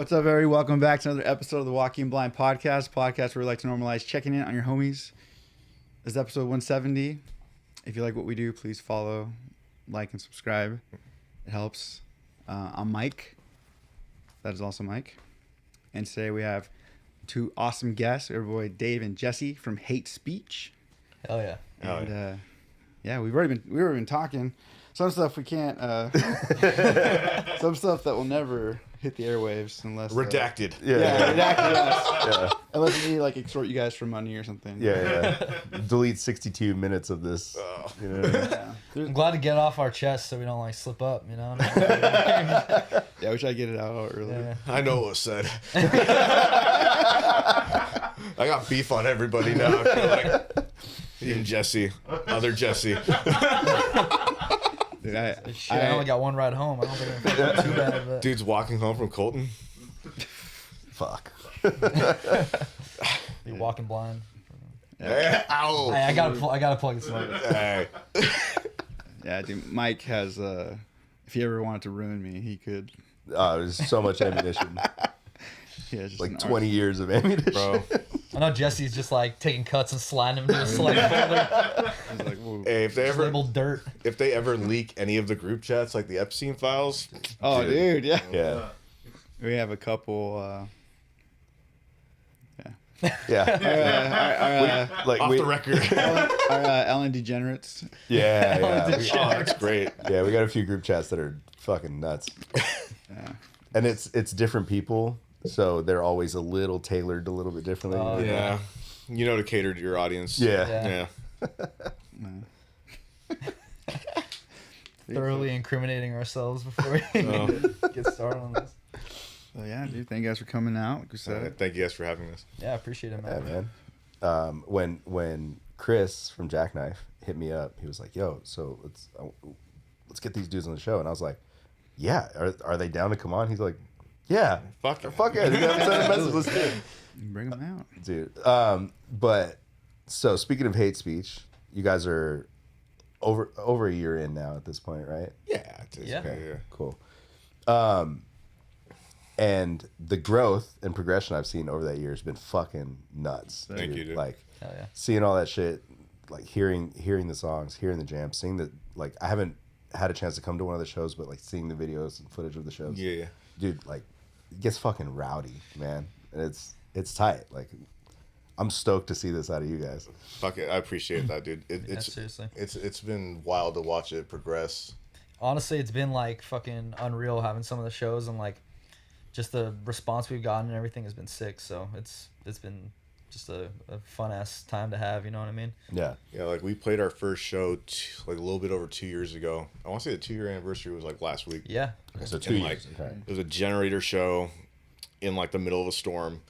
What's up, everybody? Welcome back to another episode of the Walking Blind podcast where we like to normalize checking in on your homies. This is episode 170. If you like what we do, please follow, like, and subscribe. It helps. I'm Mike. That is also Mike. And today we have two awesome guests, our boy Dave and Jesse from Hatespeech. Hell yeah. And yeah, we've already been talking. Some stuff we can't. Some stuff that will never hit the airwaves unless Redacted. Redacted. Yes. Yeah. Unless we like extort you guys for money or something. Yeah. Delete 62 minutes of this. You know? Yeah. I'm glad to get off our chest so we don't like slip up, you know? Yeah, we try to get it out early. Yeah. I know what was said. I got beef on everybody now. I feel like even Jesse, other Jesse. Dude, I only got one ride home. I don't think it's too bad. But... Dude's walking home from Colton. Fuck. You're walking blind. Yeah. Ow. I gotta plug this one. Hey. Yeah, dude. Mike has. If he ever wanted to ruin me, he could. There's so much ammunition. Yeah, just Like 20 years of ammunition. Bro. I know Jesse's just like taking cuts and sliding them to a select folder. He's like, whoa. Hey, if they ever Labeled dirt. if they ever leak any of the group chats, like the Epstein files. Oh, dude, yeah. Yeah. We have a couple. Yeah. Our Off the record. Ellen degenerates. Yeah. Oh, that's great. Yeah, we got a few group chats that are fucking nuts. Yeah. And it's different people, so they're always a little tailored a little bit differently. Oh, Yeah. You know to cater to your audience. Yeah. Thoroughly incriminating ourselves before we get started on this. So yeah, dude. Thank you guys for coming out. Like we said. Thank you guys for having us. Yeah, I appreciate it, Yeah, man. man. When Chris from Jackknife hit me up, he was like, "Yo, so let's get these dudes on the show," and I was like, "Yeah, are they down to come on?" He's like, "Yeah, Fuck it. fuck it, you haven't sent a message, let's do it." Bring them out, Dude. But so speaking of hate speech, you guys are over a year in now at this point, right? Yeah. Yeah. Cool. And the growth and progression I've seen over that year has been fucking nuts. Thank you, dude. Like Hell yeah. seeing all that shit, like hearing the songs, hearing the jams, seeing the like. I haven't had a chance to come to one of the shows, but like seeing the videos and footage of the shows. Yeah. Dude, like it gets fucking rowdy, man. And it's tight. Like I'm stoked to see this out of you guys. Fuck it. I appreciate that, dude. Seriously. It's been wild to watch it progress. Honestly, it's been like fucking unreal having some of the shows and like just the response we've gotten and everything has been sick. So it's been just a fun ass time to have. You know what I mean? Yeah. Yeah, like we played our first show like a little bit over 2 years ago. I want to say the 2-year anniversary was like last week. Yeah. Okay, so And, 2 like, years. Okay. It was a generator show in like the middle of a storm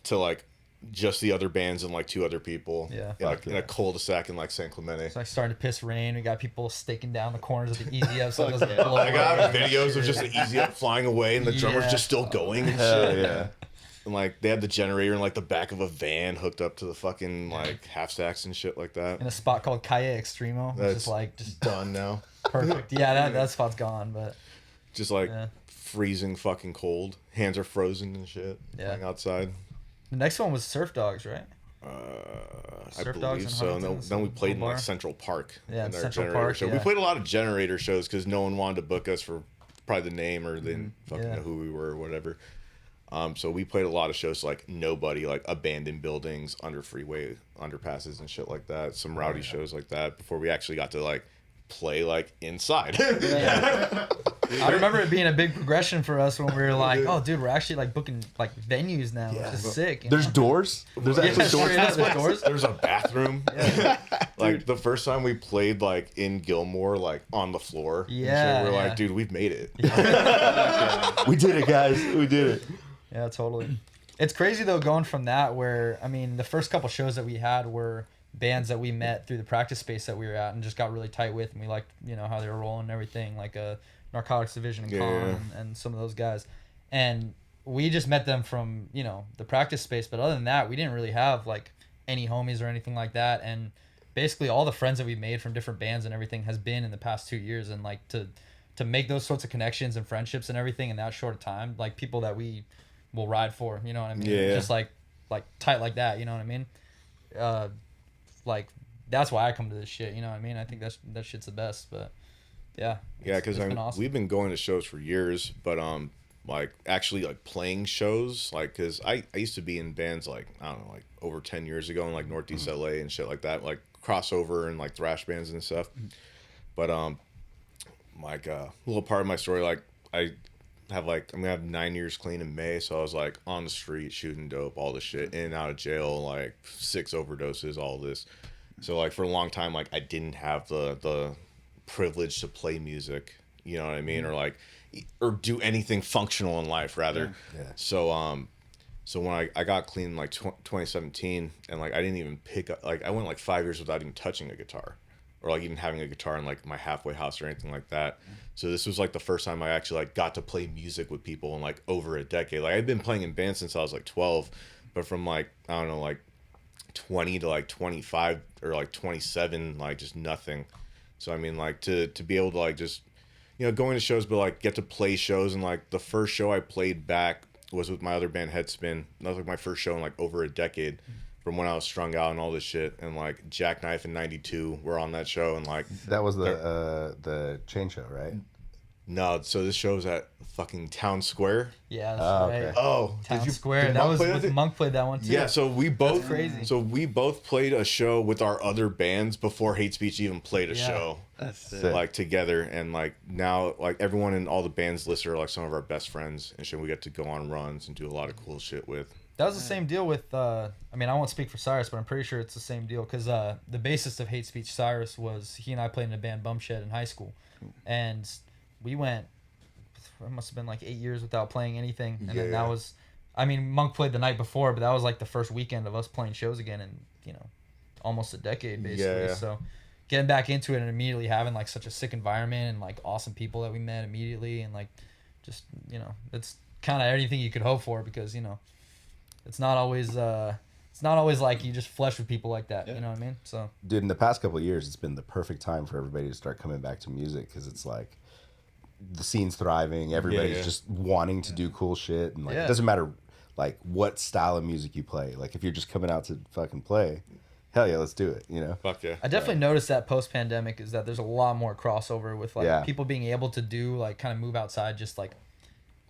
to like just the other bands and like 2 other people. Yeah. In a cul-de-sac in like San Clemente. It's like starting to piss rain. We got people staking down the corners of the easy up so it doesn't blow I got away. videos of just the Easy Up flying away and the drummer's Yeah. just still going and Hell shit. yeah. And like they had the generator in like the back of a van hooked up to the fucking like half stacks and shit like that. In a spot called Calle Extremo, which is like just Done now. perfect. Yeah, that spot's gone, but Just like Yeah. freezing fucking cold. Hands are frozen and shit. Yeah. Playing outside. the next one was Surf Dogs, right? I Surf Dogs believe in so. And Huntington, then we played in bar. like Central Park. Yeah, in their Central generator Park, show. yeah. We played a lot of generator shows because no one wanted to book us for probably the name or they didn't fucking Yeah. know who we were or whatever. So we played a lot of shows like nobody, like abandoned buildings, under freeway underpasses and shit like that. Some rowdy shows like that before we actually got to like play like inside. Yeah. I remember it being a big progression for us when we were like, oh, dude, we're actually like booking like venues now, which is sick. you There's know? doors. There's Yeah, actually doors. straight up, there's doors. There's a bathroom. Like the first time we played like in Gilmore, like on the floor. and shit, Yeah, we're yeah. like, dude, we've made it. We did it, guys. We did it. Yeah, totally. It's crazy though going from that where I mean the first couple shows that we had were bands that we met through the practice space that we were at and just got really tight with, and we liked how they were rolling and everything, like Narcotics Division and Con and some of those guys, and we just met them from the practice space. But other than that, we didn't really have like any homies or anything like that, and basically all the friends that we made from different bands and everything has been in the past 2 years, and like to make those sorts of connections and friendships and everything in that short time, like people that we will ride for. You know what I mean? Yeah. Just like tight like that. You know what I mean? Like that's why I come to this shit. You know what I mean? I think that shit's the best. But yeah. Yeah, because awesome. we've been going to shows for years, but like actually like playing shows, like because I used to be in bands like I don't know like over 10 years ago in like Northeast LA and shit like that, like crossover and like thrash bands and stuff. But like a little part of my story, like I'm gonna have 9 years clean in May, so I was like on the street shooting dope, all this shit, in and out of jail, like 6 overdoses, all this. So like for a long time, like I didn't have the privilege to play music, you know what I mean, or do anything functional in life rather. Yeah. So when I got clean in like 2017, and like I didn't even pick up, like I went like 5 years without even touching a guitar, or like even having a guitar in like my halfway house or anything like that. So this was like the first time I actually like got to play music with people in like over a decade. Like I'd been playing in bands since I was like 12, but from like I don't know like 20 to like 25 or like 27, like just nothing. So I mean like to be able to like just, you know, going to shows, but like get to play shows. And like the first show I played back was with my other band Headspin. That was like my first show in like over a decade, from when I was strung out and all this shit. And like Jackknife and 92 were on that show, and like That was the chain show, right? no, so this show's at fucking Town Square. Yeah, that's okay. right. Oh, Town did Square. did That Monk was play with it? Monk played that one too. Yeah, so we both crazy. So we both played a show with our other bands before Hatespeech even played a Yeah. show. That's Sick. Like together, and like now like everyone in all the bands listed are like some of our best friends and shit. We get to go on runs and do a lot of cool shit with. That was the same deal with, I mean, I won't speak for Cyrus, but I'm pretty sure it's the same deal. Because the bassist of Hatespeech, Cyrus, he and I played in a band, Bumshed, in high school. And we went, it must have been like 8 years without playing anything. And then that was, I mean, Monk played the night before, but that was like the first weekend of us playing shows again in, you know, almost a decade, basically. Yeah. So getting back into it and immediately having like such a sick environment and like awesome people that we met immediately. And like, just, you know, it's kind of anything you could hope for, because, you know, it's not always like you just flesh with people like that. Yeah. You know what I mean? So Dude, in the past couple of years, it's been the perfect time for everybody to start coming back to music, because it's like the scene's thriving. Everybody's just wanting to do cool shit, and like it doesn't matter like what style of music you play. Like if you're just coming out to fucking play, hell yeah, let's do it. You know? Fuck yeah. I definitely noticed that post-pandemic is that there's a lot more crossover with like people being able to do like kind of move outside, just like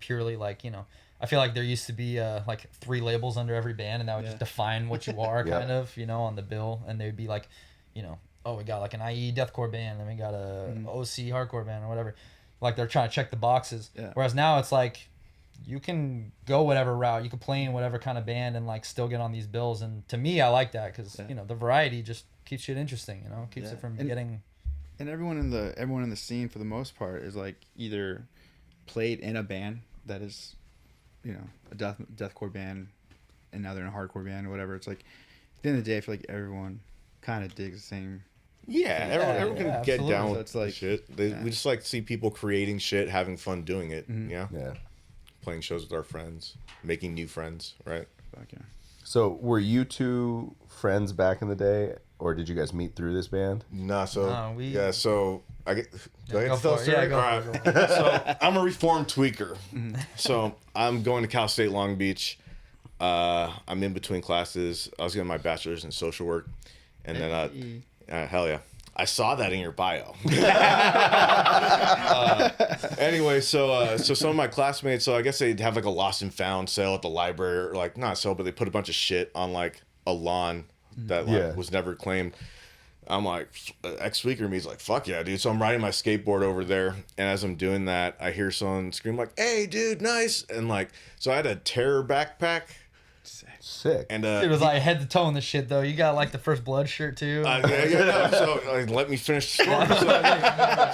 purely like, you know, I feel like there used to be like 3 labels under every band, and that would just define what you are kind of, you know, on the bill. And they'd be like, you know, oh, we got like an IE deathcore band, and we got a OC hardcore band or whatever. Like they're trying to check the boxes. Yeah. Whereas now it's like you can go whatever route, you can play in whatever kind of band and like still get on these bills. And to me, I like that, because you know, the variety just keeps shit interesting. You know, keeps it from getting. And everyone in the scene for the most part is like either played in a band that is, you know, a deathcore band, and now they're in a hardcore band or whatever. It's like at the end of the day, I feel like everyone kind of digs the same. Yeah, everyone can get absolutely. down So with it's like- shit. We just like to see people creating shit, having fun doing it. Mhm. Yeah, Yeah. playing shows with our friends, making new friends, right? Fuck yeah. So were you two friends back in the day, or did you guys meet through this band? Nah, so No, we- so I get. Do I get go to tell for the it. Yeah, story? go All for right. it, go So I'm a reformed tweaker. So I'm going to Cal State Long Beach. I'm in between classes. I was getting my bachelor's in social work, and then hell yeah, I saw that in your bio. Anyway, so some of my classmates, so I guess they'd have like a lost and found sale at the library, or like not sale, but they put a bunch of shit on like a lawn that like was never claimed. I'm like, ex-tweaker me's like, fuck yeah, dude. So I'm riding my skateboard over there, and as I'm doing that, I hear someone scream like, hey, dude, nice. And like, so I had a Terror backpack. Sick. And It was like head to toe in the shit though. You got like the First Blood shirt too. no, so like, let me finish the story.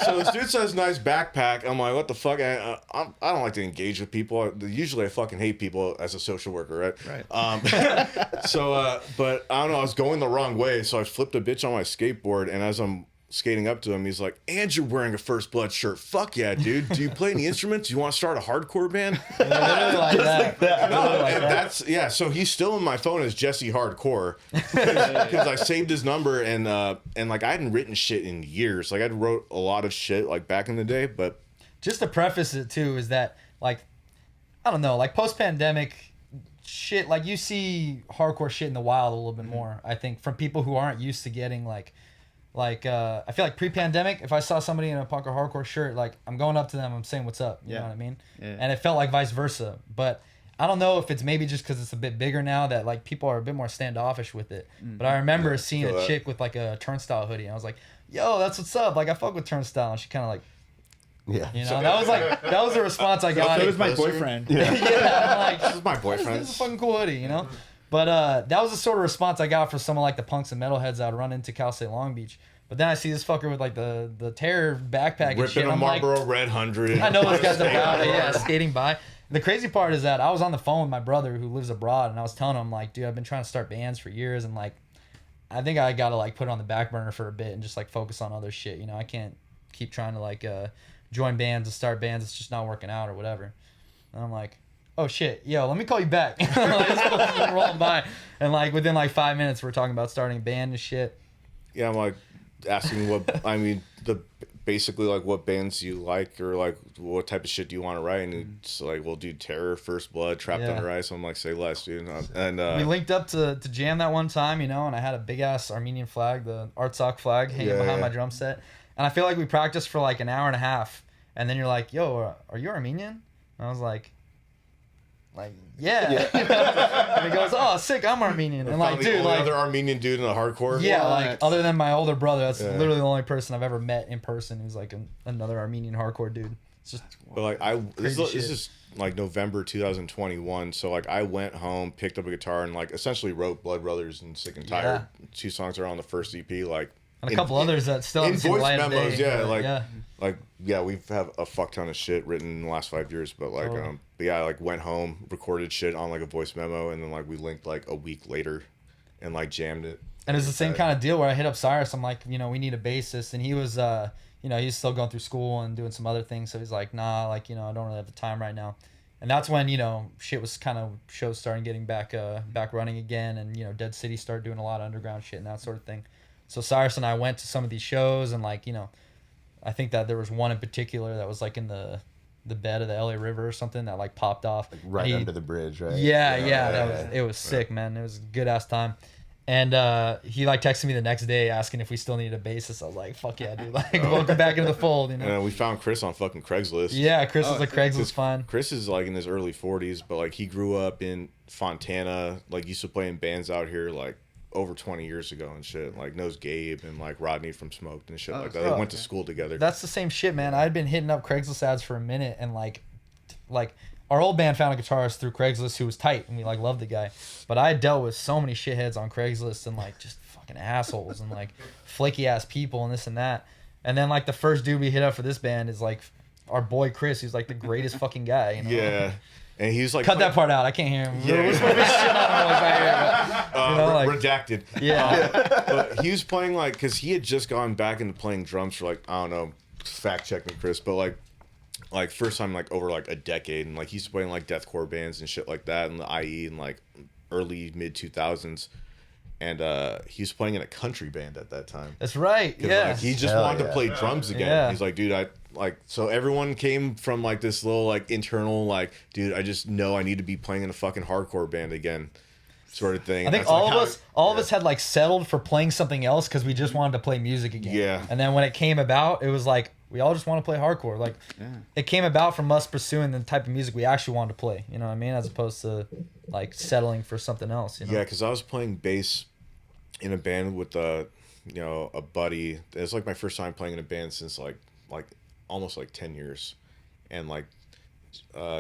So this dude says nice backpack. I'm like, what the fuck? I don't like to engage with people. Usually I fucking hate people as a social worker, right? Right. But I don't know, I was going the wrong way, so I flipped a bitch on my skateboard, and as I'm skating up to him, he's like, and you're wearing a First Blood shirt. Fuck yeah, dude. Do you play any instruments? Do you want to start a hardcore band? Literally like that. No, and that's so he's still in my phone as Jesse Hardcore, because I saved his number, and like I hadn't written shit in years. Like I'd wrote a lot of shit like back in the day, but Just to preface it too is that like I don't know, like post-pandemic shit, like you see hardcore shit in the wild a little bit more, I think, from people who aren't used to getting like I feel like pre-pandemic, if I saw somebody in a punk or hardcore shirt, like I'm going up to them, I'm saying what's up, you know what I mean? Yeah. And it felt like vice versa, but I don't know if it's maybe just because it's a bit bigger now that like people are a bit more standoffish with it. But I remember seeing a chick with like a Turnstile hoodie, and I was like, "Yo, that's what's up!" Like I fuck with Turnstile, and she kind of like, you know, that was the response I got. That was my boyfriend. Yeah, I'm like, this is my boyfriend. This is a fucking cool hoodie, you know. But that was the sort of response I got from someone like the punks and metalheads I'd run into Cal State Long Beach. But then I see this fucker with like the Terror backpack and shit. Ripping a I'm Marlboro like, Red 100. I know what this guy's about. Skating by. The crazy part is that I was on the phone with my brother who lives abroad, and I was telling him like, dude, I've been trying to start bands for years, and like, I think I gotta like put it on the back burner for a bit and just like focus on other shit. You know, I can't keep trying to like join bands and start bands. It's just not working out or whatever. And I'm like, oh shit, yo, let me call you back. Like, this was been rolling by, and like within like 5 minutes, we're talking about starting a band and shit. Yeah, I'm like asking basically like what bands you like, or like what type of shit do you want to write, and it's like, well, dude, Terror, First Blood, Trapped Under Ice. I'm like, say less, dude. And we linked up to jam that one time, you know, and I had a big ass Armenian flag, the Artsakh flag, hanging behind my drum set, and I feel like we practiced for like an hour and a half, and then you're like, yo, are you Armenian? And I was like, yeah. And he goes, oh, sick, I'm Armenian. And like, dude, like, other Armenian dude in the hardcore. Yeah, like other than my older brother, that's literally the only person I've ever met in person who's like another Armenian hardcore dude. It's just, but like this is like November 2021, so like I went home, picked up a guitar, and like essentially wrote Blood Brothers and Sick and Tired. 2 songs are on the first EP, like, and a couple others that still haven't seen the light of day. We've have a fuck ton of shit written in the last 5 years, but like but I like went home, recorded shit on like a voice memo, and then like we linked like a week later and like jammed it. And it's the same kind of deal where I hit up Cyrus, I'm like, you know, we need a bassist, and he was you know, he's still going through school and doing some other things, so he's like, nah, like, you know, I don't really have the time right now. And that's when, you know, shit was kind of, shows starting getting back running again, and, you know, Dead City started doing a lot of underground shit and that sort of thing. So Cyrus and I went to some of these shows, and like, you know, I think that there was one in particular that was like in the bed of the LA River or something that like popped off. Like right under the bridge, right? It was sick, man. It was a good ass time. And he like texted me the next day asking if we still needed a bassist. I was like, fuck yeah, dude. Like, welcome back into the fold, you know? And we found Chris on fucking Craigslist. Yeah, Chris was like, Craigslist fine. Chris is like in his early 40s, but like he grew up in Fontana, like used to play in bands out here like over 20 years ago and shit. Like knows Gabe and like Rodney from Smoked and shit like that. They went to school together. That's the same shit, man. I'd been hitting up Craigslist ads for a minute, and like our old band found a guitarist through Craigslist who was tight, and we like loved the guy. But I dealt with so many shitheads on Craigslist, and like just fucking assholes and like flaky ass people and this and that. And then like the first dude we hit up for this band is like our boy Chris, who's like the greatest fucking guy, you know? Yeah. And he's like, cut that part out. I can't hear him. Yeah. We're supposed to be shit on him right here, but, you know, like, redacted. Yeah. But he was playing like, because he had just gone back into playing drums for like, I don't know, fact check me, Chris, but like first time like over like a decade, and like he's playing like deathcore bands and shit like that, and the IE in like early mid 2000s. And he was playing in a country band at that time. That's right. Yeah. Like, he just wanted to play drums again. Yeah. He's like, dude, so everyone came from like this little like internal like, dude, I just know I need to be playing in a fucking hardcore band again, sort of thing. I think all of us had like settled for playing something else because we just wanted to play music again. Yeah. And then when it came about, it was like we all just want to play hardcore. Like it came about from us pursuing the type of music we actually wanted to play. You know what I mean? As opposed to like settling for something else. You know? Yeah, because I was playing bass in a band with a buddy. It's like my first time playing in a band since like almost like 10 years, and like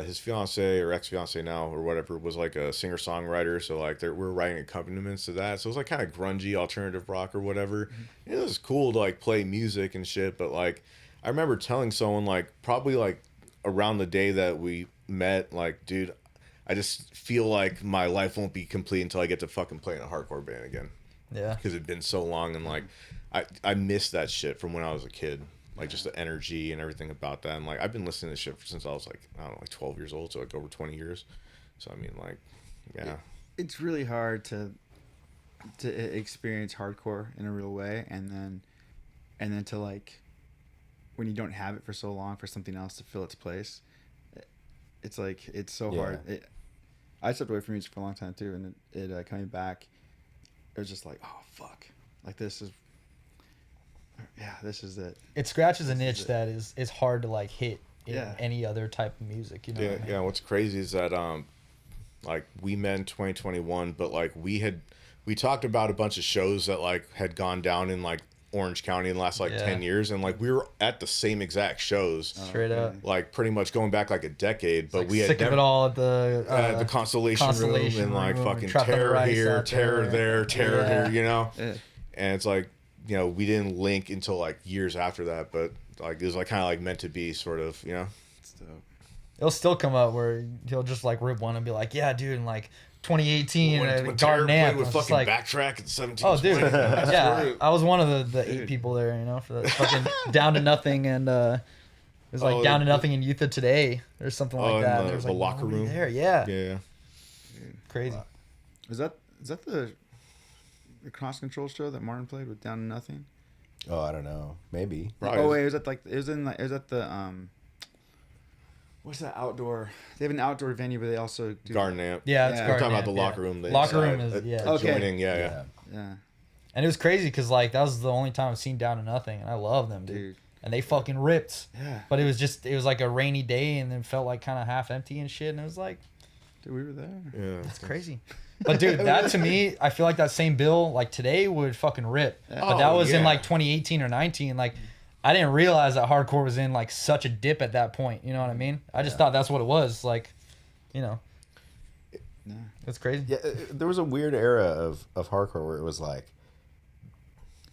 his fiance or ex-fiance now or whatever was like a singer-songwriter, so like we're writing accompaniments to that, so it was like kind of grungy alternative rock or whatever. Mm-hmm. It was cool to like play music and shit, but like I remember telling someone like probably like around the day that we met, like, dude, I just feel like my life won't be complete until I get to fucking play in a hardcore band again. Yeah, because it'd been so long, and like I missed that shit from when I was a kid, like just the energy and everything about that. And like I've been listening to shit since I was like, I don't know, like 12 years old, so like over 20 years. So I mean, like, yeah, it's really hard to experience hardcore in a real way, and then to like, when you don't have it for so long, for something else to fill its place. it's like it's so Yeah. hard. I stepped away from music for a long time too, and it coming back, it was just like, oh fuck, like this is it. It scratches a This is niche it. that is hard to like hit in Yeah. any other type of music. You know. Yeah, what I mean? yeah. What's crazy is that like we met in 2021, but like we talked about a bunch of shows that like had gone down in like Orange County in the last like Yeah. 10 years, and like we were at the same exact shows, Straight up. like pretty much going back like a decade. But Like, we had sick of never, it all at the the Constellation Room and like Room, fucking Trap on the terror Rice here, out terror there, terror Yeah. here, you know. Yeah. And it's like, you know, we didn't link until like years after that, but like it was like kind of like meant to be, sort of, you know. It's dope. It'll still come up where he'll just like rip one and be like, yeah, dude, in like 2018 When at Terror Garden Amp. played with I was just fucking like, Backtrack at 17. oh, dude, yeah, true. I was one of the 8 people there, you know, for the fucking Down to Nothing, and it was like Oh, Down to Nothing in Youth Today or something like in that. the- And there was, the like, locker nobody room? there, yeah, Yeah. crazy. Is that the Cross Control show that Martin played with Down to Nothing? Oh, I don't know. Maybe. Probably. Oh wait, it was at the what's that outdoor? They have an outdoor venue, but they also do Garden Amp. Yeah, it's Yeah. We're Garden talking about Amp, the yeah. locker room. Locker room inside, is- yeah. Okay. Adjoining, yeah. Yeah. Yeah, And it was crazy because like that was the only time I've seen Down to Nothing, and I love them, dude. dude. And they fucking ripped. Yeah, But it was like a rainy day, and then felt like kind of half empty and shit, and it was like, dude, we were there. Yeah. that's crazy. But dude, that to me, I feel like that same bill like today would fucking rip. Yeah. But that Oh, was in yeah. like 2018 or 19. Like I didn't realize that hardcore was in like such a dip at that point. You know what I mean? I just thought that's what it was. Like, you know, Yeah. it's crazy. Yeah, there was a weird era of hardcore where it was like,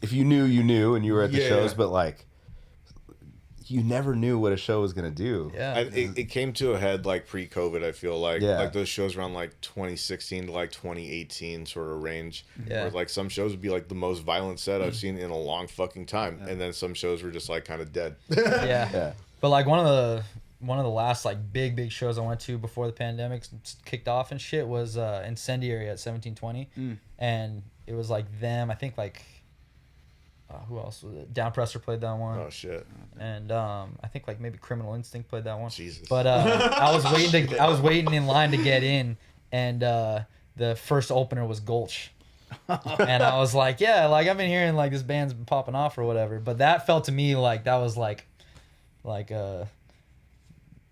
if you knew, you knew, and you were at the Yeah. shows, but like, you never knew what a show was gonna do. Yeah. It came to a head like pre-COVID. I feel like Yeah. like those shows around like 2016 to like 2018 sort of range. Yeah. Where like some shows would be like the most violent set I've seen in a long fucking time, and then some shows were just like kind of dead. Yeah. Yeah. But like one of the last like big shows I went to before the pandemic kicked off and shit was Incendiary at 1720, and it was like them. I think like who else was it? Downpresser played that one, Oh shit! and I think like maybe Criminal Instinct played that one. Jesus. But I was waiting in line to get in, and the first opener was Gulch. And I was like, yeah, like I've been hearing like this band's been popping off or whatever. But that felt to me like that was like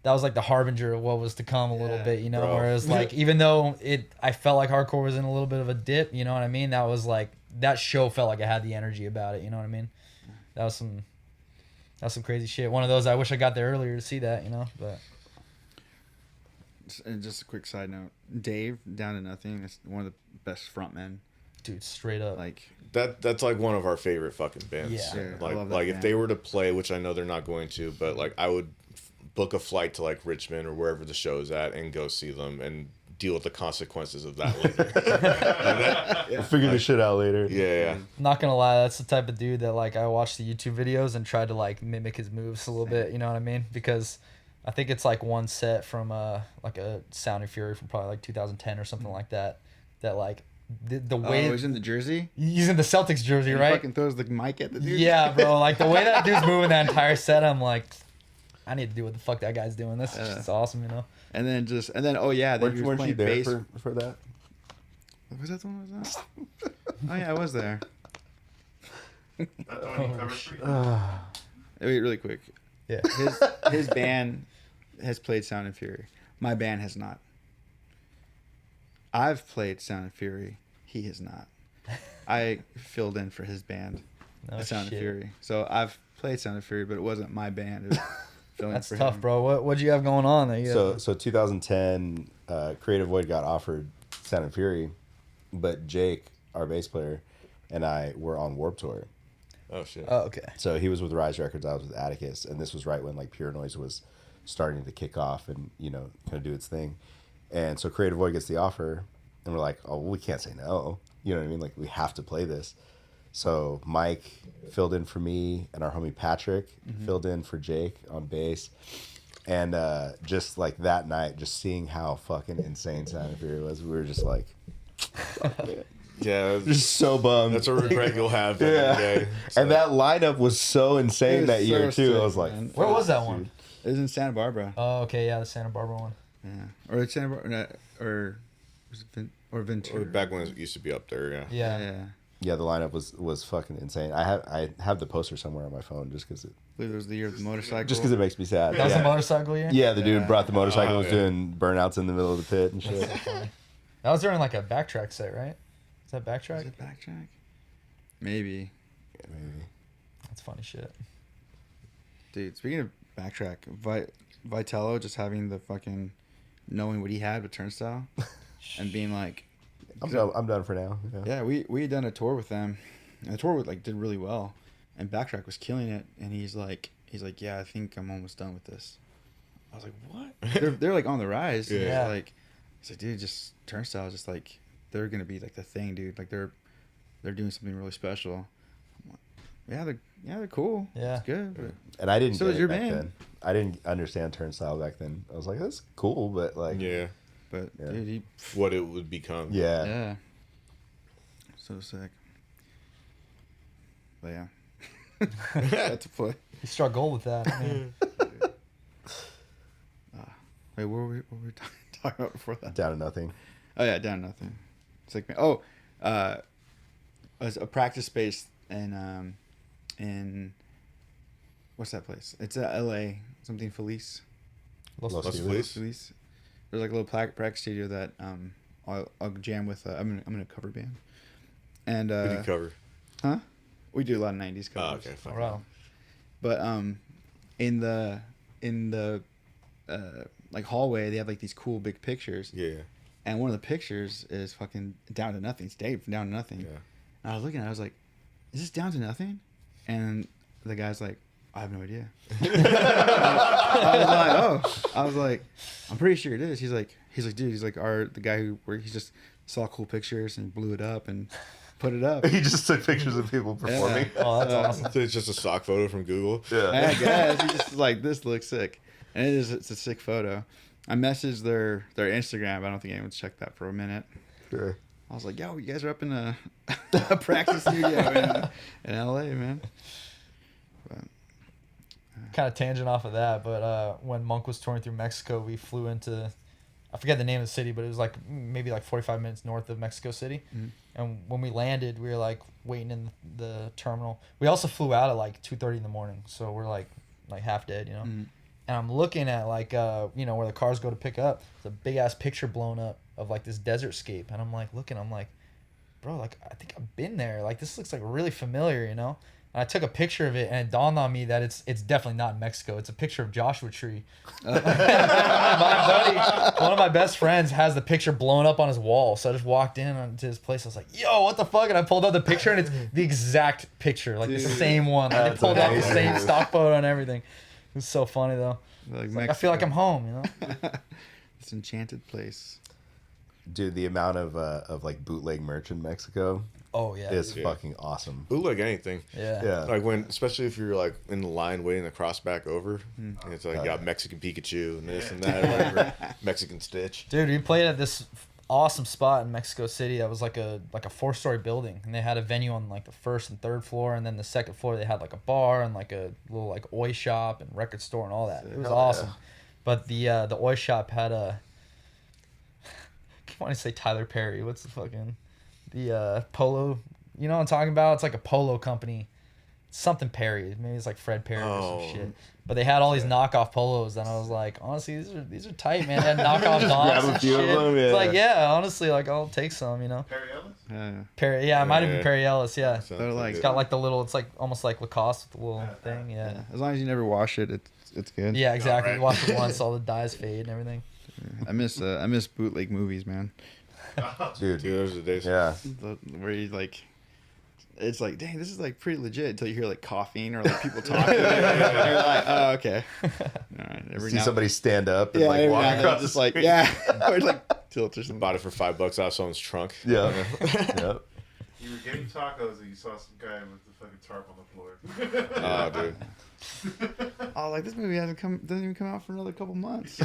that was like the harbinger of what was to come a little Yeah, bit, you know. bro. Whereas like even though I felt like hardcore was in a little bit of a dip, you know what I mean. That was like that show felt like it had the energy about it, you know what I mean. That was some crazy shit. One of those I wish I got there earlier to see that, you know. But And just a quick side note, Dave, Down to Nothing, is one of the best frontmen. dude, straight up, Like, That's like one of our favorite fucking bands. Yeah. Yeah, I Like love that like if band. they were to play, which I know they're not going to, but like I would book a flight to like Richmond or wherever the show's at and go see them and deal with the consequences of that later. We'll figure this shit out later. Yeah. not gonna lie, that's the type of dude that like I watch the YouTube videos and try to like mimic his moves a little bit, you know what I mean? Because I think it's like one set from like a Sound and Fury from probably like 2010 or something like that. That like the way oh, he's in the jersey. he's in the Celtics jersey, He right? fucking throws the mic at the dude. Yeah, bro. Like the way that dude's moving that entire set, I'm like, I need to do what the fuck that guy's doing. This is just awesome, you know. And then oh yeah, then he was Weren't playing you there bass. for that? Was that the one I was at? Oh yeah, I was there. Wait, really quick. Yeah. His band has played Sound and Fury. My band has not. I've played Sound and Fury. He has not. I filled in for his band, No Sound shit. and Fury. So I've played Sound and Fury, but it wasn't my band. It was filling That's for tough, him. bro. What'd you have going on there? So 2010, Creative Void got offered Sound and Fury, but Jake, our bass player, and I were on Warped Tour. Oh shit. Oh, okay. So he was with Rise Records, I was with Atticus, and this was right when like Pure Noise was starting to kick off and kind of do its thing. And so Creative Void gets the offer, and we're like, oh, well, we can't say no. You know what I mean? Like we have to play this. So Mike filled in for me, and our homie Patrick filled in for Jake on bass. And just like that night, just seeing how fucking insane Sound and Fury was, we were just like, Yeah. just so bummed. That's a regret you'll have. Yeah. Day, so. And that lineup was so insane It was that year so too. sick, I was like, man. Where was that one? It was in Santa Barbara. Oh, okay. Yeah, the Santa Barbara one. Yeah. Or Santa Barbara, or was it Ventura? Back when it used to be up there, yeah. Yeah. Yeah, the lineup was fucking insane. I have the poster somewhere on my phone just because I believe it was the year of the motorcycle. just because it makes me sad. That was the motorcycle year? Yeah, the dude brought the motorcycle, was yeah. doing burnouts in the middle of the pit and shit. That was during like a backtrack set, right? Is that backtrack? Was it backtrack? Maybe. Yeah, maybe. That's funny shit. Dude, speaking of backtrack, Vitello just having the fucking knowing what he had with Turnstile and being like, I'm done for now. yeah, we had done a tour with them, and the tour did really well, and backtrack was killing it, and he's like, yeah, I think I'm almost done with this. I was like, what? they're like on the rise. Yeah. And he's like, dude, just Turnstile is just like they're gonna be like the thing, dude. Like they're doing something really special. I'm like, yeah, they're cool. Yeah. It's good. But And I didn't So get is it your back band. then. I didn't understand Turnstile back then. I was like, that's cool, but like, Yeah. But Yeah. dude, he What it would become. yeah, so sick. But yeah, had to play. You struck gold with that. I mean, Wait, what were we talking about before that? down to nothing. Oh yeah, down nothing. It's like it was a practice space in what's that place? It's L.A. something Felice. Los Los Feliz. Feliz. Felice. There's like a little practice studio that I'll jam with. I'm in a cover band. And What do you cover? huh? We do a lot of '90s Oh, covers. okay, fine. Wow. But in the like hallway, they have like these cool big pictures, Yeah. and one of the pictures is fucking Down to Nothing. It's Dave from Down to Nothing. Yeah. And I was looking at it, I was like, is this Down to Nothing? And the guy's like, I have no idea. I was like, I'm pretty sure it is. He's like, dude, the guy where he just saw cool pictures and blew it up and put it up. He just took pictures of people performing. Oh, that's awesome. So it's just a stock photo from Google. Yeah. I guess he just like, this looks sick, and it's a sick photo. I messaged their Instagram. I don't think anyone's checked that for a minute. Sure. I was like, yo, you guys are up in a practice studio in LA, man. But, Kind of tangent off of that, but when Monk was touring through Mexico, we flew into, I forget the name of the city, but it was like maybe like 45 minutes north of Mexico City. Mhm. And when we landed, we were like waiting in the terminal. We also flew out at like 2:30 in the morning, so we're like half dead, you know. Mhm. And I'm looking at like where the cars go to pick up. There's a big ass picture blown up of like this desert scape, and I'm like looking, I'm like, bro, like I think I've been there. Like this looks like really familiar, you know. And I took a picture of it, and it dawned on me that it's definitely not in Mexico. It's a picture of Joshua Tree. My buddy, one of my best friends, has the picture blown up on his wall. So I just walked in to his place. I was like, "Yo, what the fuck?" And I pulled out the picture, and it's the exact picture, like the same one. Like they That's pulled out the amazing. same stock photo and everything. It was so funny though. like I feel like I'm home, you know. This enchanted place. Dude, the amount of like bootleg merch in Mexico Oh yeah. is Yeah. fucking awesome. Bootleg anything. Yeah. Yeah. Like especially if you're like in the line waiting to cross back over, and it's like got Mexican Pikachu and this and that, or whatever. Mexican Stitch. Dude, we played at this awesome spot in Mexico City that was like a 4-story building, and they had a venue on like the first and third floor, and then the second floor they had like a bar and like a little like oi shop and record store and all that. It was Hell awesome. yeah. But the oi shop had a I want to say Tyler Perry. What's the polo? You know what I'm talking about? It's like a polo company. Something Perry. Maybe it's like Fred Perry or Oh. some shit. But they had all these knockoff polos, and I was like, honestly, these are tight, man. They had knockoff Just dogs grab a and few of shit. them, It's yeah. like, yeah, honestly, like I'll take some, you know. Perry Ellis? Yeah. Perry, yeah, it might have been Yeah. Perry Ellis, yeah. Sounds They're like- good. It's got like the little, it's like almost like Lacoste with the little thing, yeah. As long as you never wash it, it's good. Yeah, exactly. Alright. You watch it once, all the dyes fade and everything. I miss bootleg movies, man. Dude. Dude, those are the days. Yeah. Where you like, it's like, dang, this is like pretty legit until you hear like coughing or like people talking. And you're like, oh, okay. All right. See somebody stand up and yeah, like every walk now and then, across just the like, street. yeah, or like tilt or something. Bought it for $5 off someone's trunk. Yeah. Yep. You were getting tacos and you saw some guy with the fucking tarp on the floor. Oh, dude. Oh, like this movie doesn't even come out for another couple months.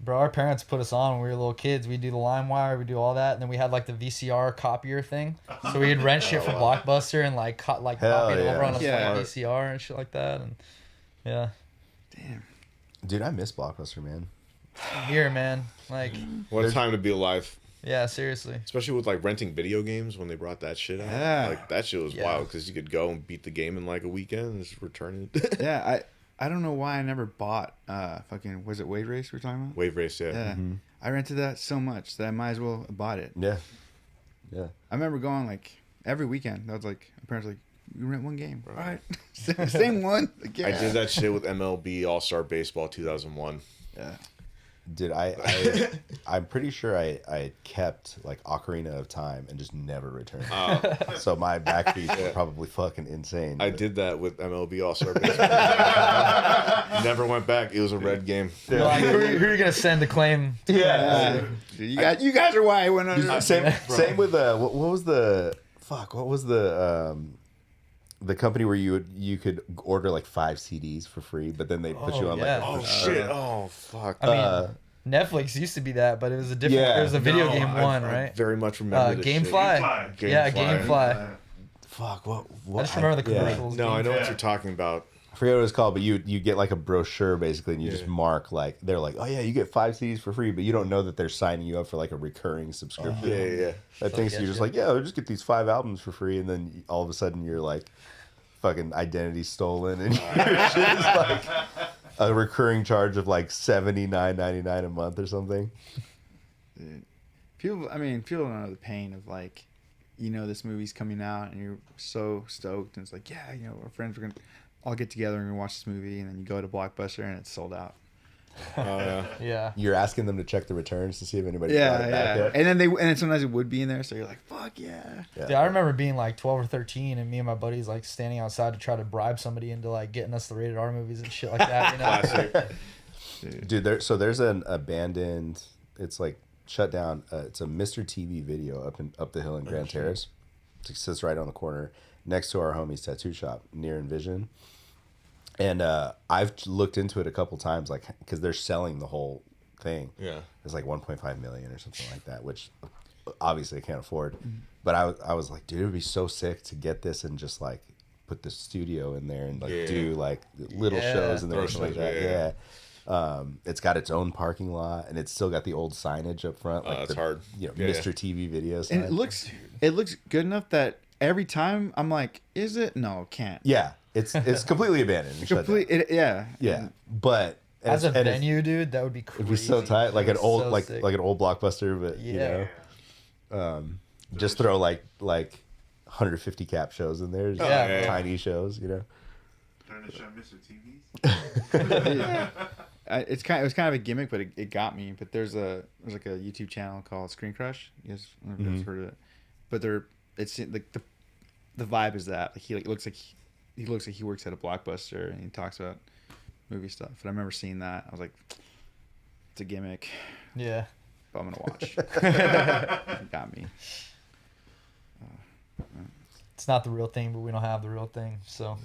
Bro, our parents put us on when we were little kids. We do the LimeWire, we do all that, and then we had like the VCR copier thing. So we'd rent shit from Blockbuster and like Hell copy it over yeah. on a Yeah. fucking VCR and shit like that. And yeah, Damn. Dude, I miss Blockbuster, man. Here, man. Like, What a time to be alive. yeah, seriously. Especially with like renting video games when they brought that shit out. Yeah. Like that shit was Yeah. wild because you could go and beat the game in like a weekend and just return it. Yeah, I don't know why I never bought fucking, was it Wave Race we're talking about? Wave Race, yeah. Yeah. I rented that so much that I might as well have bought it. Yeah. Yeah. I remember going like every weekend. That was like, my parents were like, you rent one game. All right. Same one. Like, yeah. I did that shit with MLB All-Star Baseball 2001. Yeah. Did I'm pretty sure I kept like Ocarina of Time and just never returned it. So my back fees were probably fucking insane. I did that with MLB All-Star Baseball. Never went back. It was a red game. You're like, who are you gonna send the claim? Yeah. You guys are why I went under. Same with what was the company where you could order like 5 CDs for free, but then they put you on yeah. like Oh shit! Oh fuck! I mean, Netflix used to be that, but it was a different. Yeah. It was a video No, game one, I right? very much remember this shit. Gamefly. Yeah, Gamefly. fuck what I just remember the yeah. commercials. No, I know what Yeah. you're talking about. I forget what it's called, but you get like a brochure basically, and you just mark like they're like, oh yeah, you get 5 CDs for free, but you don't know that they're signing you up for like a recurring subscription. Yeah. That thing, so you're just like, yeah, I'll just get these 5 albums for free, and then all of a sudden you're like, fucking identity stolen, and your shit is like a recurring charge of like $79.99 a month or something. Dude. People don't know the pain of like, this movie's coming out and you're so stoked, and it's like, yeah, our friends are gonna all get together and watch this movie, and then you go to Blockbuster and it's sold out. Yeah. You're asking them to check the returns to see if anybody brought it back yet. And then sometimes it would be in there, so you're like, fuck yeah. Dude, I remember being like 12 or 13, and me and my buddies like standing outside to try to bribe somebody into like getting us the rated R movies and shit like that. Classic. Dude, there's an abandoned, it's like shut down. It's a Mr. TV video up the hill in Grand Terrace. It sits right on the corner next to our homie's tattoo shop near Envision. And I've looked into it a couple times, like, because they're selling the whole thing. Yeah. It's like 1.5 million or something like that, which obviously I can't afford. But I was like, dude, it would be so sick to get this and just like put the studio in there and like do like little shows in there or something like that. Yeah. It's got its own parking lot, and it's still got the old signage up front, like that's hard. Mr. TV video sign. And it looks good enough that every time I'm like, is it? No, can't. Yeah, it's completely abandoned. And shut down. Yeah. But As a and it's- venue, dude, that would be crazy. it'd be so tight, like an old So like sick. an old Blockbuster, but just throw like 150 cap shows in there, just Yeah, tiny shows, Trying to show Mr. TVs. It was kind of a gimmick, but it got me. But there's like a YouTube channel called Screen Crush. You guys, I don't know if you guys heard of it. But it's like the vibe is that like he looks like he works at a Blockbuster, and he talks about movie stuff. And I remember seeing that. I was like, it's a gimmick, Yeah. but I'm gonna watch. It got me. It's not the real thing, but we don't have the real thing, so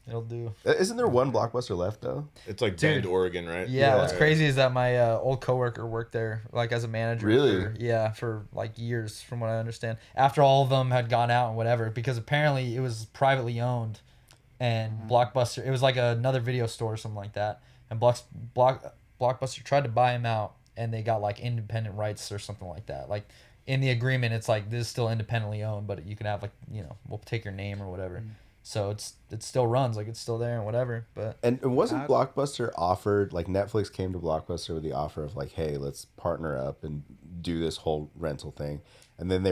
it'll do. Isn't there one Blockbuster left though? It's like Dude. Bend, Oregon, right? Yeah, what's crazy is that my old coworker worked there, like as a manager. Really? For like years, from what I understand. After all of them had gone out and whatever, because apparently it was privately owned, and Blockbuster, it was like another video store or something like that, and Blockbuster tried to buy him out, and they got like independent rights or something like that. Like in the agreement, it's like this is still independently owned, but you can have like we'll take your name or whatever. So it still runs, like it's still there and whatever. But And wasn't Blockbuster offered, like Netflix came to Blockbuster with the offer of like, hey, let's partner up and do this whole rental thing. And then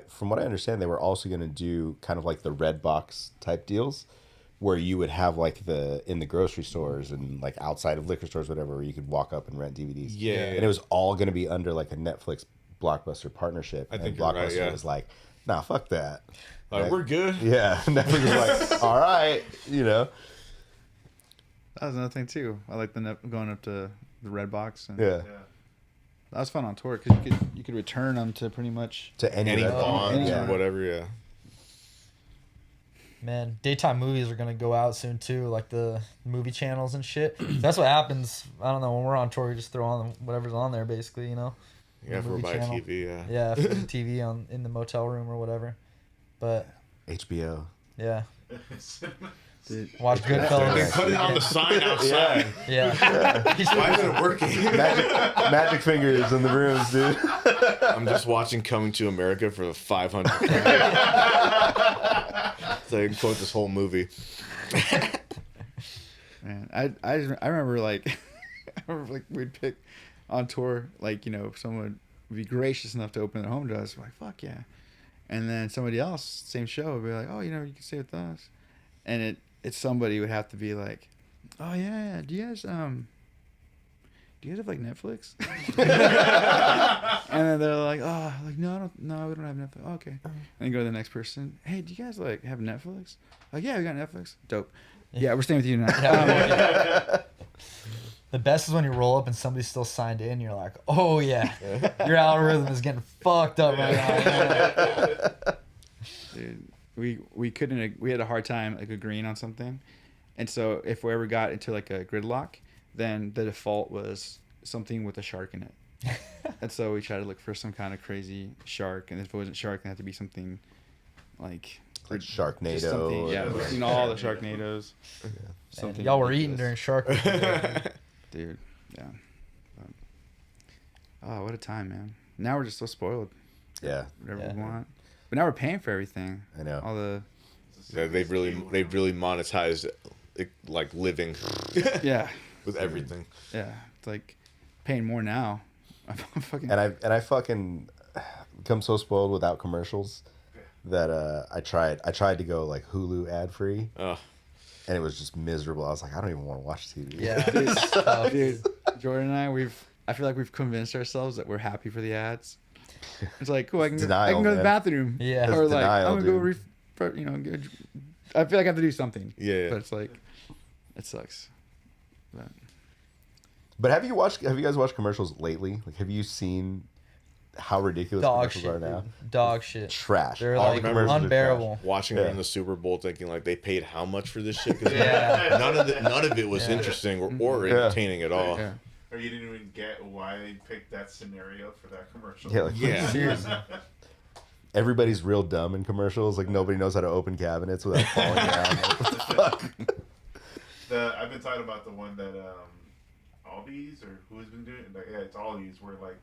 from what I understand, they were also going to do kind of like the Redbox type deals where you would have like in the grocery stores and like outside of liquor stores, whatever, where you could walk up and rent DVDs. Yeah. And it was all going to be under like a Netflix Blockbuster partnership. I think and you're Blockbuster right, yeah. was like, nah, fuck that. Like, we're good. Yeah. Netflix was like, all right, That was another thing too. I like going up to the Red Box. And Yeah. that was fun on tour because you could return them to pretty much To any Any Red bonds Box. or whatever, yeah. man, daytime movies are gonna go out soon too, like the movie channels and shit. That's what happens. I don't know, when we're on tour, we just throw on whatever's on there, basically. Yeah, for Movie my channel. TV, yeah. Yeah, for the TV in the motel room or whatever. But HBO. yeah, Dude. Watch They Goodfellas. put it on the sign outside. Yeah. Why isn't it working? Magic fingers in the rooms, dude. I'm just watching Coming to America for the 500th time. So I can quote this whole movie. Man, I remember like we'd pick on tour, like, you know, if someone would be gracious enough to open their home to us, we're like, fuck yeah. And then somebody else, same show, would be like, oh, you know, you can stay with us. And it's somebody would have to be like, oh yeah, do you guys have like Netflix? And then they're like, oh, like no, we don't have Netflix. Oh, okay. And then go to the next person. Hey, do you guys like have Netflix? Like, yeah, we got Netflix. Dope. Yeah, we're staying with you tonight. The best is when you roll up and somebody's still signed in. You're like, oh yeah, your algorithm is getting fucked up right now. Dude, we had a hard time like agreeing on something, and so if we ever got into like a gridlock, then the default was something with a shark in it. And so we tried to look for some kind of crazy shark, and if it wasn't shark, it had to be something like Sharknado. just something, yeah, we've seen all the Sharknados. Yeah. Something Y'all were ridiculous. eating during Shark Week. Dude, yeah. Oh, what a time, man. Now we're just so spoiled. Yeah, Whatever we want. But now we're paying for everything. I know. All the Yeah, they've really monetized it, like living yeah, with everything. yeah. It's like paying more now. I'm fucking And I fucking become so spoiled without commercials that I tried to go like Hulu ad free, Oh, and it was just miserable. I was like, I don't even want to watch TV. Yeah. It's tough. dude. Jordan and I feel like we've convinced ourselves that we're happy for the ads. It's like, cool, I can Denial, go to the man. bathroom. Yeah. Or That's like denial, I'm gonna dude. go I feel like I have to do something. yeah. But it's like it sucks. But have you guys watched commercials lately? Like, have you seen how ridiculous Dog commercials shit. are now? Dude. Dog shit. Trash. They're All the like commercials are unbearable. Watching Yeah. it in the Super Bowl, thinking like they paid how much for this shit? 'Cause Yeah. none of it was Yeah. interesting or Yeah. entertaining at all. Yeah. Or you didn't even get why they picked that scenario for that commercial. Yeah, like, Yeah. Seriously. everybody's real dumb in commercials. Like, nobody knows how to open cabinets without falling down. Like, what the fuck? I've been talking about the one that Aldi's or who's been doing it. Like, yeah, it's Aldi's where like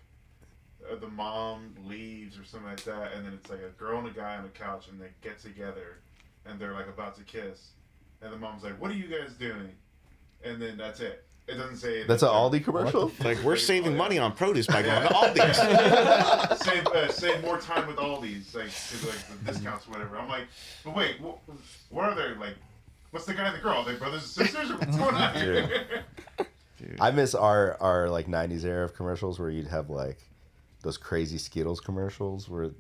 the mom leaves or something like that, and then it's like a girl and a guy on a couch, and they get together, and they're like about to kiss, and the mom's like, "What are you guys doing?" And then that's it. It doesn't say. That's an that Aldi commercial? Like, we're saving money on produce by going to Aldi's. save more time with Aldi's, like to like the discounts or whatever. I'm like, but wait, what are they like? What's the guy and the girl? Are they brothers and sisters, or what's going on here? I miss our like 90s era of commercials where you'd have like those crazy Skittles commercials where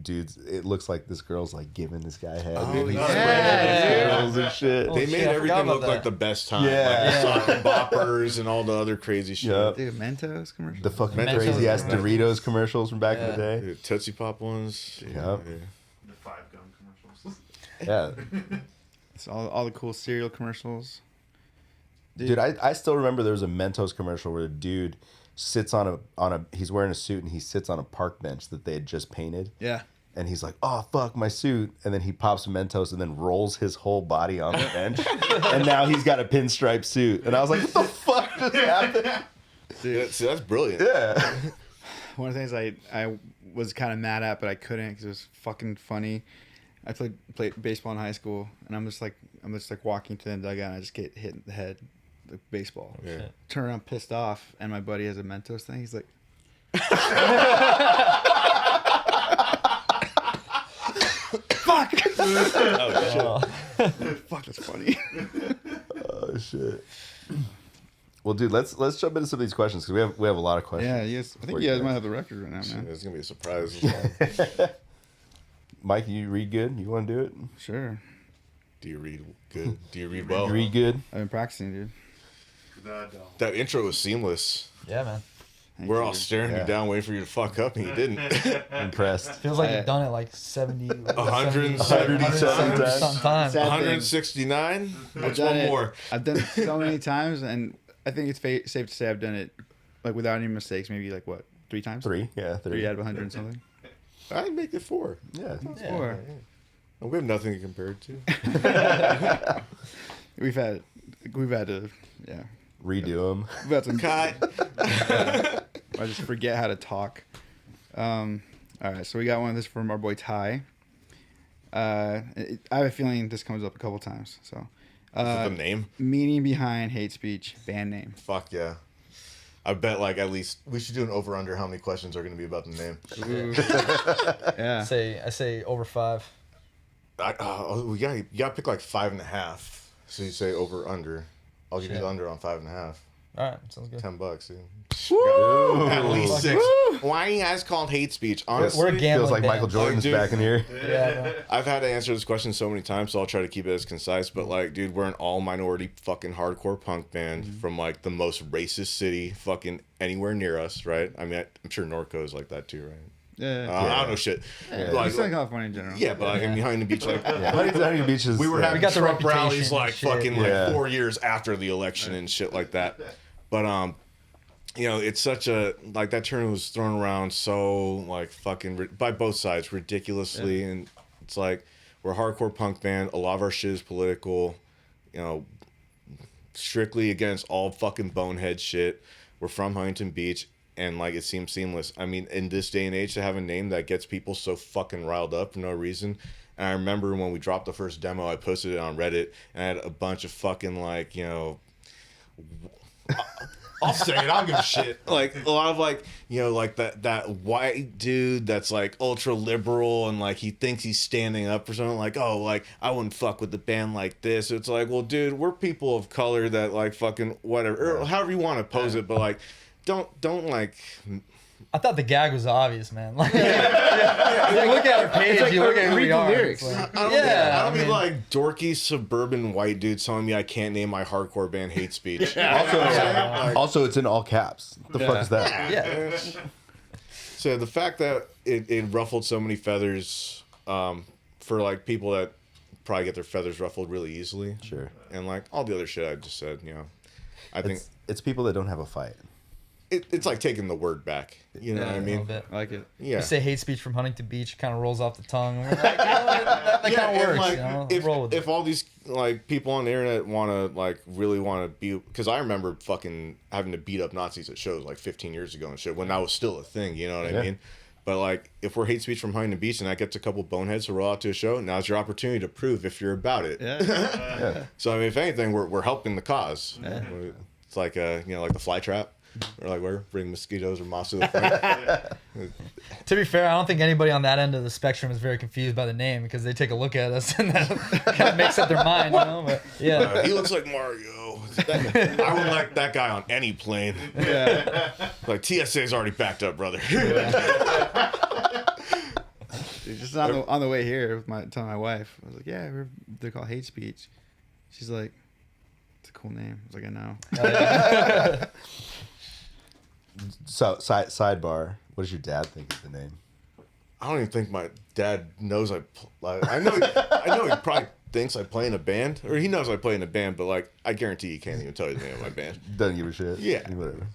dudes, it looks like this girl's like giving this guy head. Oh, and he's yeah. spreading Skittles and shit. Oh, They shit, made I forgot everything about look like that. the best time. Yeah. Like the sock boppers and all the other crazy shit. Yep. Dude, Mentos commercial. The fucking Mentos crazy ass commercials. Doritos commercials from back in the Yeah. day. The Tootsie Pop ones. Yep. The 5-gum commercials. Yeah. It's all the cool cereal commercials. Dude, I still remember there was a Mentos commercial where a dude sits on a he's wearing a suit and he sits on a park bench that they had just painted. Yeah. And he's like, oh, fuck, my suit. And then he pops Mentos and then rolls his whole body on the bench. And now he's got a pinstripe suit. And I was like, what the fuck just happened? Yeah, see, that's brilliant. Yeah. One of the things I was kind of mad at, but I couldn't because it was fucking funny. I played baseball in high school, and I'm just like walking to the dugout, and I just get hit in the head with baseball. Yeah. Turn around pissed off, and my buddy has a Mentos thing. He's like, "Fuck, Oh, shit. fuck, that's funny." Oh, shit. Well, dude, let's jump into some of these questions because we have a lot of questions. Yeah, yes. I think you guys might have the record right now, man. It's going to be a surprise. Mike, you read good? You want to do it? Sure, Do you read good? Do you read well? You read good? I've been practicing, dude. That intro was seamless. Yeah, man. Thank We're you, all dude. staring Yeah. you down, waiting for you to fuck up, and you didn't. Impressed. Feels like I- you've done it like 70, 170 170 sometimes. Sad thing. 169? I've What's done one it. more? I've done it so many times, and I think it's safe to say I've done it like without any mistakes. Maybe like what, 3 times? 3, yeah, 3. 3 out of 100 and something. I make it 4. Yeah. Yeah. 4. We have nothing to compare it to. We've had to, yeah. Redo them. We've had some Cut. I just forget how to talk. All right, so we got one of this from our boy Ty. I have a feeling this comes up a couple times. So, The name? meaning behind hate speech, band name. Fuck yeah. I bet like at least we should do an over under how many questions are going to be about the name. Yeah. I say over 5. You gotta pick like 5.5. So you say over under. I'll give you Shit. the under on 5.5. All right, sounds good. $10, dude. Woo! At least Fuck 6. Woo! Why are you guys called hate speech? Honestly, We're a gambling Feels like band. Michael Jordan's dude. back in here. Yeah, no. I've had to answer this question so many times, so I'll try to keep it as concise. But like, dude, we're an all minority fucking hardcore punk band from like the most racist city fucking anywhere near us, right? I mean, I'm sure Norco is like that too, right? Yeah. I don't know shit. Like, Southern California in general. Yeah, but like in behind the beach, like Huntington Beach is. we were having got the Trump reputation rallies and like shit. fucking Yeah. like 4 years after the election and shit like that. But you know, it's such a like that term was thrown around so like fucking by both sides ridiculously, and it's like we're a hardcore punk band. A lot of our shit is political, you know, strictly against all fucking bonehead shit. We're from Huntington Beach. And like it seems seamless. I mean, in this day and age, to have a name that gets people so fucking riled up for no reason. And I remember when we dropped the first demo, I posted it on Reddit, and I had a bunch of fucking like, you know, I'll say it, I don't give a shit. Like a lot of like, you know, like that white dude that's like ultra liberal and like he thinks he's standing up for something. Like, oh, like I wouldn't fuck with the band like this. It's like, well, dude, we're people of color that like fucking whatever, or however you want to pose it, but like. Don't like. I thought the gag was obvious, man. Like, like, look at our page, like, you look at who read we the are. lyrics. It's like, I don't yeah, mean like dorky suburban white dudes telling me I can't name my hardcore band Hate Speech. Also, it's in all caps. What the fuck is that? yeah. So the fact that it ruffled so many feathers for like people that probably get their feathers ruffled really easily. Sure. And like all the other shit I just said, you know, I think It's people that don't have a fight. it's like taking the word back. You know what I A mean? little bit. I like it. Yeah. You say hate speech from Huntington Beach, kind of rolls off the tongue. We're like, that kind of and, works. like, You know? Roll with if it. all these like people on the internet want to like really want to be, because I remember fucking having to beat up Nazis at shows like 15 years ago and shit when that was still a thing. You know what I mean? But like, if we're hate speech from Huntington Beach and that gets a couple boneheads to roll out to a show, now's your opportunity to prove if you're about it. Yeah. So I mean, if anything, we're helping the cause. It's like you know, like the fly trap, or like where bring mosquitoes or moss to the front. To be fair, I don't think anybody on that end of the spectrum is very confused by the name because they take a look at us and that kind of makes up their mind, you know? But yeah. He looks like Mario. I would like that guy on any plane. Yeah. Like TSA's already backed up, brother. Just on the way here, telling my wife, I was like, yeah, they're called hate speech. She's like, it's a cool name. I was like, I know. So sidebar. What does your dad think of the name? I don't even think my dad knows I know he probably thinks I play in a band, or he knows I play in a band, but like I guarantee he can't even tell you the name of my band. Doesn't give a shit. Yeah. Whatever.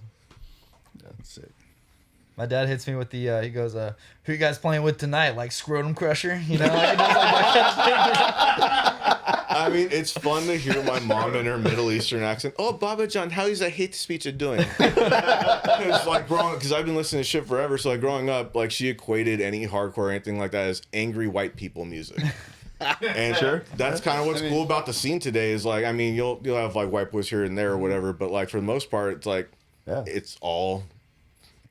That's sick. My dad hits me with the, he goes, who you guys playing with tonight? Like Scrotum Crusher? You know, like, he does like that I mean, it's fun to hear my mom in her Middle Eastern accent. Oh, Baba John, how is that hate speech doing? It's like growing, because I've been listening to shit forever. So like growing up, like she equated any hardcore or anything like that as angry white people music. And Sure. that's kind of what's cool about the scene today. Is like, I mean, you'll have like white boys here and there or whatever, but like for the most part, it's like it's all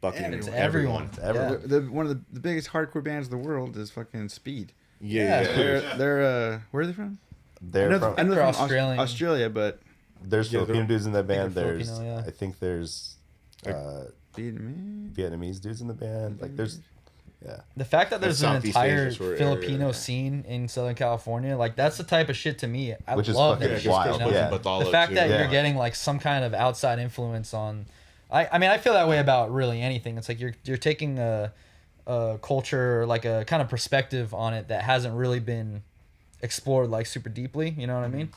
fucking It's everyone. Everyone. One of the biggest hardcore bands in the world is fucking Speed. Yeah. They're where are they from? They're I know from, they're They're from Australian. Australia, but there's Filipino dudes in that band. they're There's Filipino, yeah. I think there's Vietnamese. Vietnamese dudes in the band. Like there's The fact that there's an Southeast entire Asia sort of Filipino area. scene in Southern California, like that's the type of shit to me. I Which is love fucking that shit, wild, you know? yeah. The fact that you're getting like some kind of outside influence on, I mean, I feel that way about really anything. It's like you're taking a culture, or like a kind of perspective on it that hasn't really been explored like super deeply. You know what I mean?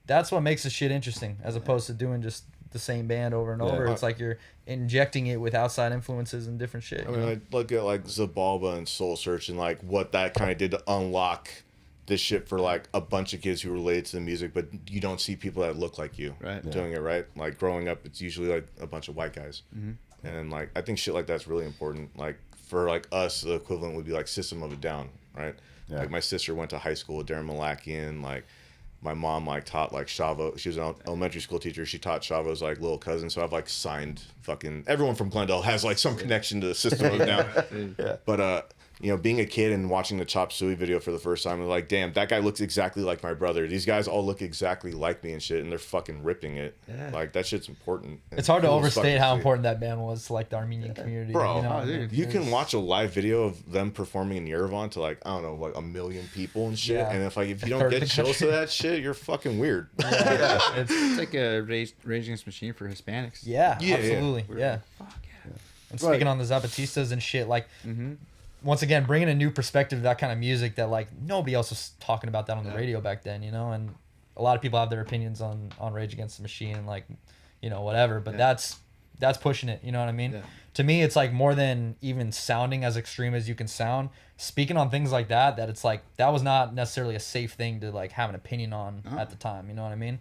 That's what makes the shit interesting, as opposed to doing just the same band over and over. It's like you're injecting it with outside influences and different shit. I mean, I look at like Zabalba and Soul Search and like what that kind of did to unlock this shit for like a bunch of kids who relate to the music, but you don't see people that look like you doing it, right? Like growing up, it's usually like a bunch of white guys. And like I think shit like that's really important. Like for like us, the equivalent would be like System of a Down, right? Like my sister went to high school with Darren Malakian. Like my mom like taught like Chavo. She was an elementary school teacher. She taught Chavo's like little cousin. So I've like signed fucking everyone from Glendale has like some connection to the System of a Down. But you know, being a kid and watching the Chop Suey video for the first time, I was like, damn, that guy looks exactly like my brother. These guys all look exactly like me and shit, and they're fucking ripping it. Like, that shit's important. It's hard to overstate how important that band was to, like, the Armenian community. Bro, you know? You can watch a live video of them performing in Yerevan to, like, I don't know, like 1 million people and shit, and if you don't get chills to that shit, you're fucking weird. It's like a Rage Against the Machine for Hispanics. Yeah, absolutely. Yeah. Fuck yeah. And speaking on the Zapatistas and shit, like... Once again, bringing a new perspective to that kind of music that like nobody else was talking about that on the radio back then, you know, and a lot of people have their opinions on Rage Against the Machine and like, you know, whatever, but that's pushing it, you know what I mean? To me, it's like more than even sounding as extreme as you can sound, speaking on things like that it's like, that was not necessarily a safe thing to like have an opinion on at the time, you know what I mean?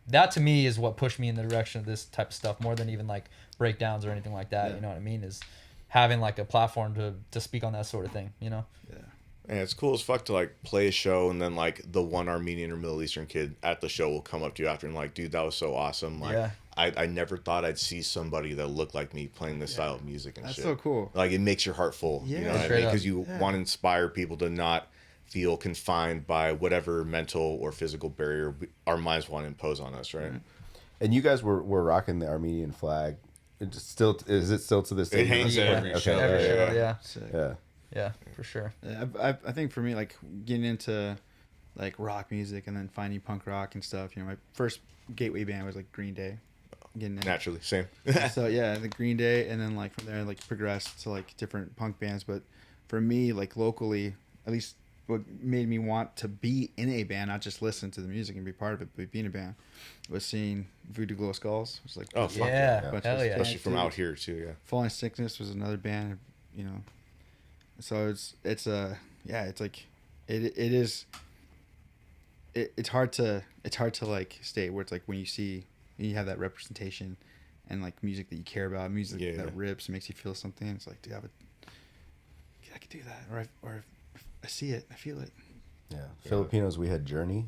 That to me is what pushed me in the direction of this type of stuff more than even like breakdowns or anything like that, you know what I mean? Is having like a platform to speak on that sort of thing, you know? And it's cool as fuck to like play a show and then like the one Armenian or Middle Eastern kid at the show will come up to you after and like, dude, that was so awesome. Like I never thought I'd see somebody that looked like me playing this style of music and That's shit. so cool. Like it makes your heart full. You know what I mean? Because you want to inspire people to not feel confined by whatever mental or physical barrier our minds want to impose on us, right? And you guys were rocking the Armenian flag. Is it still to this day? It hangs every show. Yeah, for sure. I think for me, like getting into like rock music and then finding punk rock and stuff, you know, my first gateway band was like Green Day. Getting in. Naturally, same. So yeah, the Green Day, and then like from there, like progressed to like different punk bands. But for me, like locally, at least what made me want to be in a band, not just listen to the music and be part of it, but be in a band, was seeing Voodoo Glow Skulls. It was like, oh fuck hell yeah, especially from out here too. Yeah, Falling Sickness was another band, you know. So it's like it's hard to like state where it's like when you have that representation and like music that you care about, music that rips and makes you feel something. It's like, dude, I could do that, or I see it, I feel it. Yeah, Filipinos, we had Journey.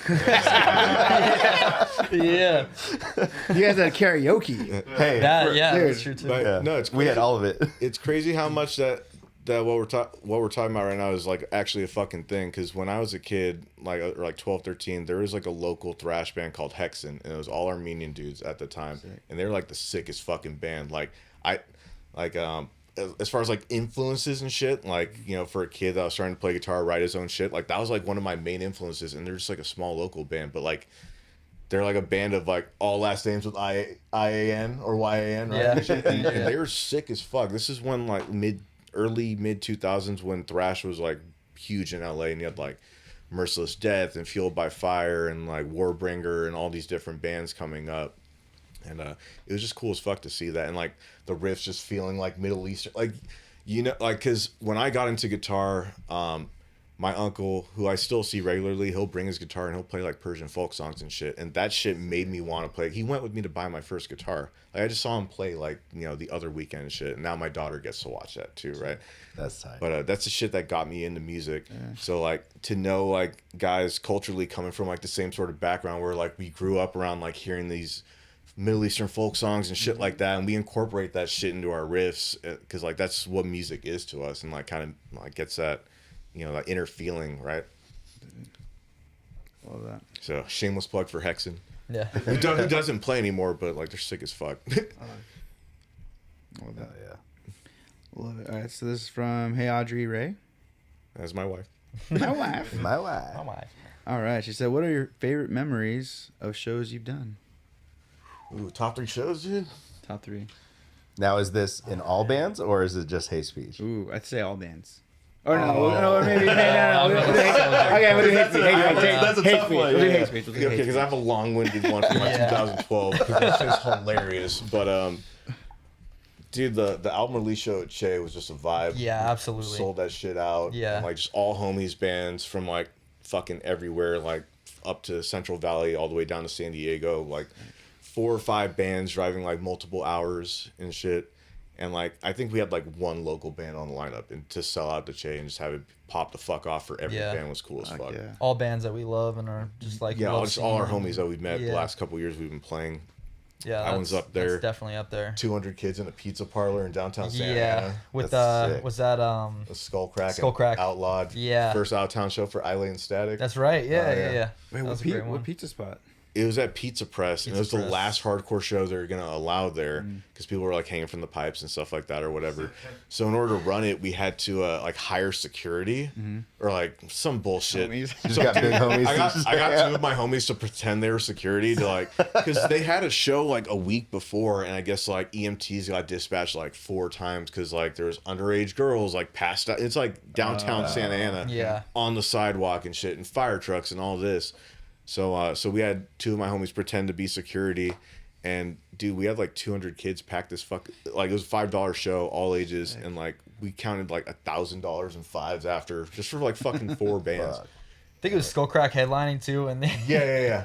Yeah. You guys had karaoke. Hey, that's true too. But, no, it's crazy. We had all of it. It's crazy how much that what we're talking about right now is like actually a fucking thing. Because when I was a kid, like 12, 13, there was like a local thrash band called Hexen, and it was all Armenian dudes at the time, and they were like the sickest fucking band. As far as like influences and shit, like, you know, for a kid that was trying to play guitar, write his own shit, like that was like one of my main influences. And they're just like a small local band, but like they're like a band of like all last names with IAN or YAN, right? Yeah. And shit. And they were sick as fuck. This is when like early mid 2000s when thrash was like huge in LA, and you had like Merciless Death and Fueled by Fire and like Warbringer and all these different bands coming up. And it was just cool as fuck to see that, and like the riffs just feeling like Middle Eastern, like, you know, like, because when I got into guitar, my uncle, who I still see regularly, he'll bring his guitar and he'll play like Persian folk songs and shit, and that shit made me want to play. He went with me to buy my first guitar. Like I just saw him play like, you know, the other weekend and shit, and now my daughter gets to watch that too, right? That's tight. But that's the shit that got me into music. So like to know like guys culturally coming from like the same sort of background where like we grew up around like hearing these Middle Eastern folk songs and shit like that, and we incorporate that shit into our riffs because like that's what music is to us, and like kind of like gets that, you know, that inner feeling, right? Love that. So shameless plug for Hexen. Yeah. Who doesn't play anymore, but like they're sick as fuck. Love that. Love it. All right, so this is from Hey Audrey Ray. That's my wife. My wife. My wife. Oh my. All right, she said, "What are your favorite memories of shows you've done?" Ooh, top 3 shows, dude. Top 3. Now, is this in all bands or is it just Hatespeech? Ooh, I'd say all bands. Or no, maybe no. Okay, we'll do Hatespeech. That's a tough one. We'll do Yeah. Hatespeech. Okay, because I have a long-winded one from like 2012 because it's hilarious. But Dude, the album release show at Che was just a vibe. Yeah, absolutely. Sold that shit out. Yeah. And, like, just all homies bands from, like, fucking everywhere, like, up to Central Valley, all the way down to San Diego. Like, 4 or 5 bands driving, like, multiple hours and shit. And, like, I think we had, like, one local band on the lineup. And to sell out the Che and just have it pop the fuck off for every band was cool as fuck. Yeah. All bands that we love and are just like... Yeah, love just all our seeing. homies that we've met the last couple years we've been playing. Yeah, that one's up there. That's definitely up there. 200 kids in a pizza parlor in downtown Santa Yeah, Ana. with That's was that A Skullcrack. Skullcrack. Outlawed. Yeah. First out of town show for Eileen Static. That's right. Yeah, yeah. yeah. Wait, That what, was a great one. what pizza spot? It was at Pizza Press, and it was Pizza the Press. last hardcore show they were going to allow there because people were like hanging from the pipes and stuff like that or whatever. So in order to run it, we had to like hire security or like some bullshit. Homies. Just got big homies. I got 2 of my homies to pretend they were security to like, because they had a show like a week before, and I guess like EMTs got dispatched like 4 times because like there was underage girls like passed out. It's like downtown Santa Ana, Yeah. on the sidewalk and shit, and fire trucks and all this. So so we had 2 of my homies pretend to be security, and dude, we had like 200 kids pack this like it was a $5 show, all ages, and like we counted like $1,000 in fives after just for like fucking 4 bands. Fuck. I think it was Skullcrack headlining too, and Yeah.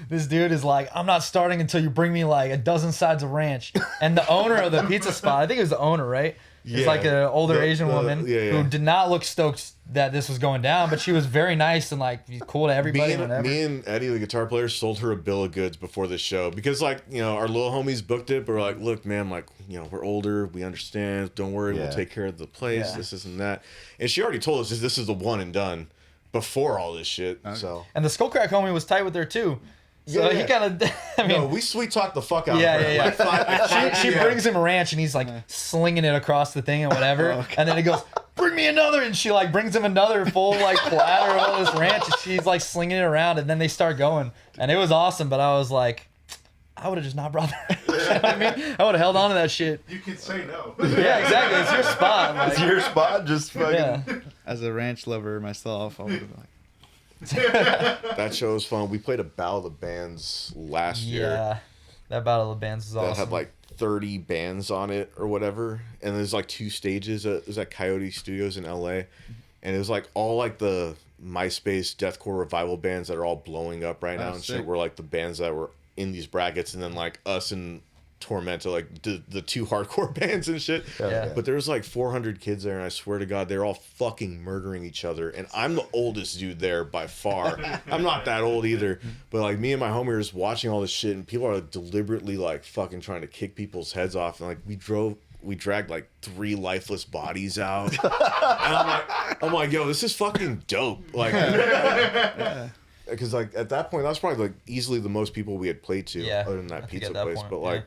this dude is like, I'm not starting until you bring me like a dozen sides of ranch. And the owner of the pizza spot, I think it was the owner, right? It's Yeah. like an older Asian woman yeah. who did not look stoked that this was going down, but she was very nice and like cool to everybody. Me and Eddie, the guitar player, sold her a bill of goods before the show because, like, you know, our little homies booked it, but we're like, look, man, like, you know, we're older, we understand. Don't worry, we'll take care of the place. Yeah. This and that. And she already told us this is the one and done before all this shit. So And the Skullcrack homie was tight with her too. So Yeah, he yeah. kind of, I mean, no, we sweet talk the fuck out yeah, of her. yeah, Like, yeah. She brings him a ranch and he's like slinging it across the thing and whatever. And then he goes, bring me another. And she like brings him another full like platter of all this ranch. And she's like slinging it around. And then they start going. And it was awesome. But I was like, I would have just not brought her. You know what I mean? I would have held on to that shit. You can say no. Yeah, exactly. It's your spot. Like, It's your spot, just fucking. yeah. As a ranch lover myself, I would have been like, That show was fun. We played a Battle of the Bands last year. Yeah. That Battle of the Bands was That awesome. had like 30 bands on it or whatever, and there's like 2 stages. It was at Coyote Studios in LA, and it was like all like the MySpace deathcore revival bands that are all blowing up right now and shit sick. were like the bands that were in these brackets, and then like us and Tormenta, like the 2 hardcore bands and shit. Yeah. But there was like 400 kids there, and I swear to God, they're all fucking murdering each other. And I'm the oldest dude there by far. I'm not that old either. But like me and my homie were just watching all this shit, and people are like, deliberately like fucking trying to kick people's heads off. And like we dragged like 3 lifeless bodies out. And I'm like, yo, this is fucking dope. Like, because like at that point, that was probably like easily the most people we had played to, Yeah, other than I that think pizza at that place. point, But like,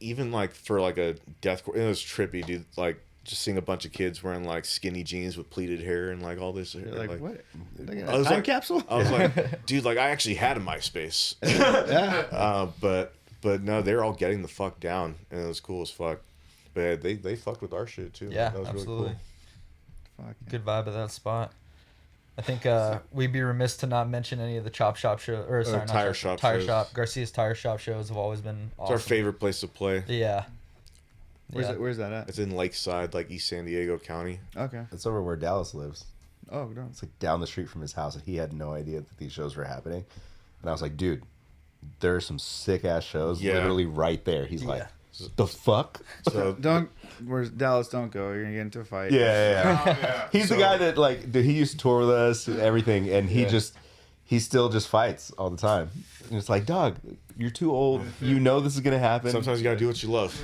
even like for like a deathcore, it was trippy, dude. Like just seeing a bunch of kids wearing like skinny jeans with pleated hair and like all this. you're like, what? Like I a was time like- capsule? I was like, dude, like I actually had a MySpace. Yeah. But no, they're all getting the fuck down, and it was cool as fuck. But they fucked with our shit too. Yeah, That was absolutely. Really Fuck. Good vibe at that spot. I think we'd be remiss to not mention any of the Chop Shop show or sorry, not Tire Chop Shop Tire shows. Shop. Garcia's Tire Shop shows have always been cool. awesome. It's our favorite place to play. Yeah. Where's that at? It's in Lakeside, like East San Diego County. Okay. It's over where Dallas lives. Oh, no. It's like down the street from his house, and he had no idea that these shows were happening. And I was like, dude, there are some sick ass shows Yeah. literally right there. He's like, the fuck? So Where's Dallas? Don't go. You're gonna get into a fight. Yeah. Oh, yeah. He's the guy that like, dude, he used to tour with us and everything, and he still just fights all the time. And it's like, dog, you're too old. You know this is gonna happen. sometimes you gotta do what you love.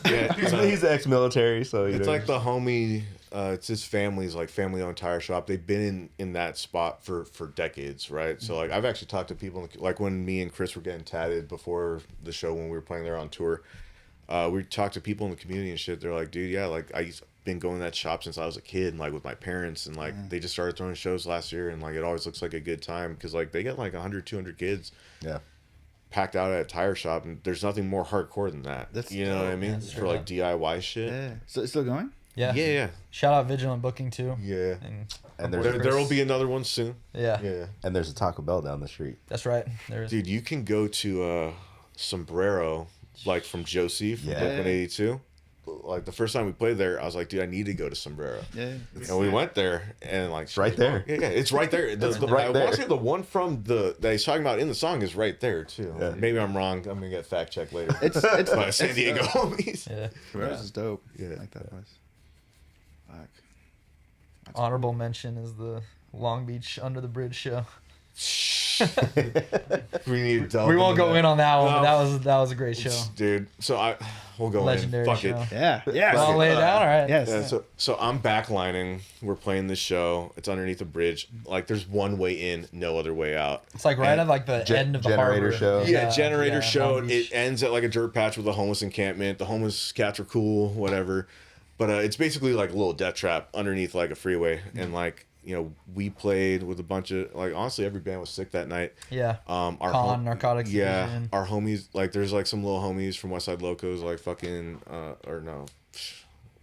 Yeah, he's ex-military, so you it's know, like the homie. It's his family's like family-owned tire shop. They've been in that spot for decades, right? So like I've actually talked to people like when me and Chris were getting tatted before the show when we were playing there on tour. We talked to people in the community and shit. They're like, dude, yeah, like I've been going to that shop since I was a kid, and like with my parents, and like they just started throwing shows last year, and like it always looks like a good time because like they get like 100, 200 kids yeah. packed out at a tire shop, and there's nothing more hardcore than that. That's you know what I mean? That's For true. like DIY shit. Yeah. So it's still going? Yeah. Yeah. Shout out Vigilant Booking too. Yeah. And There will be another one soon. Yeah. Yeah. and there's a Taco Bell down the street. That's right. There's Dude, you can go to Sombrero. like from Josie from Yeah. Brooklyn 82. Like the first time we played there, I was like, dude, I need to go to Sombrero. Yeah. And we went there, and like, It's right there. Yeah, it's right there. right I there. want to say the one from that he's talking about in the song is right there too. Yeah. Maybe I'm wrong. I'm gonna get fact checked later. It's By San Diego dope. homies. Yeah. Perez is dope. Yeah. I like that place. Fuck. Honorable mention is the Long Beach Under the Bridge show. We need to delve We won't into go that. in on that one, No. but that was a great show. Dude. So we'll go Legendary in. Fuck show. it. Yeah. Yeah. I'll lay it down. All right. Yes. Yeah, so I'm backlining. We're playing this show. It's underneath a bridge. Like there's one way in, no other way out. It's like right And at like the end of the generator harbor. show. Yeah, generator yeah, show. Long Beach. It ends at like a dirt patch with a homeless encampment. The homeless cats are cool, whatever. But it's basically like a little death trap underneath like a freeway. And like, you know, we played with a bunch of like honestly every band was sick that night. Yeah. Our Narcotics Yeah, Division. our homies like there's like some little homies from Westside Locos like fucking or no,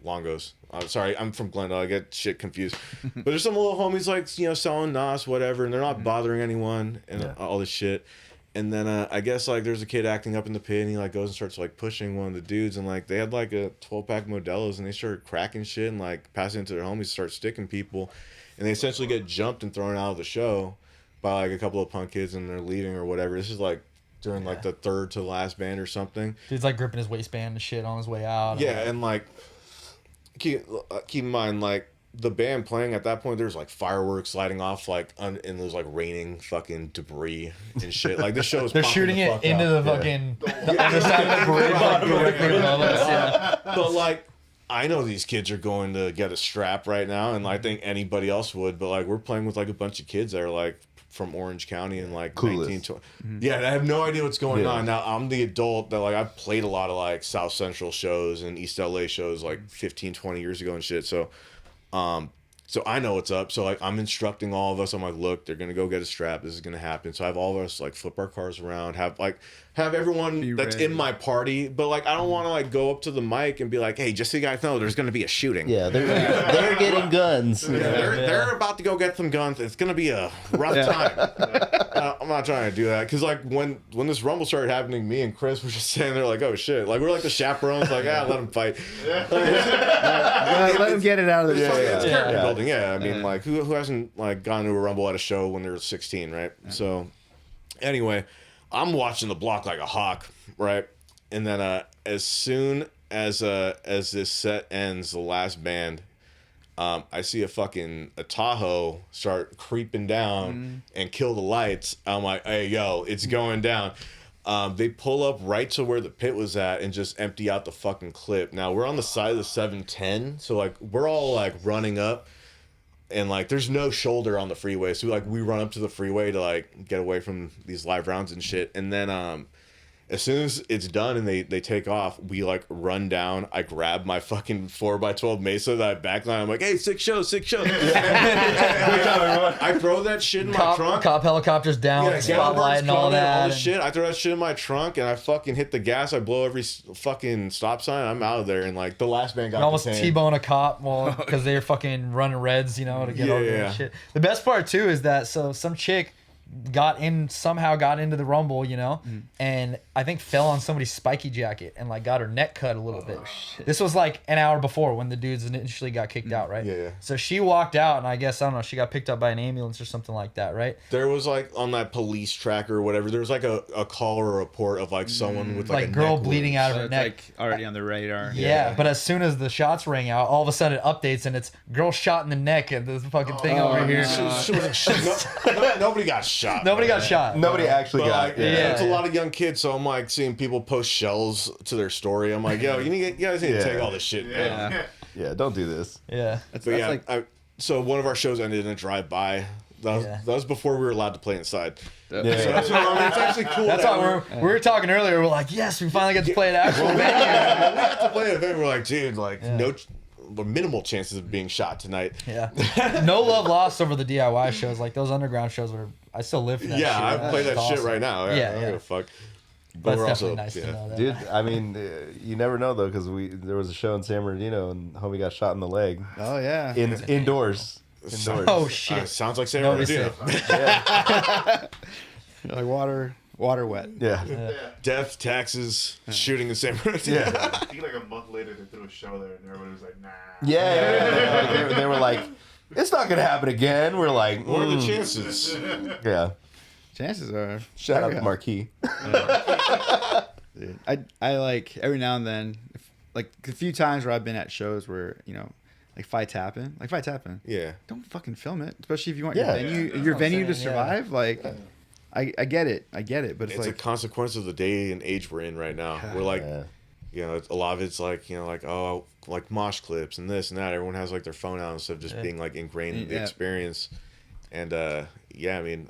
Longos. I'm sorry, I'm from Glendale. I get shit confused. But there's some little homies like you know selling nos whatever, and they're not bothering anyone and Yeah. all this shit. And then I guess like there's a kid acting up in the pit, and he like goes and starts like pushing one of the dudes, and like they had like a 12-pack Modelo's, and they started cracking shit and like passing it to their homies, start sticking people, and they essentially get jumped and thrown out of the show by like a couple of punk kids, and they're leaving or whatever. This is like during like the third to last band or something. Dude's like gripping his waistband and shit on his way out. Yeah, and like keep in mind like the band playing at that point, there's like fireworks lighting off like and there's like raining fucking debris and shit. Like this show is They're pumping shooting the it fuck into out. the fucking the underside of the bridge. Yeah. But like I know these kids are going to get a strap right now, and I think anybody else would. But like we're playing with like a bunch of kids that are like from Orange County and like Clueless. 1920. Yeah, I have no idea what's going Yeah. on. Now I'm the adult that like I've played a lot of like South Central shows and East LA shows like 15, 20 years ago and shit. So so I know what's up. So like I'm instructing all of us. I'm like, look, they're gonna go get a strap. This is gonna happen. So I have all of us like flip our cars around. Have everyone Be that's ready. in my party. But like I don't want to like go up to the mic and be like, hey, just so you guys know, there's gonna be a shooting. Yeah, they're getting guns. Yeah, they're about to go get some guns. It's gonna be a rough time. I'm not trying to do that because like when this rumble started happening, me and Chris were just standing there like, oh shit, like we're like the chaperones, like let them fight. Let him get it out of the It's way. character Yeah. building. Yeah, I mean like who hasn't like gone to a rumble at a show when they're 16, right? So anyway, I'm watching the block like a hawk, right? And then as soon as this set ends, the last band. I see a Tahoe start creeping down and kill the lights. I'm like, hey, yo, it's going down. They pull up right to where the pit was at and just empty out the fucking clip. Now, we're on the side of the 710, so, like, we're all, like, running up. And, like, there's no shoulder on the freeway. So, like, we run up to the freeway to, like, get away from these live rounds and shit. And then, as soon as it's done and they take off, we like run down. I grab my fucking 4x12 Mesa that I backline. I'm like, hey, sick show. I throw that shit in my trunk. Cop helicopters down, Yeah, spotlight and all that. all this shit. I throw that shit in my trunk and I fucking hit the gas. I blow every fucking stop sign. I'm out of there. And like the last band got And almost detained. T-bone a cop because they're fucking running reds, you know, to get all Yeah. that shit. The best part too is that some chick somehow got into the rumble, you know, and I think fell on somebody's spiky jacket and like got her neck cut a little bit. This was like an hour before when the dudes initially got kicked out, right? Yeah. So she walked out and I guess, I don't know, she got picked up by an ambulance or something like that, right? There was like on that police tracker or whatever, there was like a call or a report of like someone with Like a girl neck bleeding wound. out of So her it's neck. like already on the radar. Yeah, but as soon as the shots rang out, all of a sudden it updates and it's girl shot in the neck and this fucking thing over here. Nobody got shot. Nobody got man. shot. Nobody actually But got. like, yeah. it's a lot of young kids, so I'm like seeing people post shells to their story. I'm like, yo, you guys need to Yeah. take all this shit down. Yeah. Yeah, don't do this. Yeah. That's, But that's yeah, like so one of our shows ended in a drive-by. That was before we were allowed to play inside. So Yeah. that's what, I mean, it's actually cool. That's that why we were talking earlier. We're like, yes, we finally get to play an actual venue. we had to play an event. We're like, dude, like minimal chances of being shot tonight. Yeah. No love lost over the DIY shows. Like those underground shows were. I still live for that. Yeah, shit. I play that That's shit awesome. right now. Yeah, I don't yeah. give a fuck. But we're it's definitely also- nice yeah. to know that. Dude, I mean, you never know though, because there was a show in San Bernardino and homie got shot in the leg oh yeah. indoors. Oh shit. Sounds like San Notice Bernardino. it. Like water Water wet. Yeah. Yeah. Death, taxes, shooting the same. Yeah. I think like a month later they threw a show there and everybody was like, nah. Yeah. They were like, it's not gonna happen again. We're like, What are the chances? Yeah. Chances are. Shout out Yeah. to Marquis. Dude, I like every now and then, like a few times where I've been at shows where like fights happen. Like fights happen. Yeah. Don't fucking film it, especially if you want Yeah. your venue, That's your what I'm venue to saying, survive. Like, I get it, but it's It's a like consequence of the day and age we're in right now. We're like, Yeah. a lot of it's like, like, oh, like mosh clips and this and that. Everyone has like their phone out instead of just being like ingrained in the Yeah. experience. And yeah, I mean,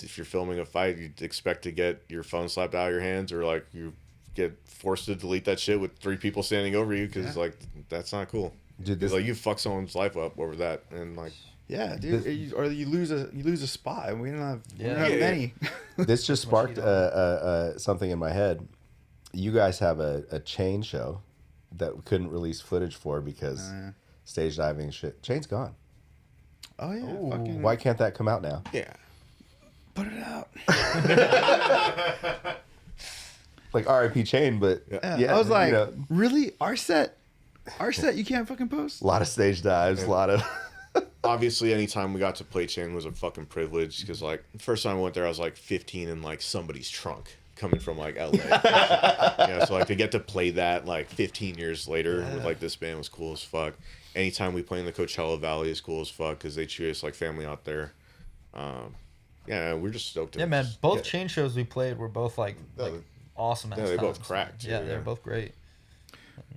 if you're filming a fight, you'd expect to get your phone slapped out of your hands, or like you get forced to delete that shit with 3 people standing over you, because like that's not cool. Dude, It's like you fuck someone's life up over that, and like yeah, dude, or you lose a spot, and we don't have Yeah. many. This just sparked something in my head. You guys have a chain show that we couldn't release footage for because yeah. stage diving shit. Chain's gone. Oh yeah, Ooh. fucking Why can't that come out now? yeah. put it out. Like RIP Chain, but Yeah, I was like, you know, really, our set, you can't fucking post. a lot of stage dives, a lot of. Obviously, anytime we got to play Chain was a fucking privilege, because like the first time I went there, I was like 15 in like somebody's trunk coming from like LA. Yeah, so like to get to play that like 15 years later with like this band was cool as fuck. Anytime we play in the Coachella Valley is cool as fuck, because they treat us like family out there. Yeah, we're just stoked. Yeah, man. Both chain shows we played were both like awesome. Yeah, they both cracked, Yeah, too, they're yeah. both great.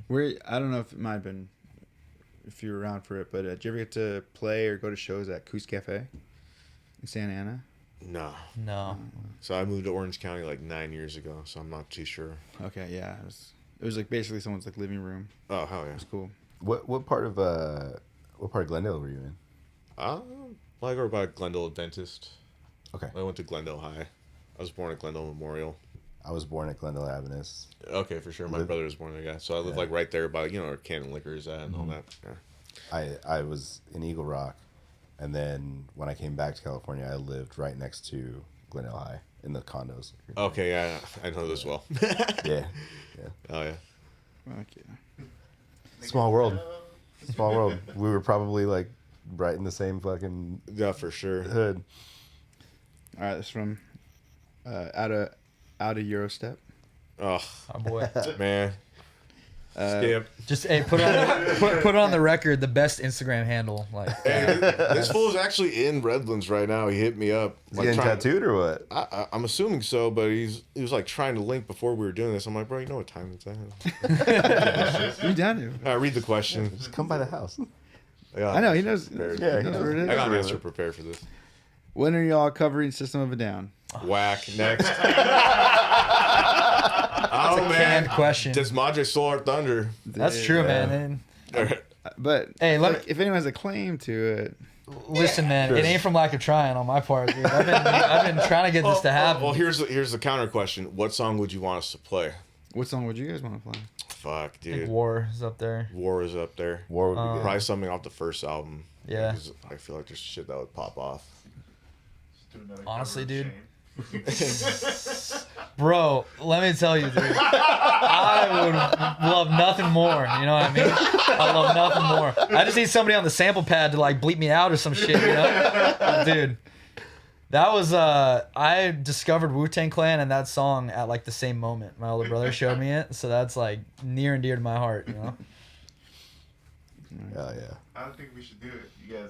I don't know if it might have been, if you were around for it, but did you ever get to play or go to shows at Coos Cafe in Santa Ana? No. No. So I moved to Orange County like 9 years ago, so I'm not too sure. Okay, yeah, it was like basically someone's like living room. Oh hell yeah. It was cool. What part of Glendale were you in? Well, I grew up by Glendale Adventist. Okay. I went to Glendale High. I was born at Glendale Memorial. I was born at Glendale Adventist. Okay, for sure. My brother was born there, yeah. So I live like right there by where Cannon Liquor is at and all that. Yeah. I was in Eagle Rock, and then when I came back to California, I lived right next to Glendale High in the condos. Okay, yeah, I know this well. Yeah. Oh yeah. Fuck yeah. Small world. Small world. We were probably like right in the same fucking Yeah, for sure. hood. All right, this is from out of Eurostep. Oh Oh boy. man. Skip. Just put it on the record. The best Instagram handle. Like Hey, this fool is actually in Redlands right now. He hit me up. Is he getting tattooed or what? I'm assuming so, but he was like trying to link before we were doing this. I'm like, bro, you know what time it's at? You down here? Read the question. Just come by the house. I know he knows. Yeah, he knows where it is. I got an answer prepared for this. When are y'all covering System of a Down? Whack. Next. Oh man. canned question. Does Madre stole our thunder? That's true, man. And But Hey, let like, if anyone has a claim to it, listen, man. It ain't from lack of trying on my part, dude. I've been trying to get this to happen. Well, here's the counter question. What song would you want us to play? what song would you guys want to play? Fuck, I think dude. War is up there. War is up there. War would be good. Probably something off the first album. Yeah. 'Cause I feel like there's shit that would pop off. Just do another Honestly, cover of dude. Shane. Bro, let me tell you, dude. I would love nothing more. You know what I mean? I love nothing more. I just need somebody on the sample pad to like bleep me out or some shit, you know? Dude. That was I discovered Wu-Tang Clan and that song at like the same moment. My older brother showed me it, so that's like near and dear to my heart, you know? Oh yeah. I don't think we should do it. You guys.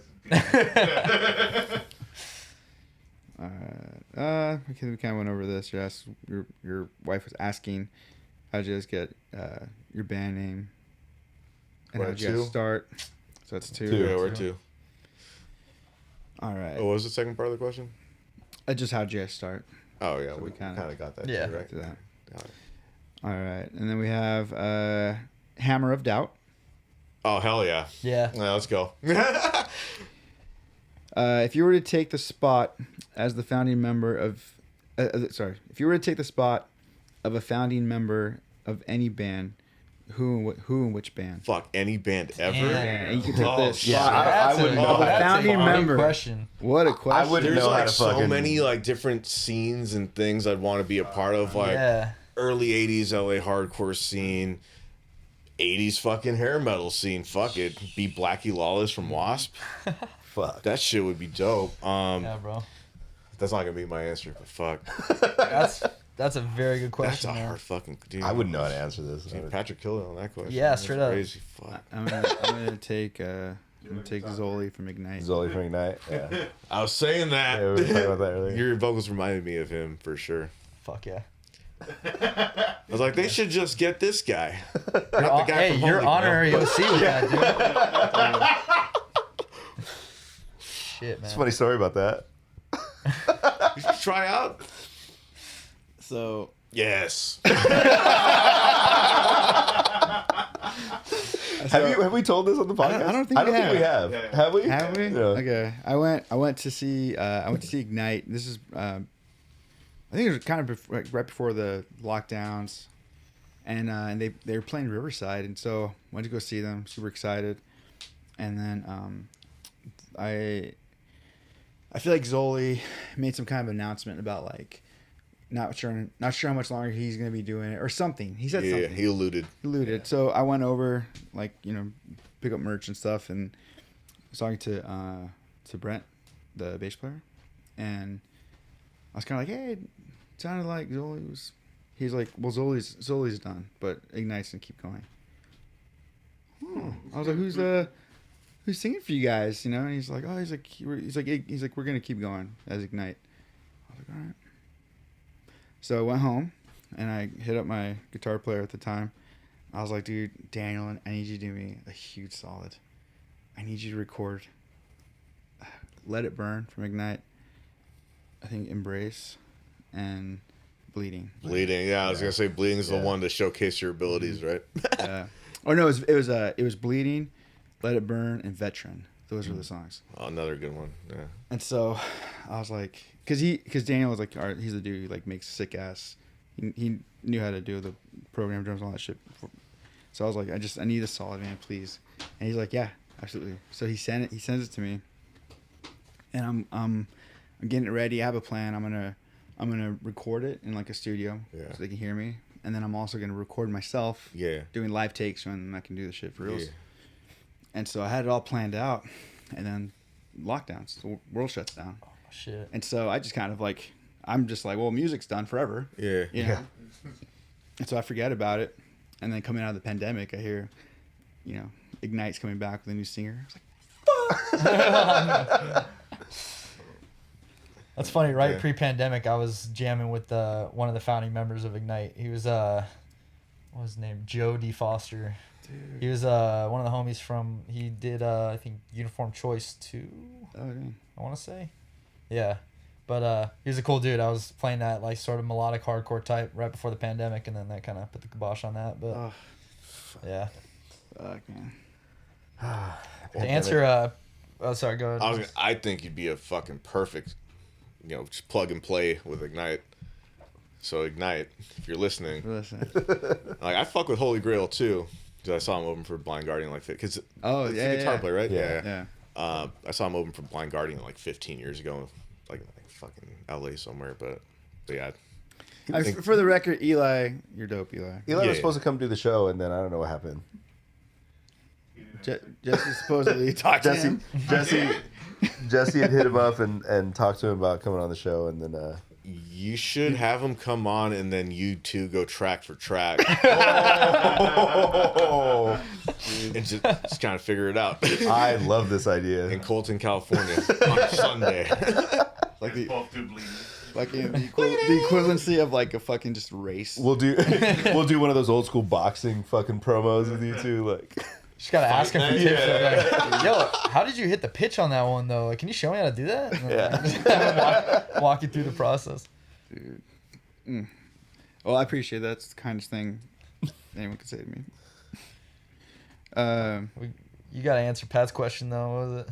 Okay, we kind of went over this. Your wife was asking, how did you guys get your band name? And We're how at did you guys 2? start? So it's 2. Yeah, we're 2. All right. Oh, what was the second part of the question? Just how'd you guys start? Oh yeah, So we we kinda- kind of got that. Yeah. too, right? To that. Got it. All right, and then we have Hammer of Doubt. Oh hell yeah. Yeah. Yeah, let's go. If you were to take the spot as the founding member of, if you were to take the spot of a founding member of any band, Who and which band? Fuck, any band ever. Damn. And you can take this. Yeah, I wouldn't know. The founding member. Question. What a question. I wouldn't There's know how like to so fucking... many like different scenes and things I'd want to be a part of. Like early 80s LA hardcore scene, 80s fucking hair metal scene. Fuck it. Be Blackie Lawless from Wasp. Fuck. That shit would be dope. Yeah, bro. That's not gonna be my answer, but fuck. That's a very good question. That's a man. hard fucking dude. I wouldn't know how to answer this. Dude, Patrick killed it on that question. Yeah, That's straight up. Crazy. Fuck. I'm gonna take Zoli from Ignite. Zoli from Ignite. Yeah. I was saying that. Yeah, we were talking about that earlier. Your vocals reminded me of him for sure. Fuck yeah. I was like, they should just get this guy. Not the guy from You're Holy honorary Grail. OC with that, dude. Shit, man. It's a funny story about that. You should try out. So Yes. Have we told this on the podcast? I don't think we have. Yeah. Have we? have we? Yeah. Okay. I went to see Ignite. This is I think it was kind of right before the lockdowns, and they were playing Riverside, and so went to go see them. Super excited, and then I feel like Zoli made some kind of announcement about like not sure how much longer he's gonna be doing it or something. He said Yeah, something. he alluded. So I went over, like, pick up merch and stuff, and I was talking to Brent, the bass player, and I was kind of like, hey, it sounded like Zoli was. He's like, well, Zoli's done, but Ignite's gonna keep going. I was like, who's singing for you guys? And he's like, oh, he's like, we're gonna keep going as Ignite. I was like, all right. So I went home, and I hit up my guitar player at the time. I was like, dude, Daniel, I need you to do me a huge solid. I need you to record Let It Burn from Ignite, I think Embrace, and Bleeding. Bleeding. Yeah, I was gonna say Bleeding is the Yeah. one to showcase your abilities, right? Or no, it was Bleeding, Let It Burn, and Veteran. Those were the songs. Oh, another good one. Yeah. And so I was like, because Daniel was like, all right, he's the dude who like makes sick ass. He knew how to do the program drums and all that shit. So I was like, I need a solid, man, please. And he's like, yeah, absolutely. So he sends it to me, and I'm getting it ready. I have a plan. I'm gonna record it in like a studio so they can hear me, and then I'm also gonna record myself. Yeah. Doing live takes when I can do the shit for reals. Yeah. And so I had it all planned out, and then lockdowns, the world shuts down. Oh, shit. And so I just kind of like, I'm just like, well, music's done forever. Yeah. You know? And so I forget about it. And then coming out of the pandemic, I hear, Ignite's coming back with a new singer. I was like, That's funny, right? Yeah. Pre-pandemic, I was jamming with one of the founding members of Ignite. He was what was his name? Joe D. Foster. dude. He was one of the homies from. He did I think Uniform Choice 2. Oh, dang. I want to say, yeah. But he was a cool dude. I was playing that like sort of melodic hardcore type right before the pandemic, and then that kind of put the kibosh on that. But Oh, yeah. fuck, man. To answer, oh sorry, go ahead. I think you'd be a fucking perfect, just plug and play with Ignite. So Ignite, if you're listening, Listen. like I fuck with Holy Grail too, because I saw him open for Blind Guardian because Oh, it's yeah, a guitar yeah. player, right? Yeah. I saw him open for Blind Guardian like 15 years ago, like fucking LA somewhere. But yeah, For the record, Eli, you're dope, Eli. Eli Yeah. was supposed to come do the show, and then I don't know what happened. Jesse supposedly talked to him. Jesse had hit him up and talked to him about coming on the show, and then you should have him come on, and then you two go track for track, and just kind of figure it out. I love this idea. In Colton, California, on a Sunday. Like the Both too bleeding. the equivalency of like a fucking just race. We'll do one of those old school boxing fucking promos with you two, like. Just gotta ask him for night. tips. Yeah. Like, yo, how did you hit the pitch on that one though? Like, can you show me how to do that? And then, Yeah. just have him walk you through the process. Dude. Well, I appreciate that. That's the kindest thing anyone could say to me. You gotta answer Pat's question though. What was it?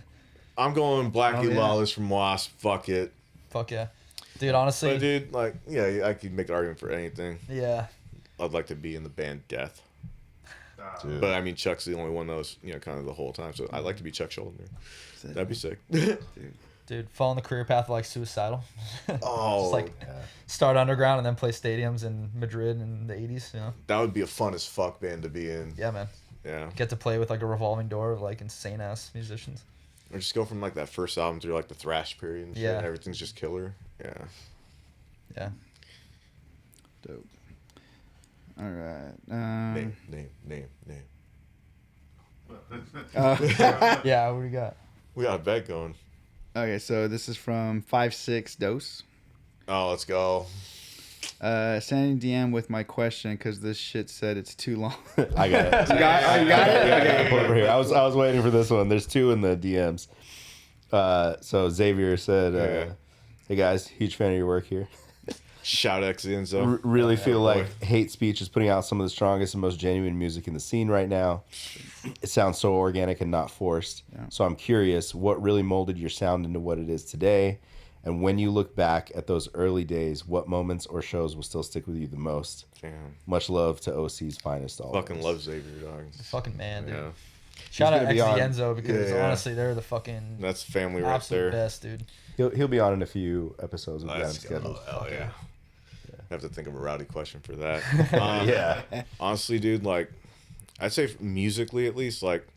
I'm going Blackie Oh, yeah. Lawless from Wasp. Fuck it. Fuck yeah, dude. Honestly, But dude, I could make an argument for anything. yeah. I'd like to be in the band Death. Dude. But I mean, Chuck's the only one that was, you know, kind of the whole time. So I'd like to be Chuck Schuldiner. That'd be sick. Dude, following the career path like Suicidal. Oh, Just like start underground and then play stadiums in Madrid in the 80s, you know? that would be a fun as fuck band to be in. Yeah, man. Yeah. Get to play with like a revolving door of like insane ass musicians. Or just go from like that first album through like the thrash period and shit. Yeah. And everything's just killer. Yeah. Yeah. Dope. All right. Name. Yeah, what do you got? We got a bet going. Okay, so this is from 56 Dose. Oh, let's go. Sending DM with my question because this shit said it's too long. I got it. You got it? Yeah, pull it over here. I was waiting for this one. There's 2 in the DMs. So Xavier said, "Hey guys, huge fan of your work here. Shout out to Enzo. Really feel like Hatespeech is putting out some of the strongest and most genuine music in the scene right now. It sounds so organic and not forced. Yeah. So I'm curious, what really molded your sound into what it is today? And when you look back at those early days, what moments or shows will still stick with you the most? Damn. Much love to OC's finest. Always." Fucking love Xavier, dog. Fucking man, dude. Yeah. Shout out gonna be XD on- Enzo because Yeah. honestly, they're the fucking That's family right absolute there. best, dude. He'll be on in a few episodes. We've got him Let's go. scheduled. Hell yeah. I have to think of a rowdy question for that. Yeah. Honestly, dude, like, I'd say musically at least, like,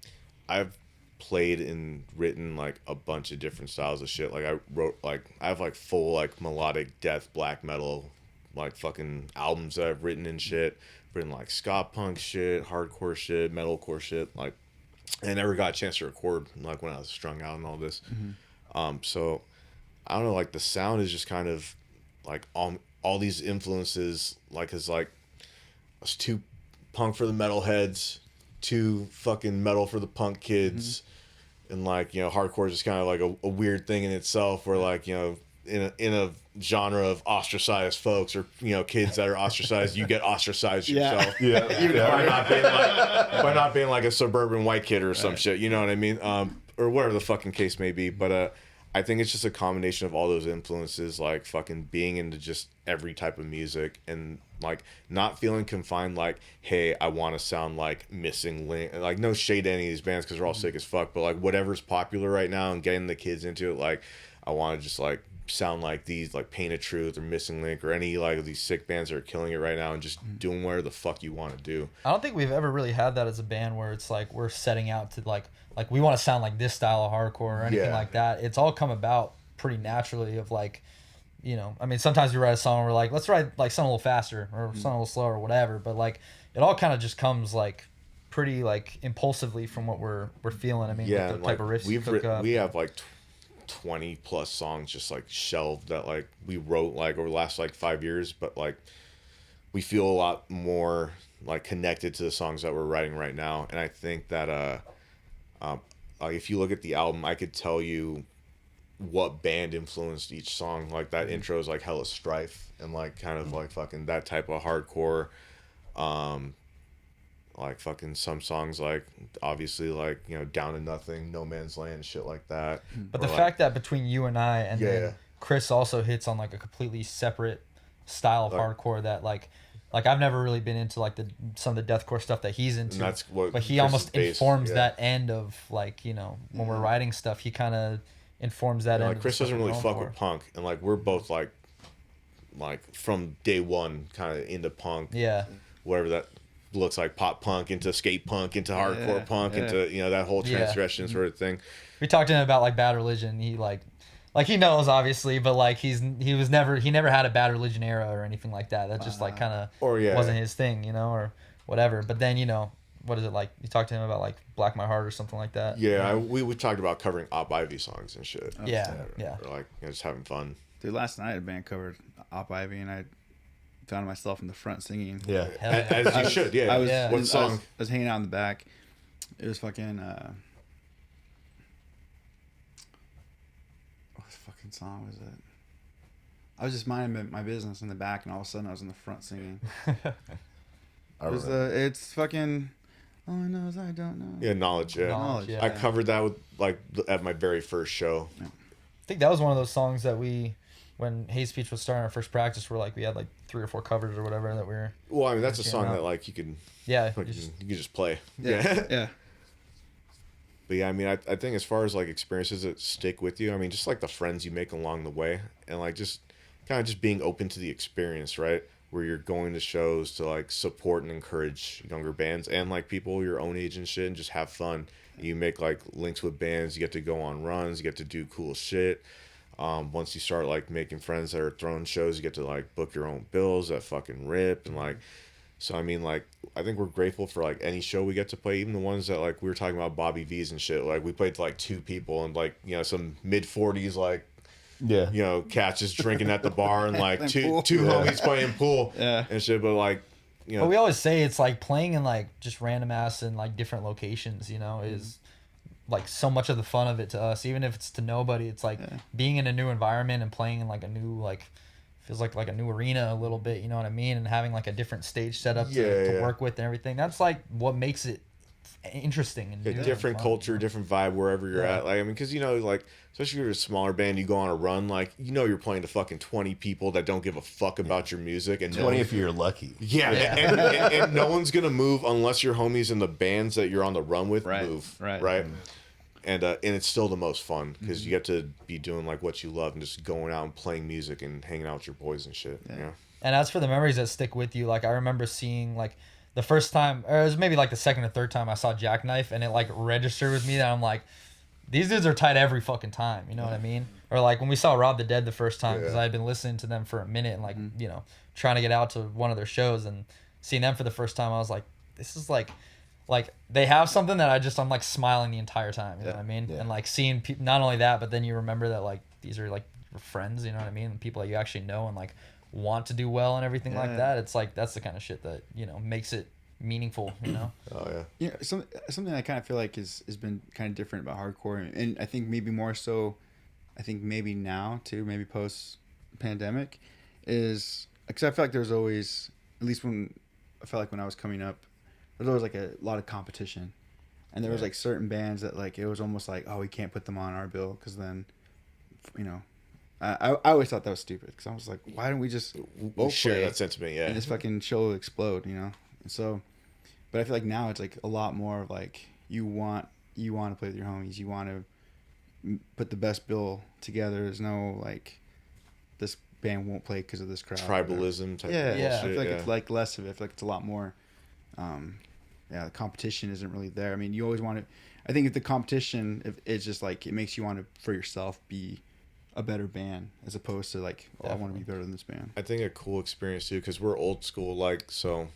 I've played and written like a bunch of different styles of shit. Like, I wrote like I have like full like melodic death black metal like fucking albums that I've written and shit. Written like ska punk shit, hardcore shit, metalcore shit. Like, I never got a chance to record like when I was strung out and all this. So I don't know, like the sound is just kind of like all these influences, like, is like it's too punk for the metalheads, too fucking metal for the punk kids, and like, you know, hardcore is just kind of like a weird thing in itself, where like, you know, in a genre of ostracized folks, or, you know, kids that are ostracized, you get ostracized yourself. By not being like a suburban white kid or some shit, you know what I mean? Or whatever the fucking case may be. But I think it's just a combination of all those influences, like fucking being into just every type of music, and like not feeling confined, like, hey, I want to sound like Missing Link. Like, no shade to any of these bands because they're all sick as fuck, but like whatever's popular right now and getting the kids into it, like I want to just like sound like these, like Pain of Truth or Missing Link or any like of these sick bands that are killing it right now, and just doing whatever the fuck you want to do. I don't think we've ever really had that as a band where it's like we're setting out to like we want to sound like this style of hardcore or anything like that. It's all come about pretty naturally of like, you know, I mean, sometimes we write a song and we're like, let's write like something a little faster or something a little slower or whatever, but like it all kind of just comes like pretty like impulsively from what we're feeling. I mean, Yeah, with the like type of riffs we have like 20 plus songs just like shelved that like we wrote like over the last like 5 years, but like we feel a lot more like connected to the songs that we're writing right now. And I think that like if you look at the album, I could tell you what band influenced each song. Like that intro is like hella Strife and like kind of like fucking that type of hardcore. Like fucking some songs like obviously like, you know, Down to Nothing, No Man's Land, shit like that. But Or the like, fact that between you and I and Yeah. then Chris also hits on like a completely separate style of Like- hardcore that like I've never really been into like some of the deathcore stuff that he's into. And that's what but he Chris almost is based- informs yeah. that end of like, you know, when we're writing stuff, he kind of informs that You know, end. like Chris doesn't really fuck with with. punk, and like we're both like from day one kind of into punk. Yeah. Whatever that looks like, pop punk into skate punk into hardcore punk into, you know, that whole Yeah. transgression sort of thing. We talked to him about like Bad Religion. He like he knows obviously, but like he never had a Bad Religion era or anything like that. That just like kind of Or, yeah. wasn't his thing, you know, or whatever. But then, you know, what is it like? You talked to him about like Black My Heart or something like that. Yeah, we talked about covering Op Ivy songs and shit. Yeah, yeah. Or like, you know, just having fun. Dude, last night a band covered Op Ivy, and I found myself in the front singing. Yeah. Hell yeah. As you should, yeah. I was, Yeah. What song? I was hanging out in the back. It was fucking what fucking song was it? I was just minding my business in the back, and all of a sudden I was in the front singing. I It was remember. it's fucking all I know is I don't know. Yeah, Knowledge, yeah. Knowledge, yeah. I covered that with like at my very first show. I think that was one of those songs that we when Hatespeech was starting our first practice, we had like 3 or 4 covers or whatever that we were. Well, I mean, that's a song out. that like you could. Yeah. You could just play. Yeah. Yeah. But yeah, I mean, I think as far as like experiences that stick with you, I mean, just like the friends you make along the way, and like just kind of just being open to the experience, right? Where you're going to shows to like support and encourage younger bands and like people your own age and shit, and just have fun. You make like links with bands, you get to go on runs, you get to do cool shit. Once you start like making friends that are throwing shows, you get to like book your own bills that fucking rip, and like, so I mean, like, I think we're grateful for like any show we get to play, even the ones that like we were talking about Bobby V's and shit. Like we played to like 2 people and like, you know, some mid-40s like, you know, cats just drinking at the bar and like two homies playing pool and shit. But like, you know, but we always say it's like playing in like just random ass and like different locations, you know, is like so much of the fun of it to us. Even if it's to nobody, it's like being in a new environment and playing in like a new like feels like a new arena a little bit, you know what I mean, and having like a different stage setup to work with and everything. That's like what makes it interesting and different culture, different vibe wherever you're at. Like, I mean, because you know, like, especially if you're a smaller band, you go on a run, like, you know, you're playing to fucking 20 people that don't give a fuck about your music, and 20 if you're lucky. And no one's gonna move unless your homies in the bands that you're on the run with move, right? And it's still the most fun because you get to be doing like what you love and just going out and playing music and hanging out with your boys and shit. Yeah. And as for the memories that stick with you, like I remember seeing like the first time, or it was maybe like the second or third time I saw Jackknife, and it like registered with me that I'm like, these dudes are tight every fucking time. You know what I mean? Or like when we saw Rob the Dead the first time, because I had been listening to them for a minute and like you know trying to get out to one of their shows, and seeing them for the first time, I was like, this is like they have something that I'm like smiling the entire time, you know what I mean? And like seeing not only that, but then you remember that like these are like your friends, you know what I mean? And people that you actually know and like want to do well and everything like that. It's like that's the kind of shit that, you know, makes it meaningful, you know? You know, something I kind of feel like has been kind of different about hardcore, and I think maybe more so, I think maybe now too, maybe post pandemic, is because I feel like there's always, at least when I felt like when I was coming up, there was like a lot of competition, and there was like certain bands that like it was almost like, oh, we can't put them on our bill because then, you know, I always thought that was stupid because I was like, why don't we just both share that sentiment, and this fucking show will explode, you know? And so, but I feel like now it's like a lot more of like you want to play with your homies, you want to put the best bill together. There's no like this band won't play because of this crowd. Tribalism type of bullshit. I feel like it's like less of it. I feel like it's a lot more. The competition isn't really there. I mean, you always want to. I think if the competition, if it's just like it makes you want to for yourself be a better band as opposed to like, oh, I want to be better than this band. I think a cool experience too, because we're old school, like, so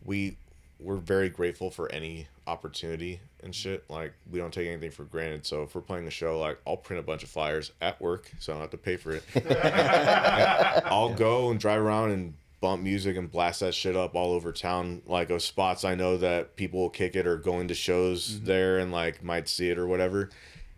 we're very grateful for any opportunity and shit. Like, we don't take anything for granted. So if we're playing a show, like, I'll print a bunch of flyers at work so I don't have to pay for it. I'll go and drive around and bump music and blast that shit up all over town, like of spots I know that people will kick it or going to shows there and like might see it or whatever.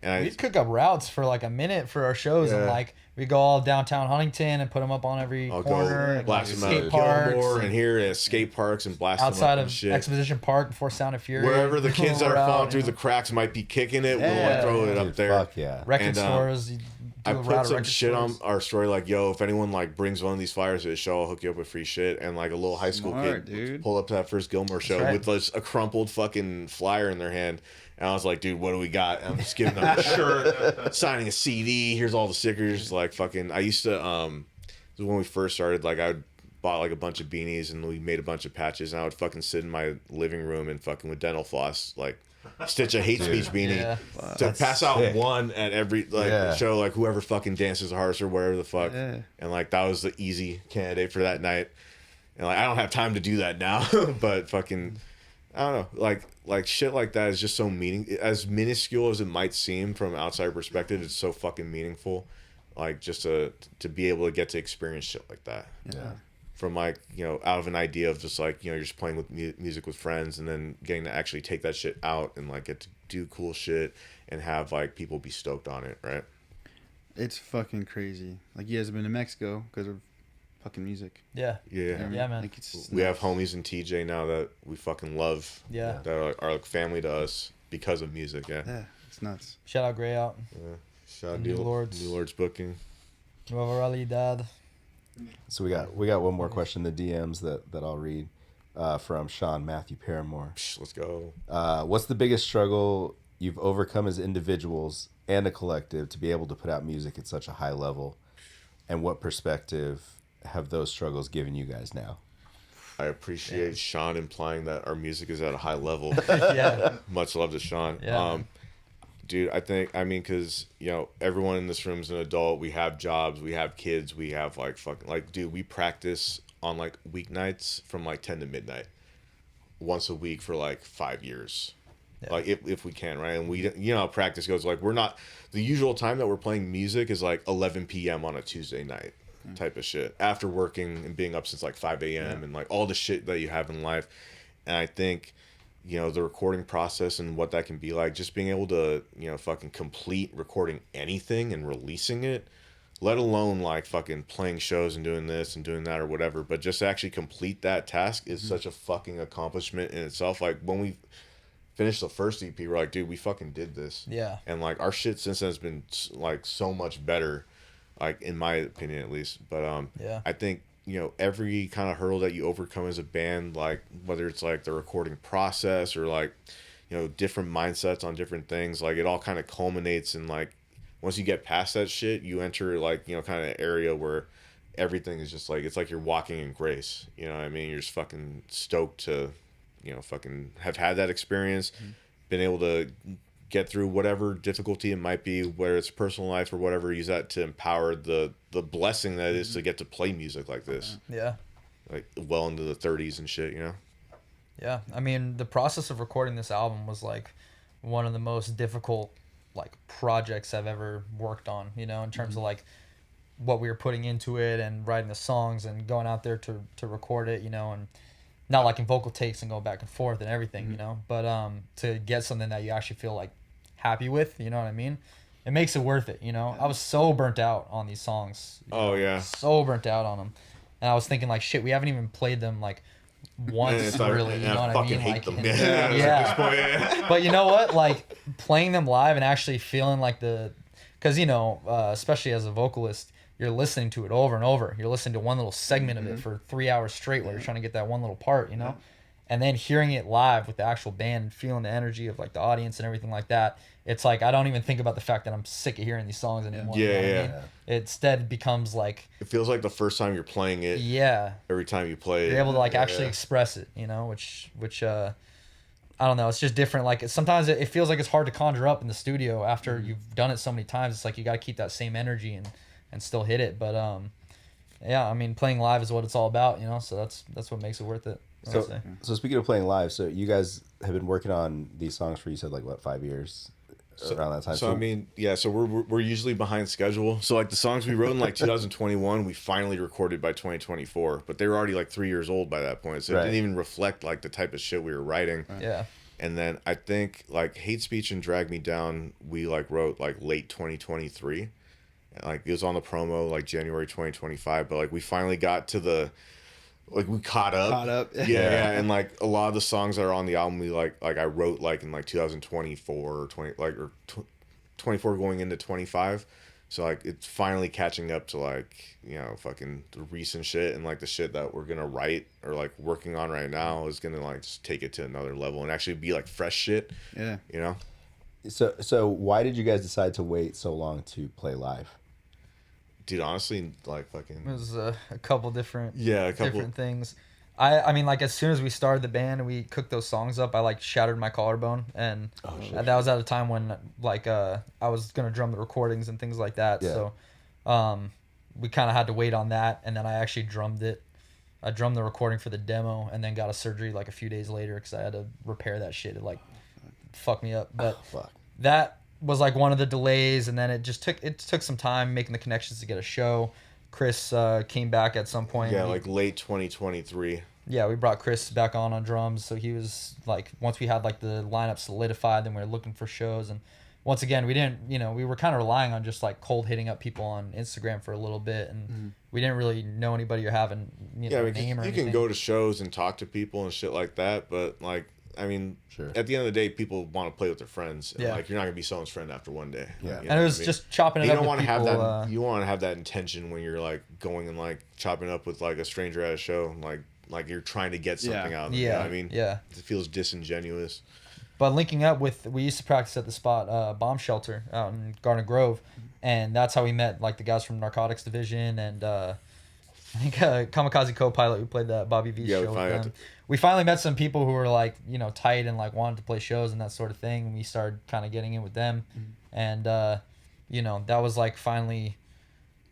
And we'd cook up routes for like a minute for our shows, and like we go all downtown Huntington and put them up on every corner. Go blast like, them skate out parks Gilmore and here at skate parks and blast outside them up of shit. Exposition Park before Sound of Fury. Wherever the kids that are falling through the cracks might be kicking it, we'll like throw it up there. Fuck yeah. Record stores. I put some shit on our story like, yo, if anyone like brings one of these flyers to the show, I'll hook you up with free shit. And like a little high school kid pulled up to that first Gilmore show with just a crumpled fucking flyer in their hand. And I was like, dude, what do we got? And I'm just giving them a shirt, signing a CD. Here's all the stickers. Like fucking, I used to, when we first started, like I bought like a bunch of beanies and we made a bunch of patches. And I would fucking sit in my living room and fucking with dental floss, like stitch a Hatespeech beanie to pass out one at every show, like whoever fucking dances the hardest or whatever the fuck. And like that was the easy candidate for that night. And like I don't have time to do that now, but fucking I don't know, like shit like that is just so as minuscule as it might seem from an outside perspective, it's so fucking meaningful. Like just to be able to get to experience shit like that. Yeah. From like, you know, out of an idea of just like, you know, you're just playing with music with friends and then getting to actually take that shit out and like get to do cool shit and have like people be stoked on it, right? It's fucking crazy. Like you guys have been to Mexico because of fucking music. Yeah, man. Like we have homies in TJ now that we fucking love. Yeah. That are like family to us because of music. Yeah. Yeah, it's nuts. Shout out Grey Out. Yeah. Shout out New Lords. New Lords booking. Nueva realidad. So we got one more question in the DMs that I'll read from Sean Matthew Paramore. Let's go. What's the biggest struggle you've overcome as individuals and a collective to be able to put out music at such a high level? And what perspective have those struggles given you guys now? I appreciate Sean implying that our music is at a high level. Yeah. Much love to Sean. Yeah. Dude, because, everyone in this room is an adult. We have jobs. We have kids. We have, dude, we practice on, weeknights from, 10 to midnight. Once a week for, 5 years. Yeah. If we can, right? And we, how practice goes. We're not... The usual time that we're playing music is, 11 p.m. on a Tuesday night type of shit. After working and being up since, 5 a.m. and, all the shit that you have in life. And I think... the recording process and what that can be like, just being able to, fucking complete recording anything and releasing it, let alone fucking playing shows and doing this and doing that or whatever, but just actually complete that task is such a fucking accomplishment in itself. When we finished the first EP, we're like, dude, we fucking did this. Yeah. And our shit since then has been so much better, in my opinion at least. But I think every kind of hurdle that you overcome as a band, whether it's the recording process or different mindsets on different things, it all kind of culminates in once you get past that shit, you enter kind of an area where everything is just it's like you're walking in grace. You know what I mean? You're just fucking stoked to, fucking have had that experience, been able to get through whatever difficulty it might be, whether it's personal life or whatever, use that to empower the blessing that it is to get to play music like this. Yeah. Well into the 30s and shit, Yeah. I mean, the process of recording this album was one of the most difficult projects I've ever worked on, in terms of what we were putting into it and writing the songs and going out there to record it, and not in vocal takes and going back and forth and everything, but to get something that you actually feel happy with, you know what I mean? It makes it worth it, I was so burnt out on these songs. So burnt out on them. And I was thinking shit, we haven't even played them once really, you know what I mean? Hate them. But you know what? Playing them live and actually feeling because especially as a vocalist, you're listening to it over and over. You're listening to one little segment of it for 3 hours straight while you're trying to get that one little part, and then hearing it live with the actual band and feeling the energy of the audience and everything like that. It's I don't even think about the fact that I'm sick of hearing these songs anymore. Yeah, you know what I mean? It instead becomes it feels like the first time you're playing it. Yeah. Every time you play it, you're able to actually express it, which I don't know. It's just different. Sometimes it feels like it's hard to conjure up in the studio after you've done it so many times. It's you got to keep that same energy and still hit it. But yeah, I mean, playing live is what it's all about, So that's what makes it worth it. So speaking of playing live, so you guys have been working on these songs for, you said 5 years around that time. So I mean, yeah. So we're usually behind schedule. So the songs we wrote in 2021, we finally recorded by 2024, but they were already 3 years old by that point. So it didn't even reflect the type of shit we were writing. Right. Yeah. And then I think Hatespeech and Drag Me Down, we wrote late 2023. It was on the promo January 2025, but we finally got to the we caught up. Yeah. And a lot of the songs that are on the album we I wrote in 2024 or 24 going into 25. So it's finally catching up to fucking the recent shit, and the shit that we're gonna write or working on right now is gonna just take it to another level and actually be fresh shit. Yeah. So why did you guys decide to wait so long to play live? Dude, honestly, fucking... It was a couple different different things. I mean, as soon as we started the band and we cooked those songs up, I shattered my collarbone, and that was at a time when I was gonna drum the recordings and things like that. Yeah. So we kind of had to wait on that, and then I actually drummed it. I drummed the recording for the demo, and then got a surgery a few days later because I had to repair that shit. It fucked me up, but that was one of the delays, and then it took some time making the connections to get a show. Chris came back at some point. Yeah, late 2023. Yeah, we brought Chris back on drums, so he was once we had the lineup solidified, then we were looking for shows, and once again we didn't, we were kind of relying on just cold hitting up people on Instagram for a little bit, and we didn't really know anybody or have a name or anything. You can go to shows and talk to people and shit like that, but I mean, Sure. at the end of the day, people want to play with their friends. And Yeah. like, you're not gonna be someone's friend after one day. Yeah. You And know it what was I mean? just chopping it You up don't with want to have people, that. You want to have that intention when you're like going and like chopping up with like a stranger at a show, like you're trying to get something out of them. You know what I mean, yeah. It feels disingenuous. But linking up with, we used to practice at the spot, Bomb Shelter out in Garden Grove, and that's how we met like the guys from Narcotics Division and I think Kamikaze Co-Pilot who played that Bobby V show with them. We finally met some people who were like, you know, tight and like wanted to play shows and that sort of thing, and we started kind of getting in with them, and you know, that was like finally,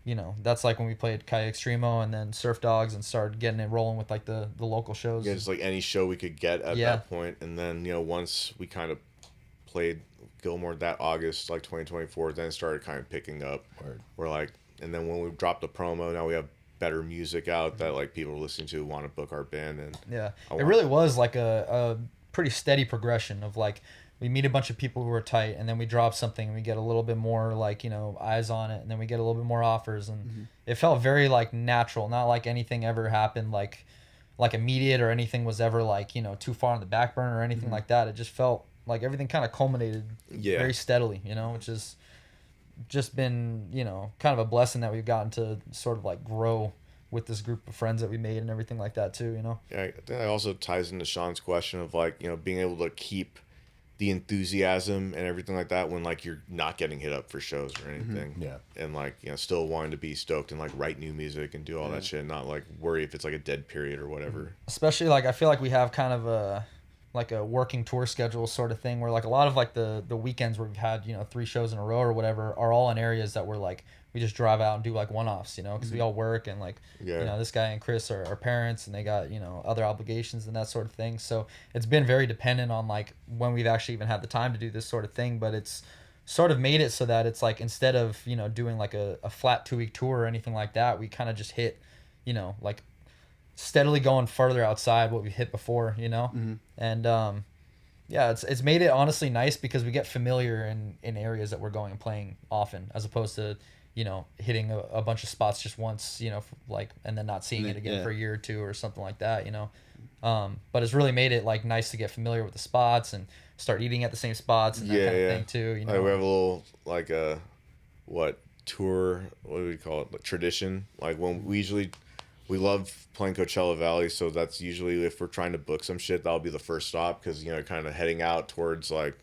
you know, that's like when we played Kai Extremo and then Surf Dogs and started getting it rolling with like the local shows. Yeah, just like any show we could get at that point. And then, you know, once we kind of played Gilmore that August, like 2024, then it started kind of picking up. Word. We're like, and then when we dropped the promo, now we have better music out that like people are listening to, want to book our band. And yeah, it really was like a pretty steady progression of like, we meet a bunch of people who are tight, and then we drop something and we get a little bit more like, you know, eyes on it, and then we get a little bit more offers, and it felt very like natural, not like anything ever happened like immediate or anything was ever like, you know, too far on the back burner or anything like that. It just felt like everything kind of culminated very steadily, you know, which has just been, you know, kind of a blessing that we've gotten to sort of like grow with this group of friends that we made and everything like that too, you know. Yeah, I think that also ties into Sean's question of like, you know, being able to keep the enthusiasm and everything like that when like you're not getting hit up for shows or anything. Yeah. And like, you know, still wanting to be stoked and like write new music and do all that shit and not like worry if it's like a dead period or whatever. Especially like I feel like we have kind of a like a working tour schedule sort of thing where like a lot of like the weekends where we've had, you know, 3 shows in a row or whatever are all in areas that we're like, we just drive out and do like one-offs, you know, because we all work and like, you know, this guy and Chris are parents and they got, you know, other obligations and that sort of thing. So it's been very dependent on like when we've actually even had the time to do this sort of thing, but it's sort of made it so that it's like instead of, you know, doing like a flat 2-week tour or anything like that, we kind of just hit, you know, like steadily going further outside what we hit before, you know. And yeah, it's made it honestly nice because we get familiar in areas that we're going and playing often, as opposed to, you know, hitting a bunch of spots just once, you know, like, and then not seeing it again for a year or two or something like that, you know. But it's really made it like nice to get familiar with the spots and start eating at the same spots and that kind of thing too, you know. Like we have a little like a tour, what do we call it, like, tradition. Like when we love playing Coachella Valley, so that's usually if we're trying to book some shit, that'll be the first stop because, you know, kind of heading out towards like,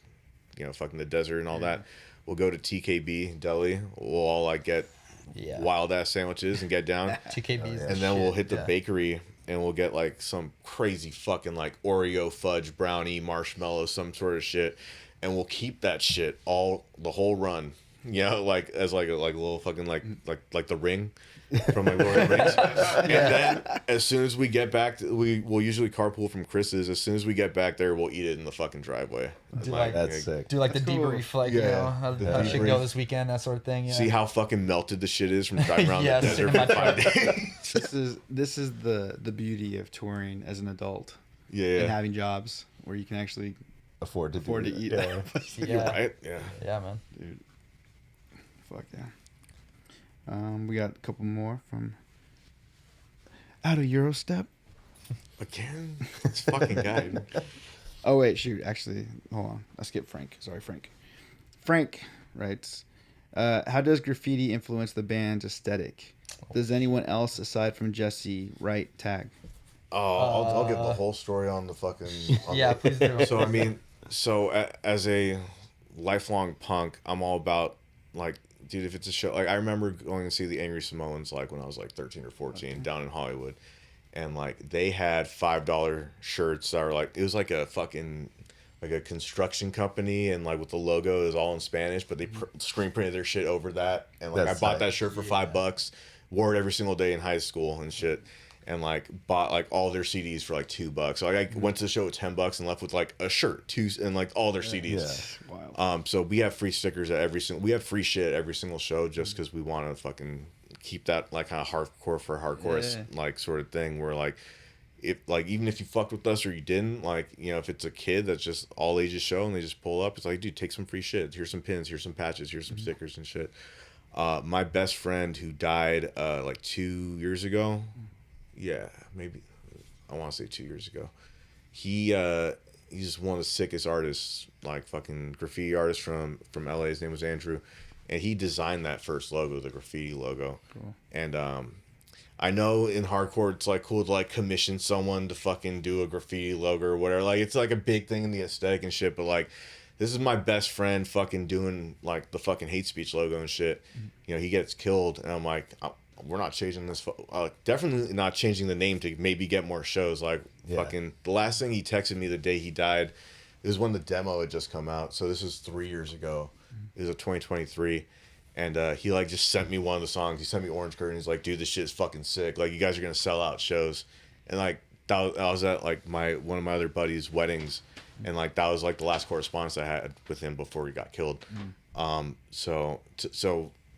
you know, fucking the desert and all that. We'll go to TKB Deli. We'll all like get wild ass sandwiches and get down. TKB's and then we'll hit the bakery and we'll get like some crazy fucking like Oreo fudge brownie marshmallow, some sort of shit, and we'll keep that shit the whole run. You know, like as like a little fucking like the ring from like Lord of the Rings. And then as soon as we get back, we'll usually carpool from Chris's. As soon as we get back there, we'll eat it in the fucking driveway. That's sick. Do like That's the cool. debrief, like, you know, how shit go this weekend, that sort of thing. Yeah. See how fucking melted the shit is from driving around the desert sitting for in my 5 days. This is the beauty of touring as an adult and having jobs where you can actually afford to eat. Yeah. You're right. Yeah. Yeah, man. Dude. Fuck yeah. We got a couple more from out of Eurostep. Again, this fucking guy. Oh wait, shoot. Actually, hold on. I skipped Frank. Sorry, Frank. Frank writes, how does graffiti influence the band's aesthetic? Does anyone else aside from Jesse write tag? Oh, I'll give the whole story on the fucking. Please do. So I mean, as a lifelong punk, I'm all about like, dude, if it's a show, like I remember going to see the Angry Samoans like when I was like 13 or 14 down in Hollywood, and like they had $5 shirts that were like, it was like a fucking like a construction company, and like with the logo is all in Spanish, but they screen printed their shit over that, and like That's I bought tight. that shirt for $5, wore it every single day in high school and shit. And like bought like all their CDs for like $2. So like I went to the show with $10 and left with like a shirt, and like all their CDs. Wild. So we have free stickers at we have free shit at every single show just because we want to fucking keep that like kind of hardcore for hardcore like sort of thing where like if like even if you fucked with us or you didn't, like, you know, if it's a kid that's just all ages show and they just pull up, it's like, dude, take some free shit. Here's some pins, here's some patches, here's some stickers and shit. My best friend who died like 2 years ago. Yeah, maybe I want to say 2 years ago. He he's one of the sickest artists, like fucking graffiti artist from LA. His name was Andrew, and he designed that first logo, the graffiti logo. Cool. And I know in hardcore it's like cool to like commission someone to fucking do a graffiti logo or whatever. Like it's like a big thing in the aesthetic and shit. But like, this is my best friend fucking doing like the fucking Hatespeech logo and shit. You know, he gets killed, and I'm like, we're not changing this. Definitely not changing the name to maybe get more shows. Like fucking the last thing he texted me the day he died is when the demo had just come out. So this was 3 years ago. It was a 2023. And he like just sent me one of the songs. He sent me Orange Curtain. He's like, dude, this shit is fucking sick. Like, you guys are gonna sell out shows. And like I was at like one of my other buddies' weddings, and like that was like the last correspondence I had with him before he got killed. So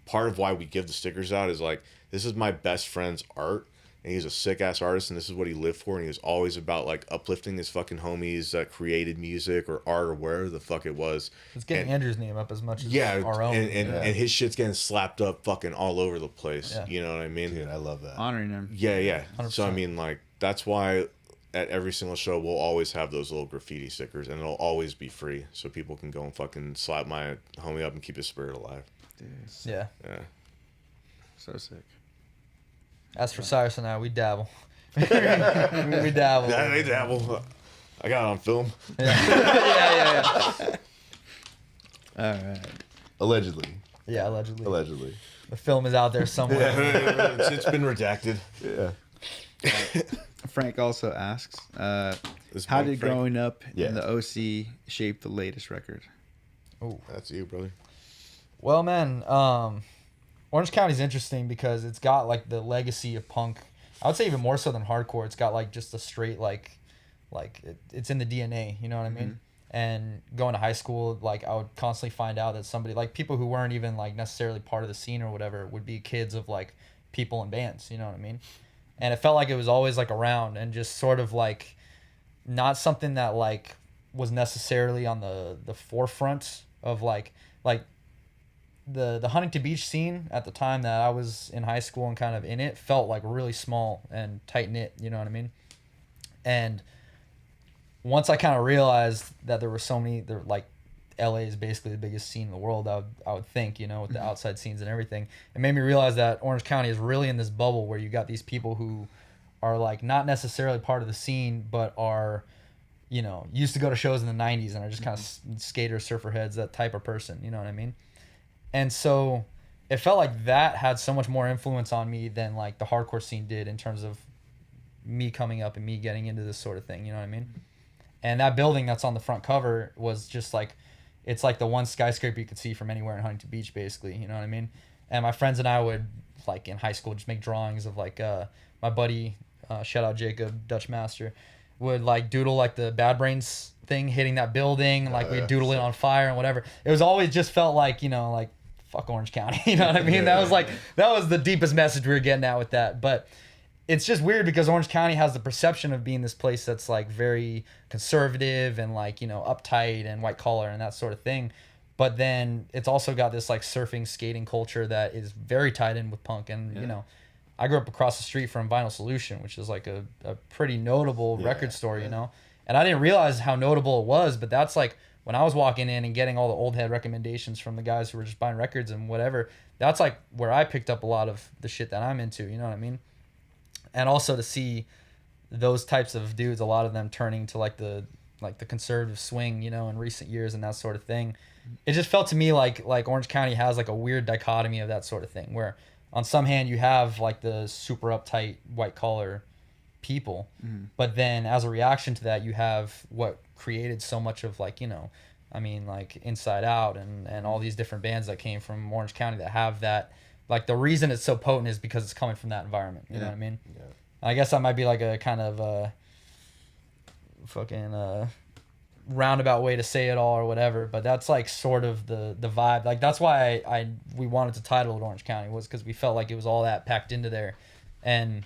part of why we give the stickers out is like, this is my best friend's art, and he's a sick ass artist, and this is what he lived for, and he was always about like uplifting his fucking homies that created music or art or wherever the fuck it was. It's getting Andrew's name up as much as our own. And his shit's getting slapped up fucking all over the place. Yeah. You know what I mean? Dude, I love that. Honoring him. Yeah. 100%. So I mean, like, that's why at every single show we'll always have those little graffiti stickers, and it'll always be free, so people can go and fucking slap my homie up and keep his spirit alive. Dude, Yeah. so sick. As for Cyrus and I, we dabble. we dabble. Yeah, they dabble. I got it on film. Yeah. All right. Allegedly. Yeah, allegedly. The film is out there somewhere. It's been redacted. Yeah. Frank also asks, This how Frank- did growing up Yeah. in the OC shape the latest record? Ooh. That's you, brother. Well, man, Orange County's interesting because it's got like the legacy of punk. I would say even more so than hardcore. It's got like just a straight it's in the DNA. You know what I mean? And going to high school, like I would constantly find out that somebody, like people who weren't even like necessarily part of the scene or whatever, would be kids of like people in bands. You know what I mean? And it felt like it was always like around and just sort of like not something that like was necessarily on the forefront of like the Huntington Beach scene at the time that I was in high school and kind of in it felt like really small and tight knit, you know what I mean? And once I kind of realized that there were so many, like LA is basically the biggest scene in the world, I would think, you know, with the outside scenes and everything, it made me realize that Orange County is really in this bubble where you got these people who are like not necessarily part of the scene, but are, you know, used to go to shows in the 90s and are just kind of skater, surfer heads, that type of person, you know what I mean? And so it felt like that had so much more influence on me than like the hardcore scene did in terms of me coming up and me getting into this sort of thing, you know what I mean? And that building that's on the front cover was just like, it's like the one skyscraper you could see from anywhere in Huntington Beach, basically, you know what I mean? And my friends and I would, like in high school, just make drawings of like, my buddy, shout out Jacob, Dutch Master, would like doodle like the Bad Brains thing hitting that building, like we'd doodle it on fire and whatever. It was always just felt like, you know, like fuck Orange County, you know what I mean? That was the deepest message we were getting at with that. But it's just weird because Orange County has the perception of being this place that's like very conservative and like, you know, uptight and white collar and that sort of thing. But then it's also got this like surfing, skating culture that is very tied in with punk. And, you know, I grew up across the street from Vinyl Solution, which is like a pretty notable record store, you know? And I didn't realize how notable it was, but that's like when I was walking in and getting all the old head recommendations from the guys who were just buying records and whatever, that's like where I picked up a lot of the shit that I'm into, you know what I mean? And also to see those types of dudes, a lot of them turning to like the conservative swing, you know, in recent years and that sort of thing. It just felt to me like Orange County has like a weird dichotomy of that sort of thing, where on some hand you have like the super uptight white collar people, but then as a reaction to that you have what created so much of like, you know, I mean like Inside Out and all these different bands that came from Orange County that have that, like the reason it's so potent is because it's coming from that environment, you know what I mean? Yeah. I guess that might be like a kind of fucking roundabout way to say it all or whatever, but that's like sort of the vibe. Like that's why we wanted to title it Orange County, was because we felt like it was all that packed into there. And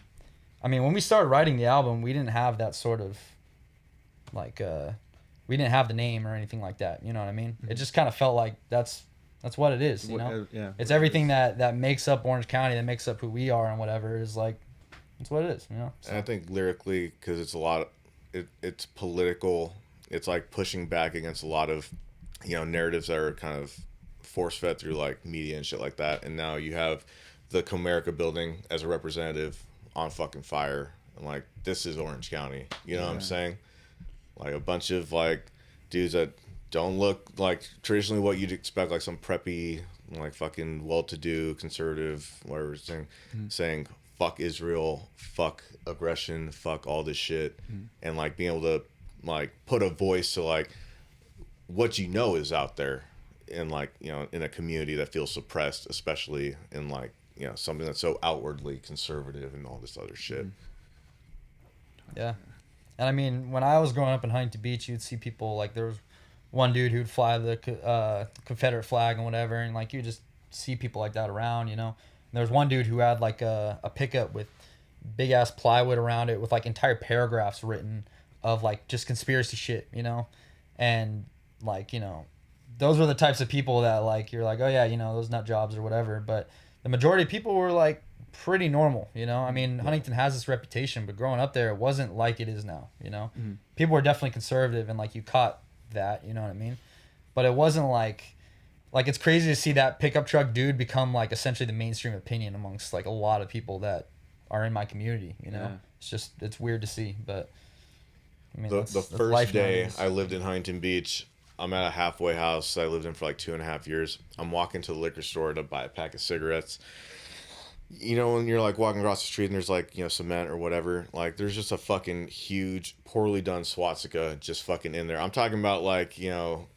I mean, when we started writing the album, we didn't have that sort of like we didn't have the name or anything like that, you know what I mean? It just kind of felt like that's what it is, you know? It's everything that makes up Orange County, that makes up who we are and whatever, is like, it's what it is, you know? So. And I think lyrically, because it's a lot, it's political it's like pushing back against a lot of, you know, narratives that are kind of force fed through like media and shit like that. And now you have the Comerica building as a representative on fucking fire. And like, this is Orange County. You know what I'm saying? Like a bunch of like dudes that don't look like traditionally what you'd expect, like some preppy, like fucking well-to-do conservative, whatever, saying fuck Israel, fuck aggression, fuck all this shit, and like being able to like put a voice to like what you know is out there in like, you know, in a community that feels suppressed, especially in like, you know, something that's so outwardly conservative and all this other shit. Yeah. And I mean, when I was growing up in Huntington Beach, you'd see people like, there was one dude who'd fly the Confederate flag and whatever, and like you just see people like that around, you know. And there was one dude who had like a pickup with big ass plywood around it with like entire paragraphs written of like just conspiracy shit, you know. And like, you know, those were the types of people that like you're like, oh yeah, you know, those nut jobs or whatever. But the majority of people were like pretty normal, you know. I mean, Huntington has this reputation, but growing up there, it wasn't like it is now, you know. People were definitely conservative, and like you caught that, you know what I mean. But it wasn't like it's crazy to see that pickup truck dude become like essentially the mainstream opinion amongst like a lot of people that are in my community, you know. It's weird to see, but I mean, the first day nowadays. I lived in Huntington Beach, I'm at a halfway house I lived in for like 2.5 years. I'm walking to the liquor store to buy a pack of cigarettes. You know, when you're like walking across the street and there's like, you know, cement or whatever, like there's just a fucking huge, poorly done swastika just fucking in there. I'm talking about like, you know,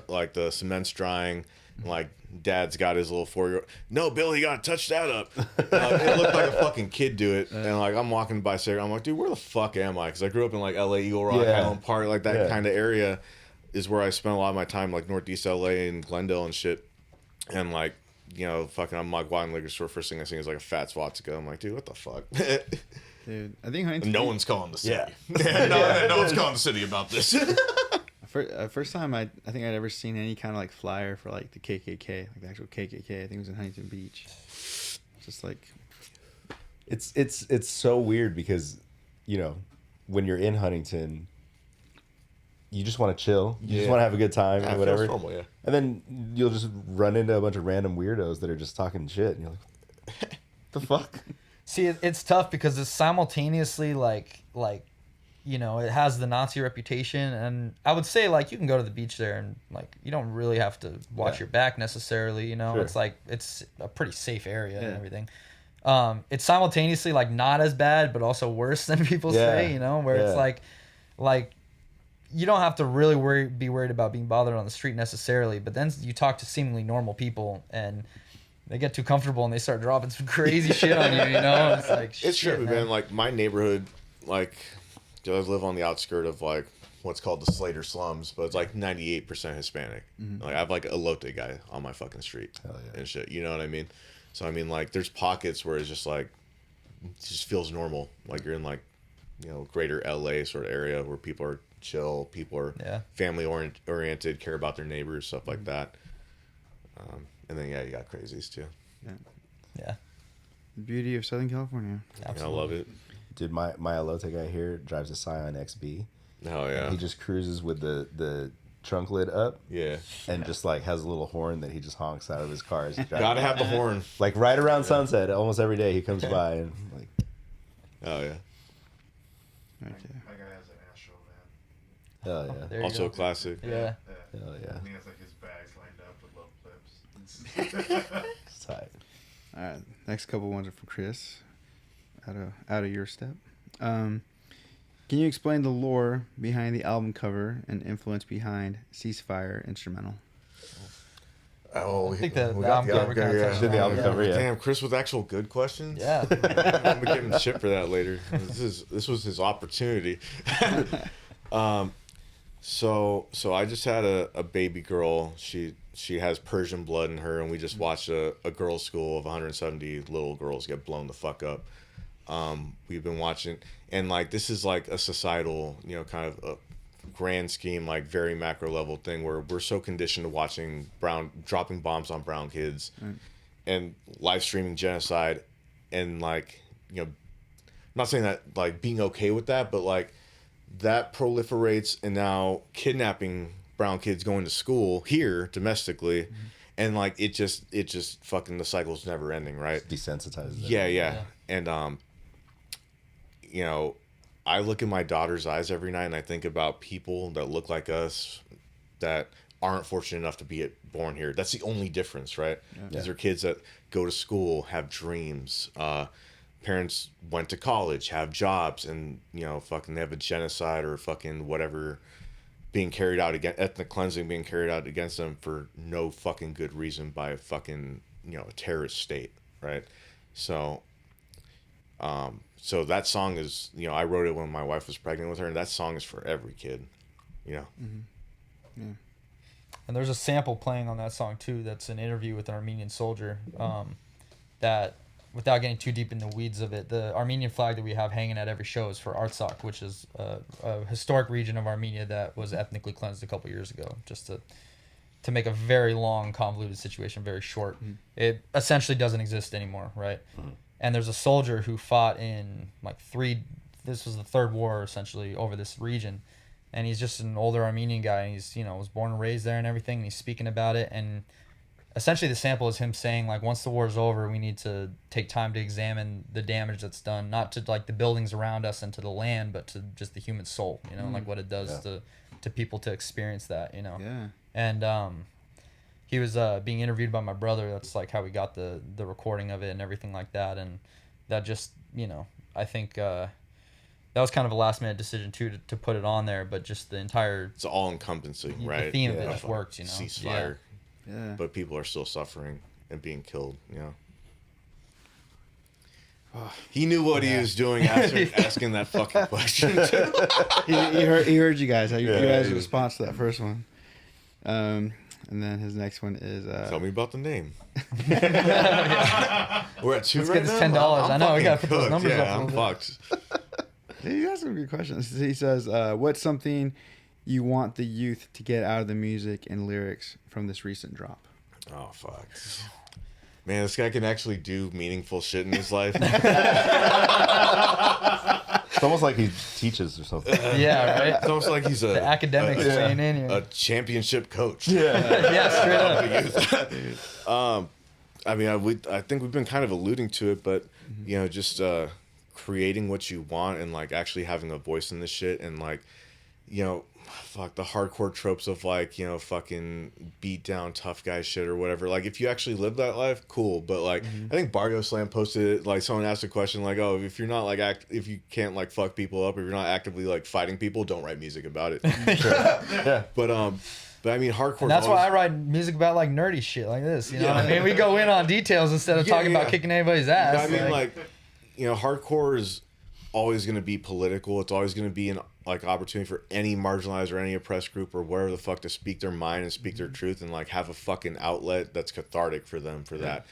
like the cement's drying, like dad's got his little 4-year-old. No, Billy, you gotta touch that up. It looked like a fucking kid do it. And like I'm walking by cigarette, I'm like, dude, where the fuck am I? Because I grew up in like LA, Eagle Rock, Highland Park, like that kind of area is where I spent a lot of my time, like Northeast LA and Glendale and shit. And like, you know, fucking, I'm like walking liquor store. First thing I see is like a fat swastika. I'm like, dude, what the fuck? Dude, I think Huntington. No one's calling the city. No one's calling the city about this. First time I think I'd ever seen any kind of like flyer for like the KKK, like the actual KKK. I think it was in Huntington Beach. Just like, it's so weird because, you know, when you're in Huntington, you just want to chill. You just want to have a good time or whatever. Normal, yeah. And then you'll just run into a bunch of random weirdos that are just talking shit, and you're like, the fuck? See, it's tough because it's simultaneously like you know, it has the Nazi reputation, and I would say like you can go to the beach there and like you don't really have to watch your back necessarily, you know. Sure. It's like it's a pretty safe area and everything. It's simultaneously like not as bad but also worse than people say, you know, where it's like you don't have to really be worried about being bothered on the street necessarily, but then you talk to seemingly normal people and they get too comfortable and they start dropping some crazy shit on you, you know? It's like, it's true, man. Like my neighborhood, like, I live on the outskirt of like what's called the Slater slums, but it's like 98% Hispanic. Like I have like a Elote guy on my fucking street and shit. You know what I mean? So I mean, like, there's pockets where it's just like, it just feels normal. Like you're in like, you know, greater LA sort of area where people are chill, people are family oriented, care about their neighbors, stuff like that. And then you got crazies too. Yeah. The beauty of Southern California. I love it. Dude, my Elote guy here drives a Scion XB. Oh yeah. He just cruises with the trunk lid up. Yeah. And just like has a little horn that he just honks out of his car. As he drives. Gotta have the horn. Like right around sunset, almost every day he comes by and like. Oh yeah. My guy has an Astro van. Hell yeah. There you Also go. a classic. Yeah. Hell yeah. And he has like his bags lined up with little clips. It's tight. All right, next couple ones are from Chris. Out of your step. Can you explain the lore behind the album cover and influence behind Ceasefire instrumental? Oh, I think the we got album cover kind of touched Did the on album it, cover, yeah. Damn, Chris with actual good questions. Yeah. I'm gonna give him shit for that later. This was his opportunity. So I just had a baby girl. She has Persian blood in her, and we just watched a girls' school of 170 little girls get blown the fuck up. We've been watching, and like this is like a societal, you know, kind of a grand scheme, like very macro level thing where we're so conditioned to watching dropping bombs on brown kids, and live streaming genocide, and like, you know, I'm not saying that like being okay with that, but like that proliferates, and now kidnapping brown kids going to school here domestically, and like it just fucking, the cycle's never ending, right? Desensitized. Yeah. And you know, I look in my daughter's eyes every night and I think about people that look like us that aren't fortunate enough to be born here. That's the only difference, right? These are kids that go to school, have dreams, parents went to college, have jobs, and you know, fucking they have a genocide or fucking whatever being carried out against, ethnic cleansing being carried out against them for no fucking good reason by a fucking, you know, a terrorist state, right? So so that song is, you know, I wrote it when my wife was pregnant with her, and that song is for every kid, you know. And there's a sample playing on that song too. That's an interview with an Armenian soldier. That, without getting too deep in the weeds of it, the Armenian flag that we have hanging at every show is for Artsakh, which is a historic region of Armenia that was ethnically cleansed a couple years ago. Just to make a very long, convoluted situation very short. It essentially doesn't exist anymore, right? And there's a soldier who fought in like this was the third war essentially over this region. And he's just an older Armenian guy, and he's, you know, was born and raised there and everything, and he's speaking about it. And essentially the sample is him saying, like, once the war is over, we need to take time to examine the damage that's done, not to like the buildings around us and to the land, but to just the human soul, you know, like what it does to people to experience that, you know. And he was being interviewed by my brother. That's like how we got the recording of it and everything like that. And that just, you know, I think that was kind of a last minute decision too to put it on there, but just the entire, it's all encompassing, right? The theme of it just worked, you know. Ceasefire. But people are still suffering and being killed, you know. He knew what he was doing after asking that fucking question too. he heard you guys. You guys' response to that first one. And then his next one is tell me about the name. We're at 2 Let's right get this now? $10. I know, we gotta put those cooked. numbers up a I'm little bit. fucked. He has some good questions. He says, what's something you want the youth to get out of the music and lyrics from this recent drop? Oh, fuck. Man, this guy can actually do meaningful shit in his life. It's almost like he teaches or something. Yeah, right? It's almost like he's The academics saying in here. a championship coach. Yeah, straight up. I mean, I think we've been kind of alluding to it, but, you know, just creating what you want and, like, actually having a voice in this shit and, like, you know, fuck the hardcore tropes of, like, you know, fucking beat down tough guy shit or whatever. Like, if you actually live that life, cool. But, like, I think Barrio Slam posted it, like, someone asked a question, like, oh, if you're not, like, if you can't, like, fuck people up, if you're not actively, like, fighting people, don't write music about it. But I mean, hardcore. And that's why I write music about like nerdy shit like this. You know what I mean? We go in on details instead of talking about kicking anybody's ass. But I mean, like, you know, hardcore is always going to be political. It's always going to be an like opportunity for any marginalized or any oppressed group or wherever the fuck to speak their mind and speak their truth and like have a fucking outlet that's cathartic for them for that.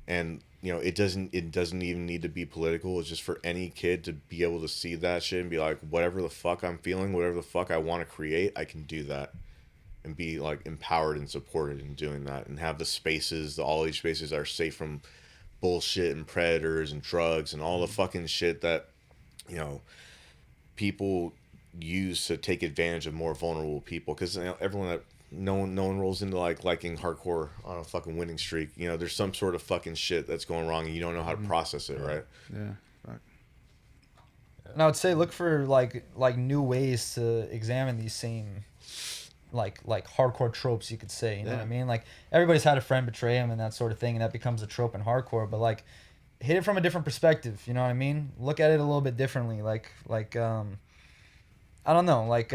And you know, it doesn't even need to be political. It's just for any kid to be able to see that shit and be like, whatever the fuck I'm feeling, whatever the fuck I want to create, I can do that. And be like empowered and supported in doing that, and have the spaces, the all age spaces that are safe from bullshit and predators and drugs and all the fucking shit that, you know, people use to take advantage of more vulnerable people. Because you know, everyone that no one rolls into like liking hardcore on a fucking winning streak. You know, there's some sort of fucking shit that's going wrong and you don't know how to process it, right? Yeah. Fuck. And I would say look for like new ways to examine these same like hardcore tropes, you could say, you know what I mean? Like everybody's had a friend betray him and that sort of thing, and that becomes a trope in hardcore, but like hit it from a different perspective, you know what I mean? Look at it a little bit differently. Like I don't know, like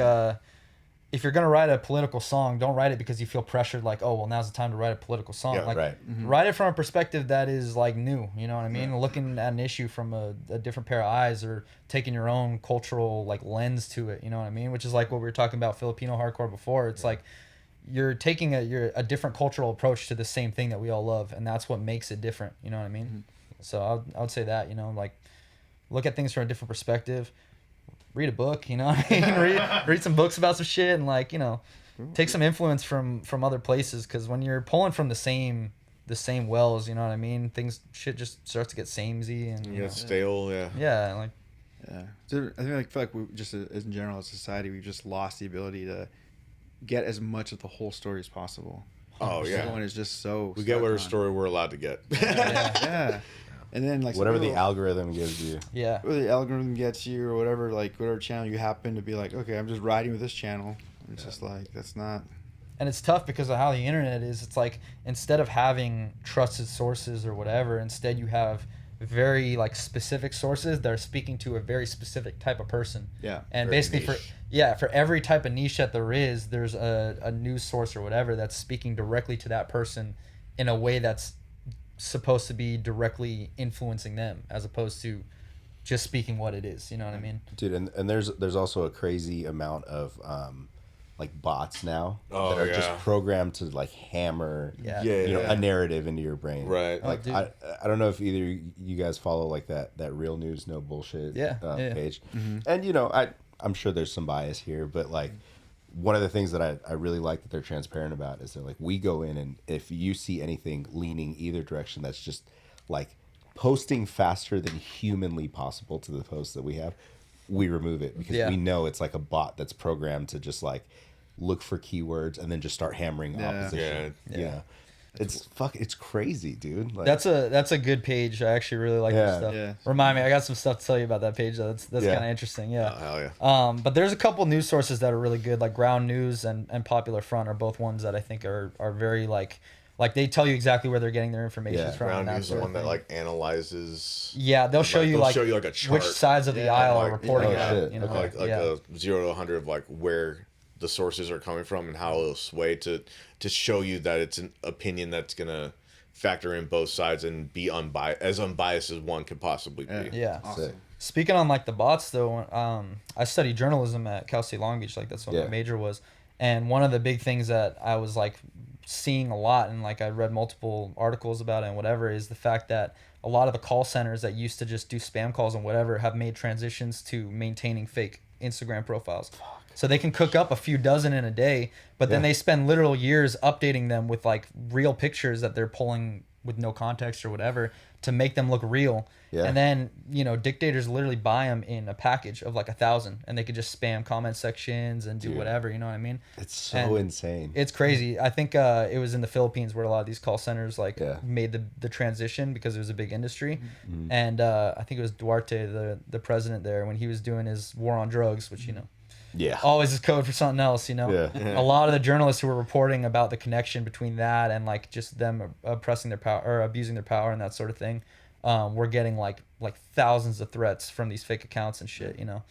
if you're gonna write a political song, don't write it because you feel pressured, like, oh well, now's the time to write a political song. Yeah, like right. Write it from a perspective that is like new, you know what I mean? Looking at an issue from a different pair of eyes, or taking your own cultural like lens to it, you know what I mean? Which is like what we were talking about Filipino hardcore before. It's like you're taking a different cultural approach to the same thing that we all love, and that's what makes it different, you know what I mean? So I would say that, you know, like look at things from a different perspective. Read a book, you know what I mean? read some books about some shit, and like, you know, take some influence from other places, because when you're pulling from the same wells, you know what I mean, shit just starts to get samey and Yeah, stale. yeah, like Yeah. So I think feel like we just in general as a society we've just lost the ability to get as much of the whole story as possible. Oh yeah. Everyone is just so. We get whatever stuck on. story we're allowed to get. Yeah. And then like Whatever the algorithm gives you. Yeah. whether the algorithm gets you or whatever, like whatever channel you happen to be like, okay, I'm just riding with this channel. It's just like that's not. And it's tough because of how the internet is. It's like instead of having trusted sources or whatever, instead you have very like specific sources that are speaking to a very specific type of person. Yeah. And Very basically niche. for every type of niche that there is, there's a news source or whatever that's speaking directly to that person in a way that's supposed to be directly influencing them as opposed to just speaking what it is. You know what I mean? Dude, and there's also a crazy amount of like bots now Oh, that are yeah. just programmed to like hammer Yeah. Yeah. you know a narrative into your brain. Right. Like dude. I don't know if either you guys follow like that real news no bullshit Yeah. page. And you know, I'm sure there's some bias here, but like one of the things that I really like that they're transparent about is that like we go in and if you see anything leaning either direction that's just like posting faster than humanly possible to the posts that we have, we remove it because Yeah. we know it's like a bot that's programmed to just like look for keywords and then just start hammering Yeah. opposition. Yeah. Yeah. It's crazy, dude. Like, That's a good page. I actually really like this Yeah. stuff. Yeah. Remind me, I got some stuff to tell you about that page. That's Yeah. kind of interesting. Yeah. Oh, hell yeah. But there's a couple news sources that are really good, like Ground News and Popular Front are both ones that I think are very like they tell you exactly where they're getting their information Yeah. from. Ground and that News is the sort of one that thing. like analyzes. Yeah, they'll show you they'll like show you like a chart. which sides of the Yeah. aisle Like, are reporting oh, out. shit. You know, like yeah. a 0 to 100 of like where the sources are coming from and how it'll sway to show you that it's an opinion that's gonna factor in both sides and be as unbiased as one could possibly be. Yeah. Awesome. Speaking on like the bots though, I studied journalism at Cal State Long Beach, like that's what Yeah. my major was. And one of the big things that I was like seeing a lot and like I read multiple articles about it and whatever is the fact that a lot of the call centers that used to just do spam calls and whatever have made transitions to maintaining fake Instagram profiles. So they can cook up a few dozen in a day, but then Yeah. they spend literal years updating them with like real pictures that they're pulling with no context or whatever to make them look real. Yeah. And then, you know, dictators literally buy them in a package of like 1,000 and they could just spam comment sections and do Dude. whatever, you know what I mean? it's so And insane. It's crazy. I think it was in the Philippines where a lot of these call centers like Yeah. made the transition because it was a big industry. Mm-hmm. And I think it was Duarte, the president there, when he was doing his war on drugs, which, you know, Yeah. always is code for something else, you know. Yeah. A lot of the journalists who were reporting about the connection between that and like just them oppressing their power or abusing their power and that sort of thing, were getting like thousands of threats from these fake accounts and shit, you know.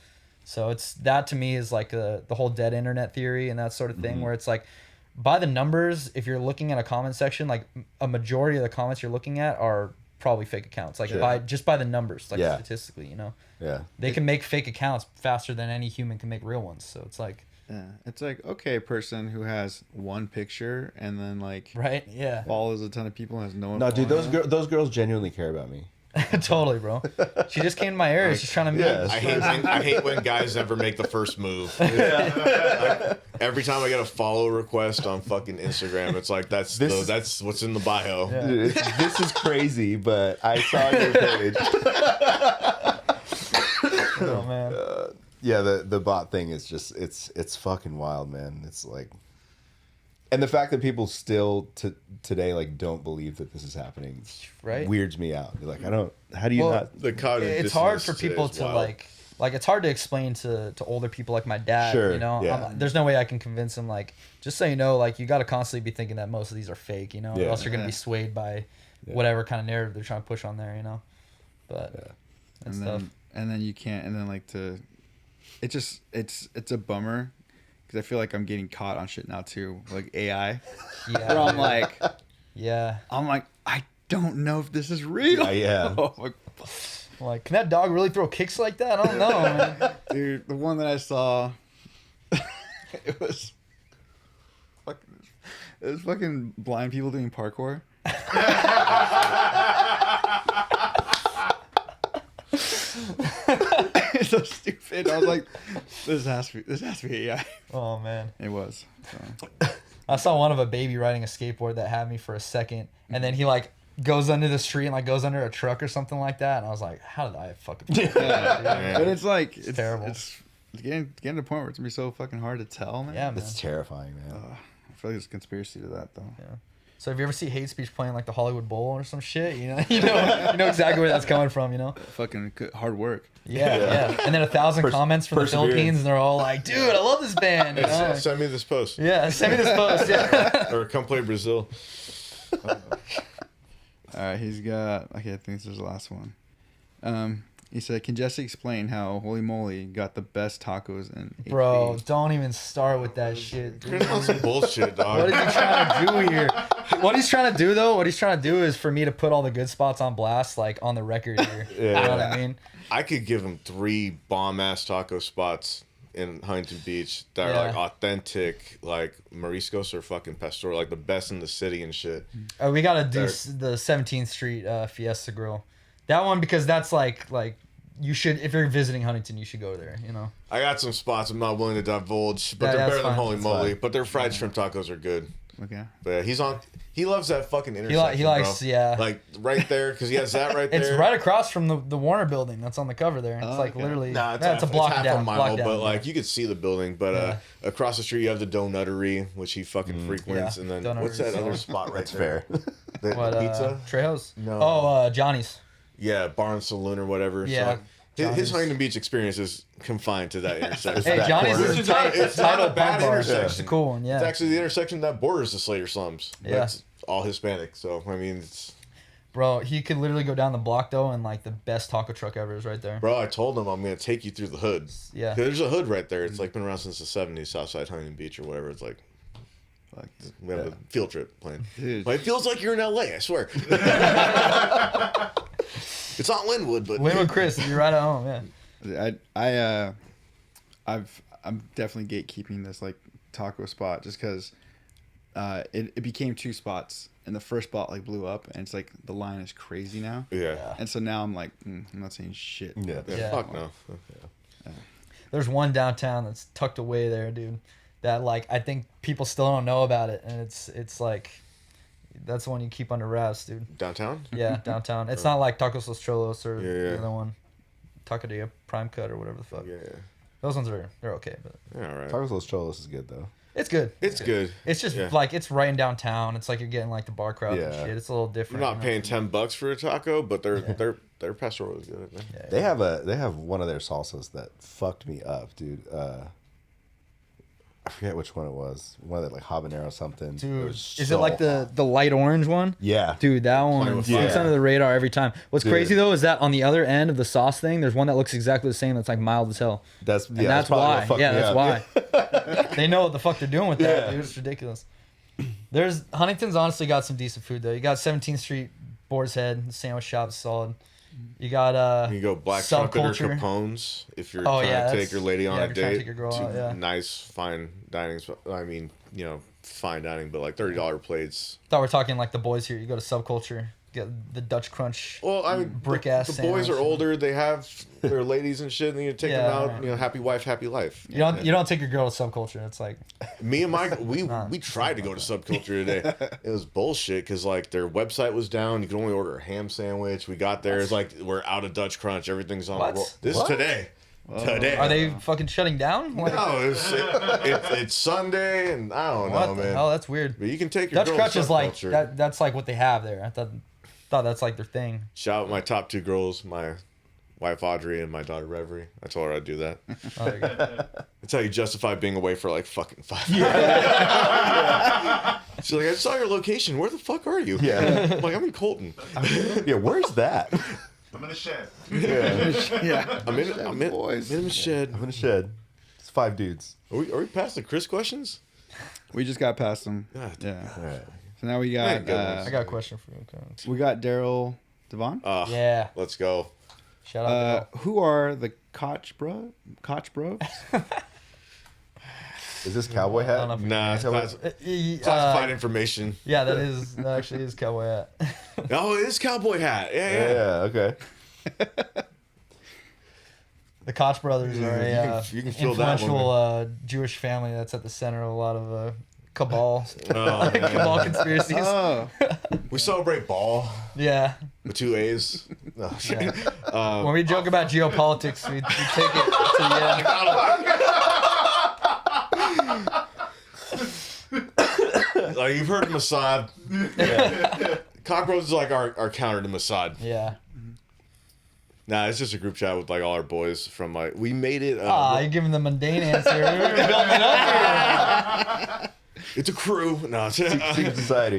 So it's that to me is like the whole dead internet theory and that sort of thing, where it's like by the numbers, if you're looking at a comment section, like a majority of the comments you're looking at are probably fake accounts, like Sure. by the numbers, like Yeah. statistically, you know. Yeah. They can make fake accounts faster than any human can make real ones. So it's like, Yeah. It's like, okay, a person who has one picture and then like right? Yeah. follows a ton of people and has no one. No, dude, following those girls genuinely care about me. Totally, bro. She just came to my area. She's trying to meet. Yeah. I hate when guys never make the first move. Like, every time I get a follow request on fucking Instagram, it's like that's what's in the bio. Yeah. Dude, this is crazy, but I saw your page. Oh man. Yeah, the bot thing is just it's fucking wild, man. It's like, and the fact that people still today like don't believe that this is happening, Right. weirds me out. You're like, I don't. How do you Well, not? The cognitive It's hard for dissonance today people is to wild. like it's hard to explain to older people like my dad. Sure, You know, yeah. there's no way I can convince them. Like, just so you know, like you got to constantly be thinking that most of these are fake. You know, or Yeah. else you're gonna Yeah. be swayed by Yeah. whatever kind of narrative they're trying to push on there. You know, but Yeah. and and stuff. then you can't and then like it just it's a bummer because I feel like I'm getting caught on shit now too, like AI. Yeah. Where I'm like Yeah. I don't know if this is real. Yeah. Oh my Like, can that dog really throw kicks like that? I don't know, man. dude, the one that I saw, it was fucking blind people doing parkour. It's so stupid. I was like, this has to be AI. Oh man. It was. So. I saw one of a baby riding a skateboard that had me for a second, and then he like goes under the street and like goes under a truck or something like that. And I was like, how did I fucking? But it's like it's terrible. It's getting to the point where it's gonna be so fucking hard to tell, man. Yeah, man. It's terrifying, man. I feel like there's a conspiracy to that though. Yeah. So if you ever see Hatespeech playing like the Hollywood Bowl or some shit, you know exactly where that's coming from, you know? Fucking hard work. Yeah. And then 1,000 comments from the Philippines, and they're all like, "Dude, I love this band." You know? Like, Send me this post. yeah, send me this post. Yeah. Or come play Brazil. All right, he's got. Okay, I think this is the last one. He said, "Can Jesse explain how Holy Moly got the best tacos in HP?" Bro, don't even start with that shit. Dude. That's some bullshit, dog. What is he trying to do here? What he's trying to do though, what he's trying to do is for me to put all the good spots on blast, like on the record here. You know what I mean? I could give him 3 bomb ass taco spots in Huntington Beach that are like authentic, like Mariscos or fucking Pastor, like the best in the city and shit. We gotta do the 17th Street Fiesta Grill. That one, because that's like you should, if you're visiting Huntington, you should go there. You know. I got some spots I'm not willing to divulge, but they're that's better than fine. Holy That's Moly. fine. But their fried shrimp tacos are good. Okay. But yeah, he loves that fucking intersection. He likes, bro. yeah. Like right there, because he has that right there. It's right across from the Warner building that's on the cover there. It's like okay. literally. Nah, It's a block half down. a mile, block down, but like yeah. you could see the building. But across the street you have the Donuttery, which he fucking frequents, Yeah, and then Donuttery's what's that solid. other spot right That's there? fair. The What, pizza? Trejo's? No. Oh, Johnny's. Yeah, Bar and Saloon or whatever. Yeah, So like, his Johnny's. Huntington Beach experience is confined to that intersection. Hey, that Johnny's corner. is It's a not- tight. it's not a title bad pub bar. intersection. It's a cool one. Yeah. It's actually the intersection that borders the Slater slums. Yeah. That's all Hispanic. So I mean, it's Bro, he could literally go down the block though, and like the best taco truck ever is right there. bro. I told him I'm gonna take you through the hood. Yeah. 'Cause there's a hood right there. It's like been around since the '70s, Southside Huntington Beach or whatever. It's like. Fuck. We have a field trip planned. Dude. But it feels like you're in LA, I swear. It's not Linwood, but Win with Chris, you're right at home. Yeah. I'm definitely gatekeeping this like taco spot just because it became 2 spots and the first spot like blew up and it's like the line is crazy now. Yeah. And so now I'm like I'm not saying shit. Yeah. Yeah. Fuck no. There's one downtown that's tucked away there, dude. That like I think people still don't know about it, and it's like that's the one you keep under wraps, dude. Downtown? Yeah, downtown. It's not like Tacos Los Cholos or Yeah. the other one, Taqueria Prime Cut or whatever the fuck. Yeah. Those ones they're okay, but Yeah, all right. Tacos Los Cholos is good though. it's good. It's good. It's just Yeah. like it's right in downtown. It's like you're getting like the bar crowd and Yeah. shit. It's a little You're different. not you know? paying $10 for a taco, but their pastoral is good. Man. Yeah. They have one of their salsas that fucked me up, dude. I forget which one it was. One of that like habanero something. Dude, was is so it like hot. the light orange one? Yeah. Dude, that one with flies fire. under the radar every time. What's Dude. crazy though is that on the other end of the sauce thing, there's one that looks exactly the same that's like mild as hell. That's And that's probably why. what fucked Yeah, me that's up. why. They know what the fuck they're doing with that, Yeah. dude. It's ridiculous. There's Huntington's honestly got some decent food though. You got 17th Street, Boar's Head, the sandwich shop's solid. You got You go Black Chocolate or Subculture. Capone's if you're Oh, trying yeah, to take that's- your lady on yeah, a if you're trying to date. take your girl to out, yeah. nice fine dining. I mean, fine dining, but like $30 plates. Thought we're talking like the boys here. You go to Subculture, get the Dutch Crunch. Well, I mean, Brick-ass the boys are sandwich. older. They have their ladies and shit, and you take them Yeah, out. right. Happy wife, happy life. You don't take your girl to Subculture. It's like Me and Mike, we Nah, tried to go to Subculture today. It was bullshit because like their website was down. You could only order a ham sandwich. We got there. It's like we're out of Dutch Crunch. Everything's on What? a roll. This What? today. Today. are they fucking shutting down? Like, No, it's Sunday, and I don't what know, the man. hell? That's weird. But you can take your Dutch girl Crunch to is like Subculture. that. That's like what they have there. I thought that's like their thing. Shout out my top 2 girls, my wife Audrey and my daughter Reverie. I told her I'd do that. Oh, there you go. That's how you justify being away for like fucking 5 years. She's like, I saw your location. Where the fuck are you? Yeah. I'm like, I'm in Colton. Yeah, where's that? I'm in a shed. Yeah. Yeah. I'm in a shed. I'm in a shed. It's 5 dudes. Are we past the Chris questions? We just got past them. God. Yeah. All right. So now we got good ones. I got a question for you. Okay. we got Daryl Devon. Yeah. Let's go. Shout out. to Who are the Koch Bros? Is this cowboy hat? I don't know Nah, it's Bill. classified information. Yeah, that actually is cowboy hat. Oh, it is cowboy hat. Yeah. Yeah, okay. The Koch brothers are a You can fill that one, influential Jewish family that's at the center of a lot of cabal, Oh, man. cabal conspiracies. Oh, We celebrate ball Yeah. with 2 A's. No, shit. When we joke about geopolitics, we take it to the end. Like you've heard of Mossad. Yeah. Cockroach is like our counter to Mossad. Yeah. Nah, it's just a group chat with like all our boys from like we made it. You're giving the mundane answer. We're building it up It's a crew. No, Secret society.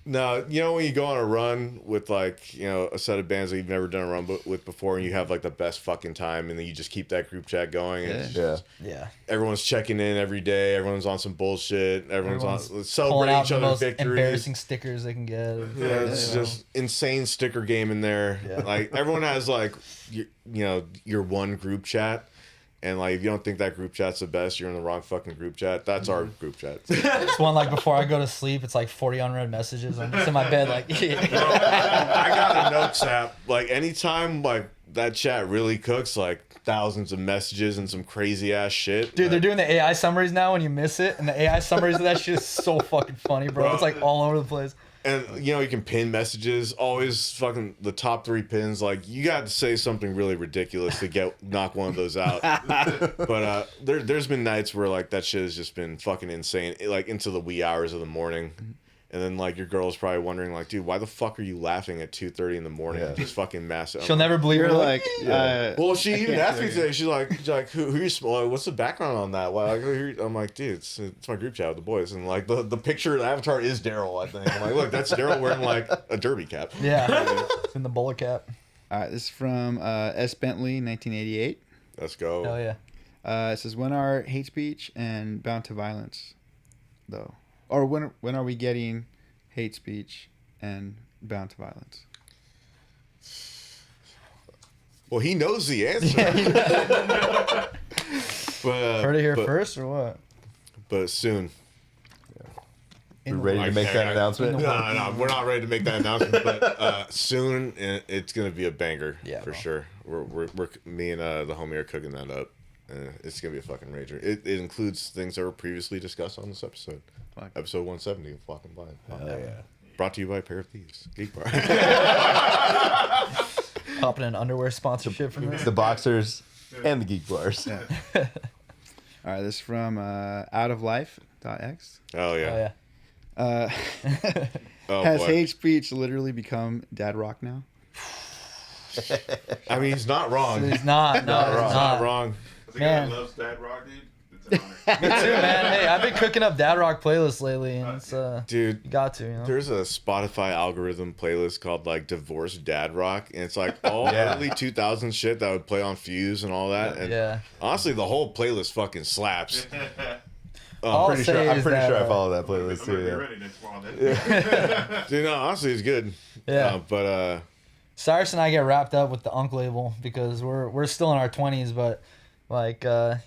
no, you know when you go on a run with like a set of bands that you've never done a run with before, and you have like the best fucking time, and then you just keep that group chat going. And it's just, here. Yeah. everyone's checking in every day. Everyone's on some bullshit. Everyone's on Pulling celebrating out each the other's most victories. embarrassing stickers they can get. Yeah, it's just insane sticker game in there. Yeah. Like everyone has like your one group chat, and like if you don't think that group chat's the best, you're in the wrong fucking group chat. That's our group chat. It's one like before I go to sleep. It's like 40 unread messages. I'm just in my bed like. I got a notes app. Like anytime like that chat really cooks, like thousands of messages and some crazy ass shit. Dude, they're doing the AI summaries now when you miss it, and the AI summaries of that shit is so fucking funny, bro. It's like all over the place. And you can pin messages. Always fucking the top 3 pins. Like you got to say something really ridiculous to knock one of those out. But there's been nights where like that shit has just been fucking insane, like into the wee hours of the morning. And then like your girl's probably wondering like, dude, why the fuck are you laughing at 2:30 in the morning? Yeah. Just fucking massive. She'll never believe you're it. like, Well, she even can't asked me hear you. today. She's like, who you? What's the background on that? Why? Like, I'm like, dude, it's my group chat with the boys, and like the picture, the avatar is Daryl. I think. I'm like, look, that's Daryl wearing like a derby cap. Yeah. It's in the bowler cap. all right, this is from S. Bentley, 1988. Let's go. Hell yeah. It says, when are hate speech and bound to violence, though? Or when are we getting hate speech and bound to violence? Well, he knows the answer. But, Heard it here but, first or what? But soon. We ready to make that announcement? No, we're not ready to make that announcement. But soon, it's gonna be a banger. Yeah, for bro. sure. We're me and the homie are cooking that up. It's gonna be a fucking rager. It includes things that were previously discussed on this episode. Fuck. Episode 170 of Walking Blind. Oh, yeah. Brought to you by Pair of Thieves. Geek Bar. Popping an underwear sponsorship from this. The boxers and the geek bars. All right, this is from outoflife.x. Oh yeah. Oh yeah. Oh Has boy. hate speech literally become dad rock now? I mean, he's not wrong. He's not. No, He's he's not not. wrong. As a guy Man. who loves Dad Rock, dude, it's an honor. Me too, man. Hey, I've been cooking up dad rock playlists lately, and it's Dude, you got to, you know. there's a Spotify algorithm playlist called like Divorced Dad Rock, and it's like all early 2000s shit that would play on Fuse and all that. And Yeah. honestly, the whole playlist fucking slaps. All I'm pretty sure I follow that playlist I'm too. gonna be Yeah. ready next fall then. Dude, no, honestly, it's good. Yeah. But Cyrus and I get wrapped up with the Unk label because we're still in our 20s, but like him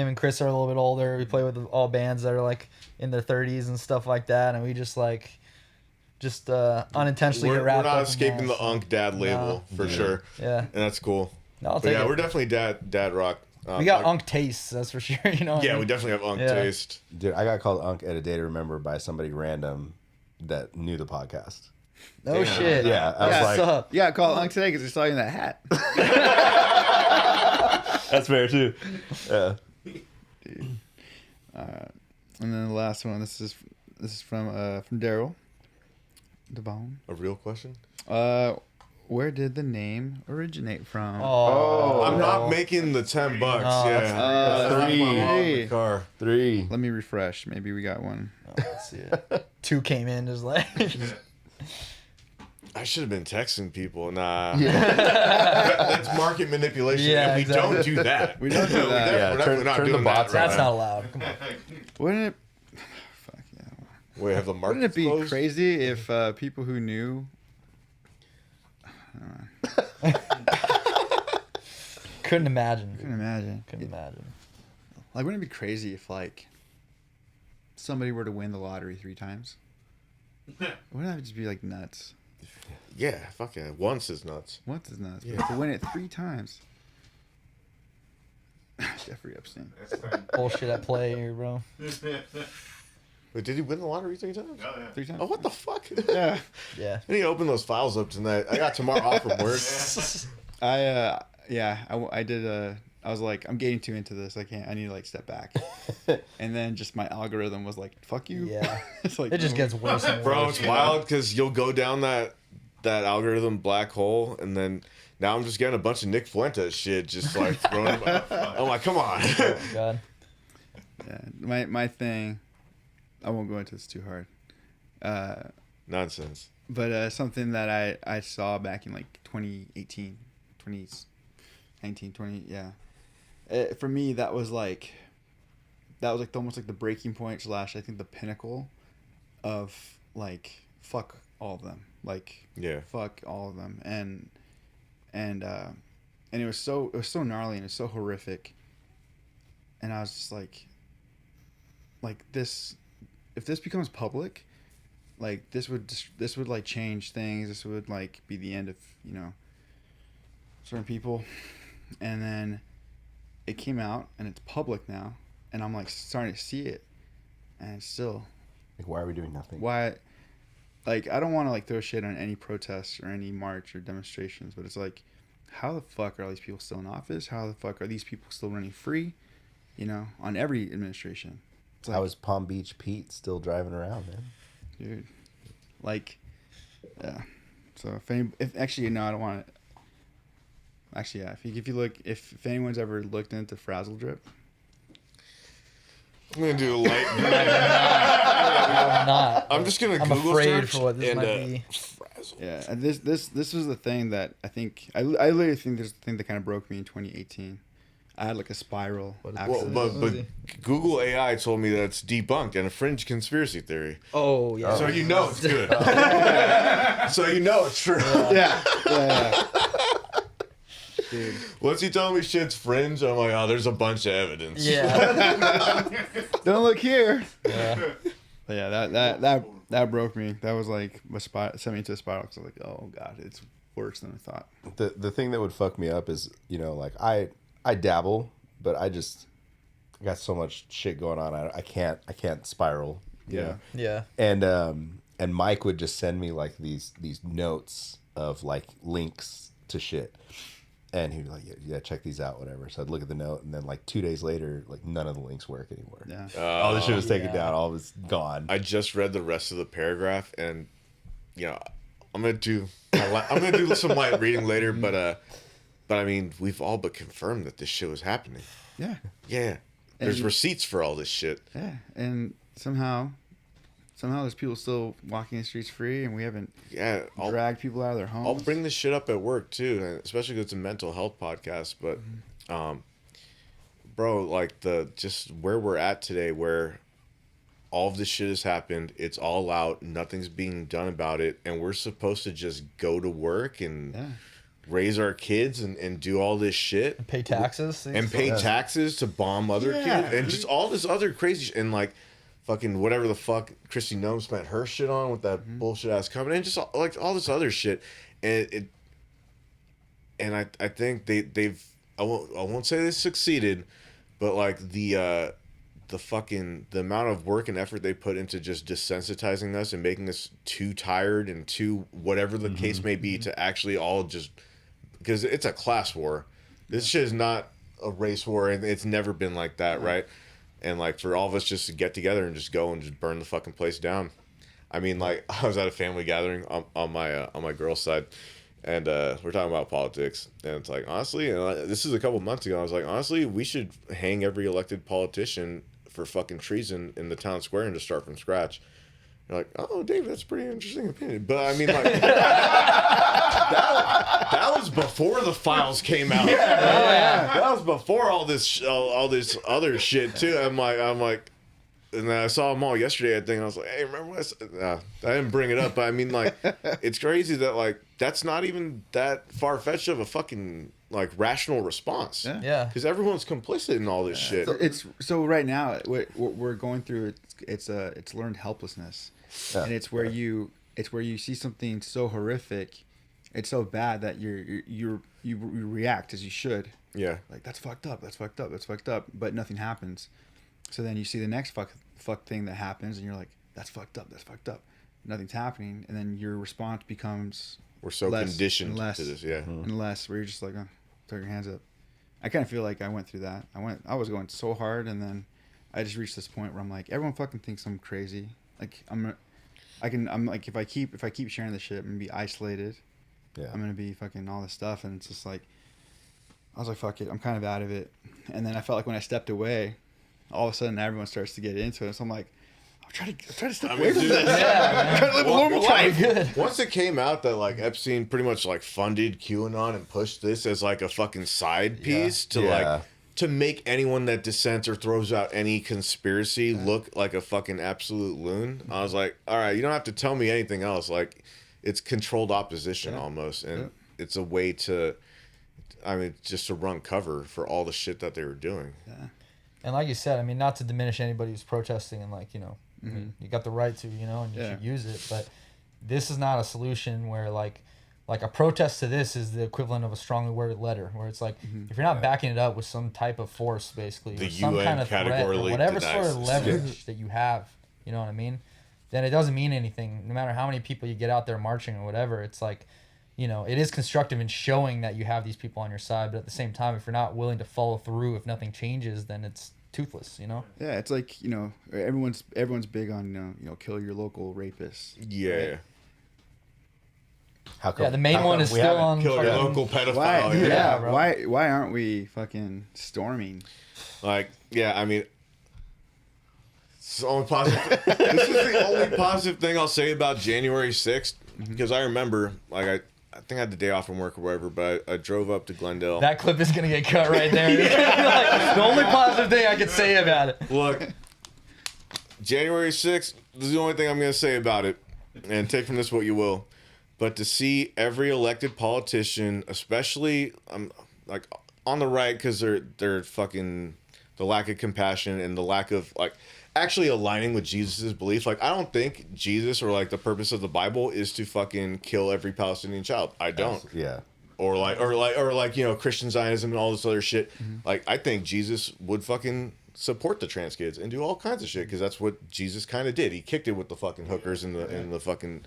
and Chris are a little bit older. We play with all bands that are like in their 30s and stuff like that, and we just unintentionally we're get wrapped up. not in escaping that, the Unk Dad label for sure, Yeah. and that's cool. No, I'll But take yeah, it. we're definitely dad rock. We got like- Unk tastes, that's for sure. You know. what I Yeah, mean? we definitely have Unk Yeah. taste. Dude, I got called Unk at a day to remember by somebody random that knew the podcast. No shit. Yeah, I was Yeah, like, What's up? Yeah, I called Unk today because I saw you in that hat. that's fair too. Yeah. And then the last one. This is from Daryl Devon. A real question? Where did the name originate from? Oh, I'm no. not making the $10. No, Yeah, that's That's three. my mom in the car. 3. Let me refresh. Maybe we got one. Let's see it. 2 came in just like. I should have been texting people. Nah, Yeah. that's market manipulation, Yeah, and we exactly. don't do that. We don't do that. Yeah, We're definitely not turn the doing bots that. That's Right not now. allowed. Come on. Wouldn't it? Fuck yeah. Wait, have the market Wouldn't it be closed? crazy if people who knew? Couldn't imagine. Couldn't imagine. Couldn't imagine. Like, wouldn't it be crazy if like somebody were to win the lottery 3 times? Wouldn't that just be like nuts? Yeah, fuck yeah. Once is nuts. Once is nuts, Yeah. but to win it 3 times. Jeffrey Epstein. That's fine. Bullshit at play here, bro. Wait, did he win the lottery 3 times? Oh, yeah. 3 times. Oh, what the fuck? Yeah. Yeah. I need to open those files up tonight. I got tomorrow off from work. I did I was like, I'm getting too into this. I need to like step back. And then just my algorithm was like, fuck you. Yeah. It's like, It just gets worse and worse. Bro, it's wild because you'll go down that algorithm black hole, and then now I'm just getting a bunch of Nick Fuentes shit just like thrown in my... I'm like, come on. Oh, God. Yeah, my thing, I won't go into this too hard. Nonsense. But something that I saw back in like 2018, 2019, 20, yeah. For me, that was like almost like the breaking point / I think the pinnacle of like, fuck all of them. Like, Yeah. fuck all of them. And it was so gnarly and it was so horrific. And I was just like this, if this becomes public, like this would like change things. This would like be the end of, you know, certain people. And then it came out and it's public now, and I'm like starting to see it, and it's still Like, why are we doing nothing? why. Like, I don't want to like throw shit on any protests or any march or demonstrations, but it's like, how the fuck are all these people still in office? How the fuck are these people still running free? You know, on every administration. It's like, How is Palm Beach Pete still driving around, man? dude, like, yeah. So if actually, no, I don't want to. Actually, yeah. If you look, if anyone's ever looked into Frazzle Drip, I'm going to do a light... I'm not. I'm just going to I'm Google afraid search for what this and, might be. Frazzle. yeah. And this was the thing that I think I literally think this is the thing that kind of broke me in 2018. I had like a spiral. What is- Well, accident. but Google AI told me that's debunked and a fringe conspiracy theory. Oh, yeah. So you know it's good. So you know it's true. yeah. Dude. Once you tell me shit's fringe, I'm like, oh, there's a bunch of evidence. Yeah. Don't look here. Yeah. But yeah, that broke me. That was like sent me into a spiral. Cause I was like, oh god, it's worse than I thought. The thing that would fuck me up is, you know, like I dabble, but I got so much shit going on. I can't spiral. You know? Yeah. And Mike would just send me like these notes of like links to shit. And he'd be like, yeah, check these out, whatever. So I'd look at the note, and then like 2 days later, like none of the links work anymore. Yeah. All the shit was taken yeah. down. All was gone. I just read the rest of the paragraph, and you know, I'm gonna do some light reading later, but I mean, we've all but confirmed that this shit was happening. Yeah. Yeah, there's And- receipts for all this shit. Yeah. And somehow there's people still walking the streets free, and we haven't Yeah, dragged people out of their homes. I'll bring this shit up at work too, and especially because it's a mental health podcast. But, bro, like just where we're at today, where all of this shit has happened, it's all out, nothing's being done about it, and we're supposed to just go to work and raise our kids and do all this shit, Pay taxes. and pay taxes to bomb other kids, and just all this other crazy shit, and like fucking whatever the fuck Christy Nome spent her shit on with that bullshit ass company, and just like all this other shit, and I think they've I won't say they succeeded, but like the amount of work and effort they put into just desensitizing us and making us too tired and too whatever the case may be to actually all just, because it's a class war. This shit is not a race war, and it's never been like that, right? And like for all of us just to get together and just go and just burn the fucking place down. I mean, like I was at a family gathering on my girl's side, and we're talking about politics, and it's like, honestly, and this is a couple months ago, I was like, honestly, we should hang every elected politician for fucking treason in the town square and just start from scratch. You're like, oh, Dave, that's a pretty interesting opinion. But I mean, like, that was before the files came out. That was before all this other shit too. I'm like, and then I saw them all yesterday. I think and I was like, hey, remember what I said? I didn't bring it up, but I mean, like, it's crazy that like that's not even that far fetched of a fucking like rational response. Yeah. Because everyone's complicit in all this shit. So right now what we're going through, it's learned helplessness, and it's where you see something so horrific, it's so bad that you react as you should. Yeah. Like, that's fucked up, but nothing happens. So then you see the next fuck thing that happens, and you're like, that's fucked up. That's fucked up. Nothing's happening, and then your response becomes We're so less conditioned and less, to this, yeah. and less. Where you're just like, oh, throw your hands up. I kind of feel like I went through that. I was going so hard, and then I just reached this point where I'm like, everyone fucking thinks I'm crazy. Like I'm like if I keep sharing this shit, I'm gonna be isolated. Yeah. I'm gonna be fucking all this stuff, and it's just like, I was like, fuck it, I'm kind of out of it. And then I felt like when I stepped away, all of a sudden everyone starts to get into it. So I'm like, I'm trying to step away from this. I'm trying to live a normal life. Once it came out that like Epstein pretty much like funded QAnon and pushed this as like a fucking side piece to like to make anyone that dissents or throws out any conspiracy look like a fucking absolute loon, I was like, all right, you don't have to tell me anything else. Like, it's controlled opposition almost, and it's a way to, I mean, just to run cover for all the shit that they were doing. Yeah. And like you said, I mean, not to diminish anybody who's protesting and like, you know, I mean, you got the right to, you know, and you should use it. But this is not a solution where like a protest to this is the equivalent of a strongly worded letter, where it's like, if you're not backing it up with some type of force, basically, The or some UN kind of threat or categorically whatever sort of denies leverage that you have, you know what I mean? Then it doesn't mean anything. No matter how many people you get out there marching or whatever, it's like, you know, it is constructive in showing that you have these people on your side. But at the same time, if you're not willing to follow through, if nothing changes, then it's toothless, you know? Yeah, it's like, you know, everyone's big on, you know, kill your local rapist. Yeah. Right? How come? Yeah, the main one is still on. Kill your fucking- local pedophile. Why? Yeah. Yeah, bro. why aren't we fucking storming? Like, yeah, I mean, it's the only positive. This is the only positive thing I'll say about January 6th, because I remember, like, I think I had the day off from work or whatever, but I drove up to Glendale. That clip is gonna get cut right there. Like, the only positive thing I can say about it. Look, January 6th, this is the only thing I'm going to say about it, and take from this what you will. But to see every elected politician, especially like on the right, because they're fucking the lack of compassion and the lack of like actually aligning with Jesus's belief. Like, I don't think Jesus or like the purpose of the Bible is to fucking kill every Palestinian child. I don't. Yeah. Or like you know, Christian Zionism and all this other shit. Like, I think Jesus would fucking support the trans kids and do all kinds of shit, because that's what Jesus kind of did. He kicked it with the fucking hookers in the fucking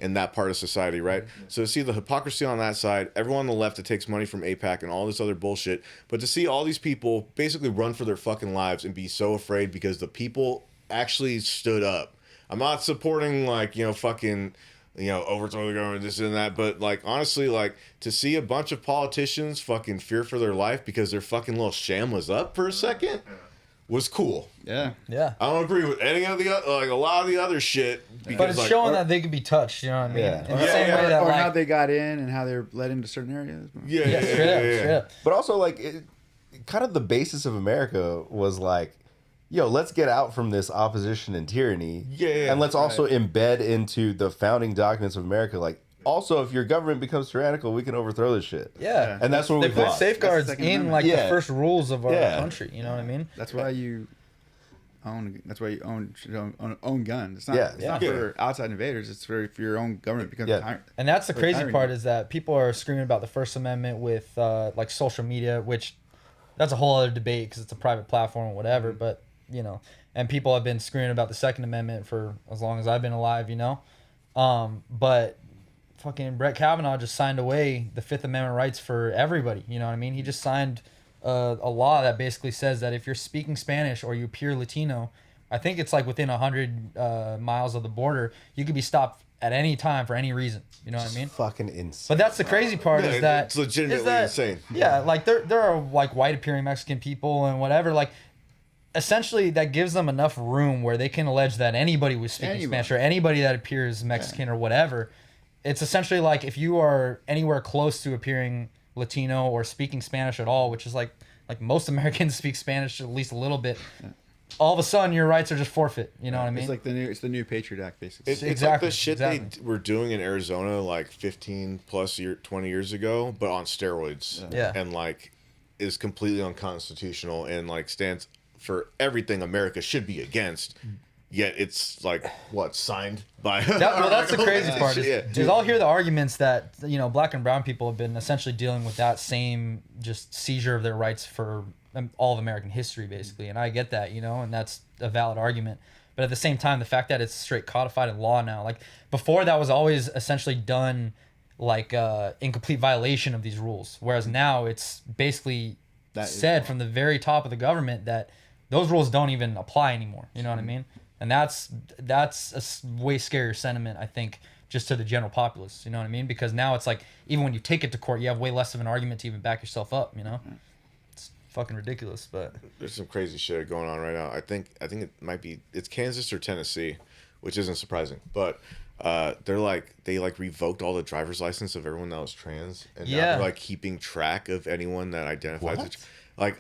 in that part of society, right? So to see the hypocrisy on that side, everyone on the left that takes money from AIPAC and all this other bullshit, but to see all these people basically run for their fucking lives and be so afraid because the people actually stood up. I'm not supporting like, you know, fucking, you know, overthrow the government, this and that, but like, honestly, like, to see a bunch of politicians fucking fear for their life because their fucking little sham was up for a second was cool. Yeah. Yeah. I don't agree with any of the like a lot of the other shit, because But it's like, showing that they could be touched, you know what I mean? Yeah. In the same way that, Or like, how they got in and how they're led into certain areas. yeah, straight up. But also, like, kind of the basis of America was like, yo, let's get out from this opposition and tyranny. Yeah, And let's also embed into the founding documents of America, like, also, if your government becomes tyrannical, we can overthrow this shit. Yeah. And that's what They we put lost. safeguards That's the in, Second like, Amendment. the first rules of our Yeah. country, you know what I mean? That's why you own. That's why you own guns. It's not. Yeah. It's not for outside invaders. It's for if your own government becomes Yeah. tyrant. And that's the Or crazy tyranny. part, is that people are screaming about the First Amendment with like social media, which that's a whole other debate because it's a private platform or whatever. But you know, and people have been screaming about the Second Amendment for as long as I've been alive, you know. But fucking Brett Kavanaugh just signed away the Fifth Amendment rights for everybody. You know what I mean? He just signed a law that basically says that if you're speaking Spanish or you appear Latino, I think it's like within 100 miles of the border, you could be stopped at any time for any reason. You know what I mean? Fucking insane. But that's the crazy part, Yeah, is that it's legitimately insane. Yeah, like there are like white appearing Mexican people and whatever. Like, essentially, that gives them enough room where they can allege that anybody was speaking Spanish or anybody that appears Mexican or whatever. It's essentially like if you are anywhere close to appearing Latino or speaking Spanish at all, which is like most Americans speak Spanish at least a little bit. All of a sudden, your rights are just forfeit. You know what I mean? It's like it's the new Patriot Act, basically. It's Exactly, like the shit exactly. they were doing in Arizona like 20 years ago, but on steroids. Yeah. And like is completely unconstitutional and like stands for everything America should be against. Yet it's like what, signed by That's the crazy part. Yeah. Is I'll hear the arguments that, you know, black and brown people have been essentially dealing with that same just seizure of their rights for all of American history, basically. And I get that, you know, and that's a valid argument. But at the same time, the fact that it's straight codified in law now, like before that was always essentially done like in complete violation of these rules. Whereas now it's basically said from the very top of the government that those rules don't even apply anymore. You know what I mean? And that's a way scarier sentiment, I think, just to the general populace. You know what I mean? Because now it's like, even when you take it to court, you have way less of an argument to even back yourself up, you know? It's fucking ridiculous, but... There's some crazy shit going on right now. I think it might be... It's Kansas or Tennessee, which isn't surprising. But they revoked all the driver's license of everyone that was trans. And now they're, like, keeping track of anyone that identifies... Like...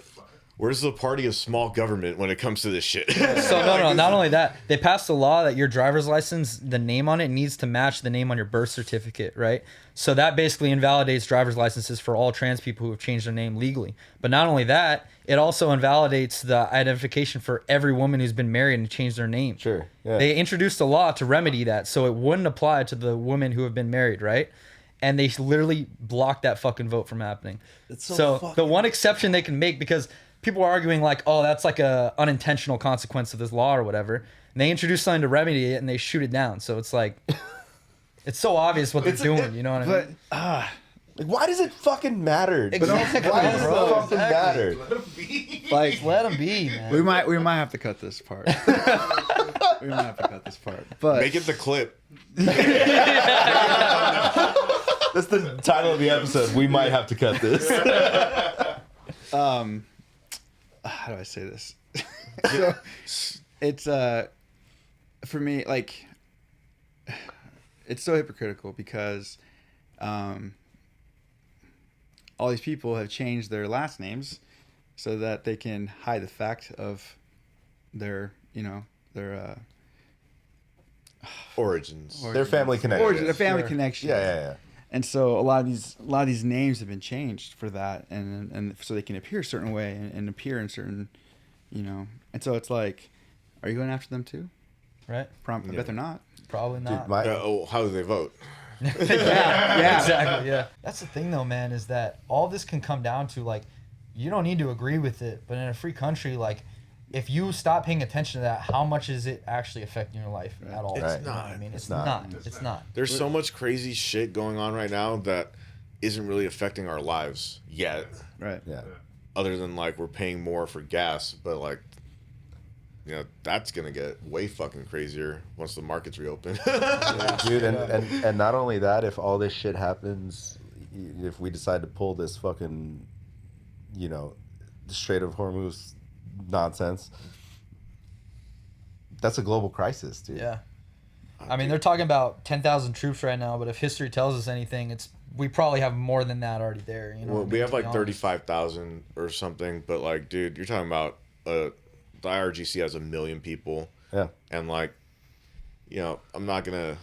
Where's the party of small government when it comes to this shit? So no, not only that, they passed a law that your driver's license, the name on it needs to match the name on your birth certificate, right? So that basically invalidates driver's licenses for all trans people who have changed their name legally. But not only that, it also invalidates the identification for every woman who's been married and changed their name. Sure. Yeah. They introduced a law to remedy that, so it wouldn't apply to the women who have been married, right? And they literally blocked that fucking vote from happening. So the one exception they can make, because people are arguing like, oh, that's like a unintentional consequence of this law or whatever. And they introduce something to remedy it and they shoot it down. So it's like, it's so obvious what they're doing. You know what I mean? Like, why does it fucking matter? Exactly, Why does bro, it fucking matter? Let him be. Like, Let them be, man. we might have to cut this part. We might have to cut this part. But Make it the clip. That's the title of the episode. We might have to cut this. how do I say this? So it's for me, like, it's so hypocritical because all these people have changed their last names so that they can hide the fact of their Origins. Their family connection. their family Sure. connection. Yeah. And so a lot of these names have been changed for that, and so they can appear a certain way and appear in certain, And so it's like, are you going after them too? Right? I bet they're not. Probably not. Dude, How do they vote? yeah, exactly. Yeah. That's the thing, though, man, is that all this can come down to, like, you don't need to agree with it, but in a free country, like, if you stop paying attention to that, how much is it actually affecting your life at all? It's You know what I not. mean, It's it's not. not. It's not. There's so much crazy shit going on right now that isn't really affecting our lives yet. Right. yeah. Other than, like, we're paying more for gas, but, like, that's gonna get way fucking crazier once the markets reopen. Dude, and not only that, if all this shit happens, if we decide to pull this fucking, Strait of Hormuz nonsense, that's a global crisis, dude. Yeah. I mean, they're talking about 10,000 troops right now, but if history tells us anything, we probably have more than that already there. You know, Well, we have to be like honest. 35,000 or something, but, like, dude, you're talking about the IRGC has 1 million people. Yeah. And, like, I'm not gonna,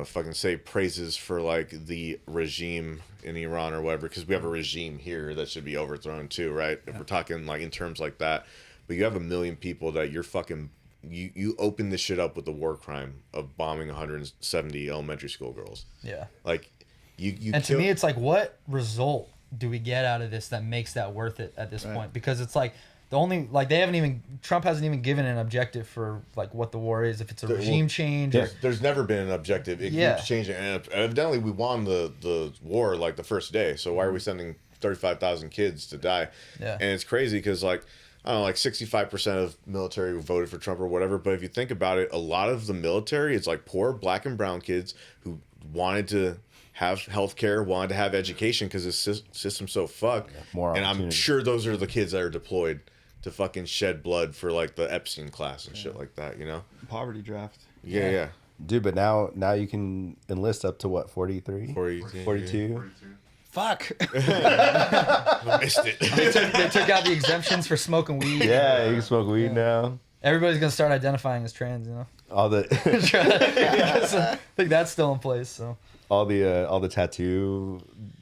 fucking say praises for, like, the regime in Iran or whatever, because we have a regime here that should be overthrown too, right? If we're talking, like, in terms like that. But you have 1 million people that you're fucking, you open this shit up with the war crime of bombing 170 elementary school girls. Yeah. Like, you And to me, it's like, what result do we get out of this that makes that worth it at this point? Because it's like, Trump hasn't even given an objective for, like, what the war is, if it's a regime change. Or, There's never been an objective. It keeps changing. And evidently we won the war, like, the first day. So why are we sending 35,000 kids to die? Yeah. And it's crazy because, like, I don't know, like 65% of military voted for Trump or whatever. But if you think about it, a lot of the military, it's like poor black and brown kids who wanted to have health care, wanted to have education because the system's so fucked. More and I'm opportunity. sure those are the kids that are deployed to fucking shed blood for, like, the Epstein class and shit like that, Poverty draft. Yeah. Dude, but now you can enlist up to what, 43? 42. 42? Fuck. I missed it. they took out the exemptions for smoking weed. Yeah, you can smoke weed now. Everybody's going to start identifying as trans, All the I think that's still in place, so. all the tattoo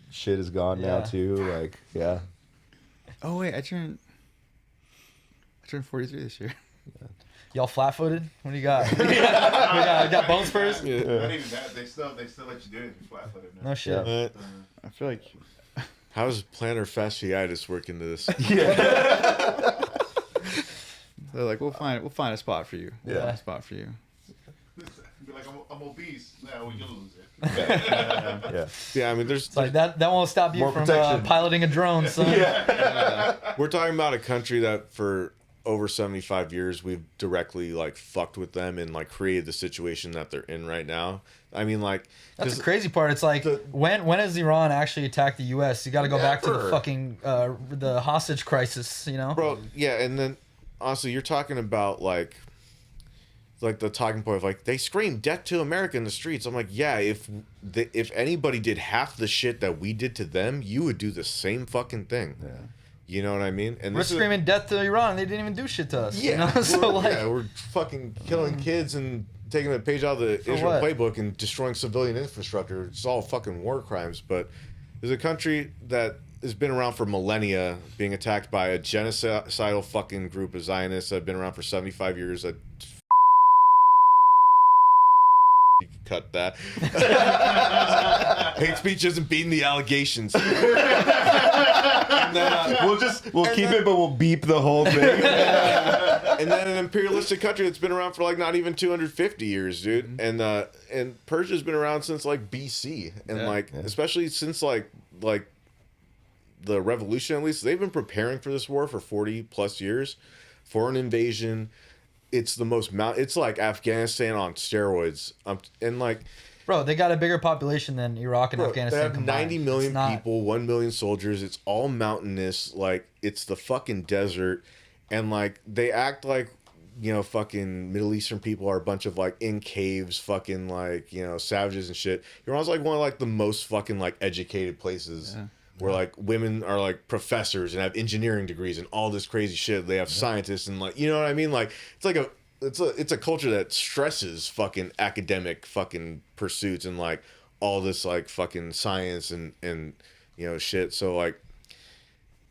shit is gone now Yeah. too. Like, yeah. Oh wait, I turned 43 this year. Y'all flat-footed? What do you got? we got bone spurs? Not even that. They still let you do it if you're flat-footed now. No shit. I feel like How's plantar fasciitis work into this? They're like, we'll find a spot for you. We'll find a spot for you. Be like, I'm obese. Yeah, we can lose it. Yeah, I mean, there's It's like that won't stop you More from protection. piloting a drone, son. we're talking about a country that for over 75 years we've directly like fucked with them and like created the situation that they're in right now. I mean, like, That's the crazy part. It's like when has Iran actually attacked the U.S.? You got to go back to the Never. fucking the hostage crisis, you know? bro, yeah, and then honestly, you're talking about like the talking point of like they scream death to America in the streets. I'm like, yeah, if anybody did half the shit that we did to them, you would do the same fucking thing. Yeah. You know what I mean? And We're this is- screaming death to Iran. They didn't even do shit to us. Yeah, You know? So like, we're fucking killing kids and taking a page out of the Israel what? playbook and destroying civilian infrastructure. It's all fucking war crimes. But there's a country that has been around for millennia, being attacked by a genocidal fucking group of Zionists that have been around for 75 years. That you can cut that. Hate speech isn't beating the allegations. And then, We'll keep it, but we'll beep the whole thing. and then an imperialistic country that's been around for like not even 250 years, dude. And Persia's been around since like BC, and especially since like the revolution, at least they've been preparing for this war for 40 plus years. Foreign invasion, it's the most it's like Afghanistan on steroids. And like, bro, they got a bigger population than Iraq and Afghanistan they have combined. 90 million It's not- people, 1 million soldiers. It's all mountainous. Like, it's the fucking desert. And, like, they act like, you know, fucking Middle Eastern people are a bunch of, like, in caves, fucking, like, you know, savages and shit. Iran's, like, one of, like, the most fucking, like, educated places where, like, women are, like, professors and have engineering degrees and all this crazy shit. They have scientists and, like, you know what I mean? Like, it's like it's a culture that stresses fucking academic fucking pursuits and like all this like fucking science and you know shit. So like,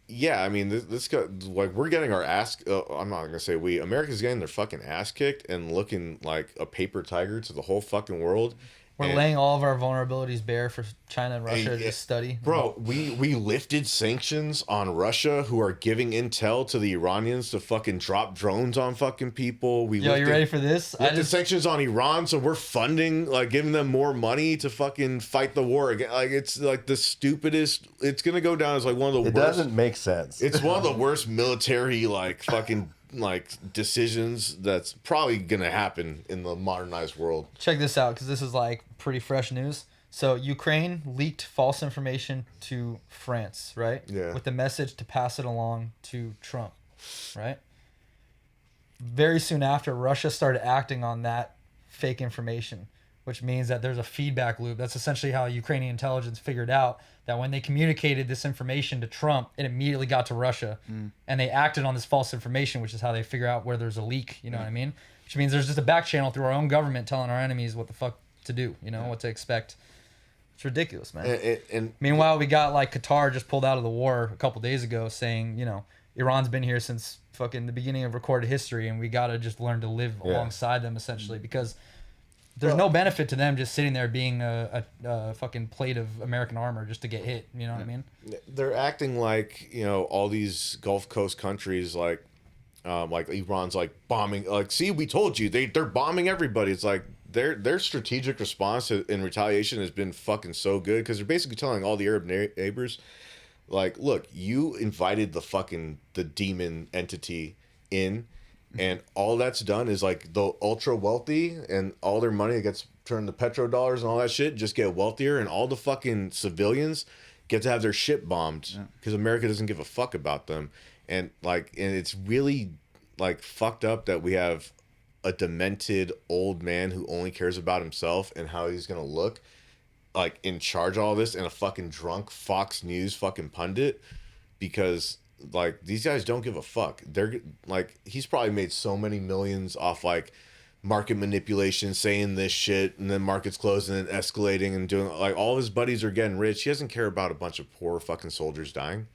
yeah, I mean this like we're getting our ass. I'm not gonna say we. America's getting their fucking ass kicked and looking like a paper tiger to the whole fucking world. We're laying all of our vulnerabilities bare for China and Russia to just study. Bro, we lifted sanctions on Russia, who are giving intel to the Iranians to fucking drop drones on fucking people. Yo, you ready for this? We lifted sanctions on Iran, so we're funding, like, giving them more money to fucking fight the war again. Like, it's like the stupidest. It's gonna go down as like one of the It worst. doesn't make sense. It's one of the worst military like fucking like decisions that's probably gonna happen in the modernized world. Check this out, because this is like pretty fresh news. So Ukraine leaked false information to France, right? Yeah. With the message to pass it along to Trump, right? Very soon after, Russia started acting on that fake information, which means that there's a feedback loop. That's essentially how Ukrainian intelligence figured out that when they communicated this information to Trump, it immediately got to Russia. And they acted on this false information, which is how they figure out where there's a leak, you know what I mean? Which means there's just a back channel through our own government telling our enemies what the fuck to do, you know, what to expect. It's ridiculous, man. And Meanwhile, we got like Qatar just pulled out of the war a couple days ago saying, you know, Iran's been here since fucking the beginning of recorded history and we got to just learn to live alongside them essentially, because there's no benefit to them just sitting there being a fucking plate of American armor just to get hit. You know what I mean? they're acting like, you know, all these Gulf Coast countries like Iran's like bombing. Like, see, we told you they're bombing everybody. It's like their strategic response in retaliation has been fucking so good, because they're basically telling all the Arab neighbors, like, look, you invited the demon entity in. And all that's done is like the ultra wealthy and all their money that gets turned to petrodollars and all that shit just get wealthier, and all the fucking civilians get to have their shit bombed because America doesn't give a fuck about them. And it's really like fucked up that we have a demented old man who only cares about himself and how he's gonna look, like, in charge of all this, and a fucking drunk Fox News fucking pundit, because like these guys don't give a fuck. They're like, he's probably made so many millions off like market manipulation, saying this shit, and then markets closing and escalating and doing, like, all of his buddies are getting rich. He doesn't care about a bunch of poor fucking soldiers dying,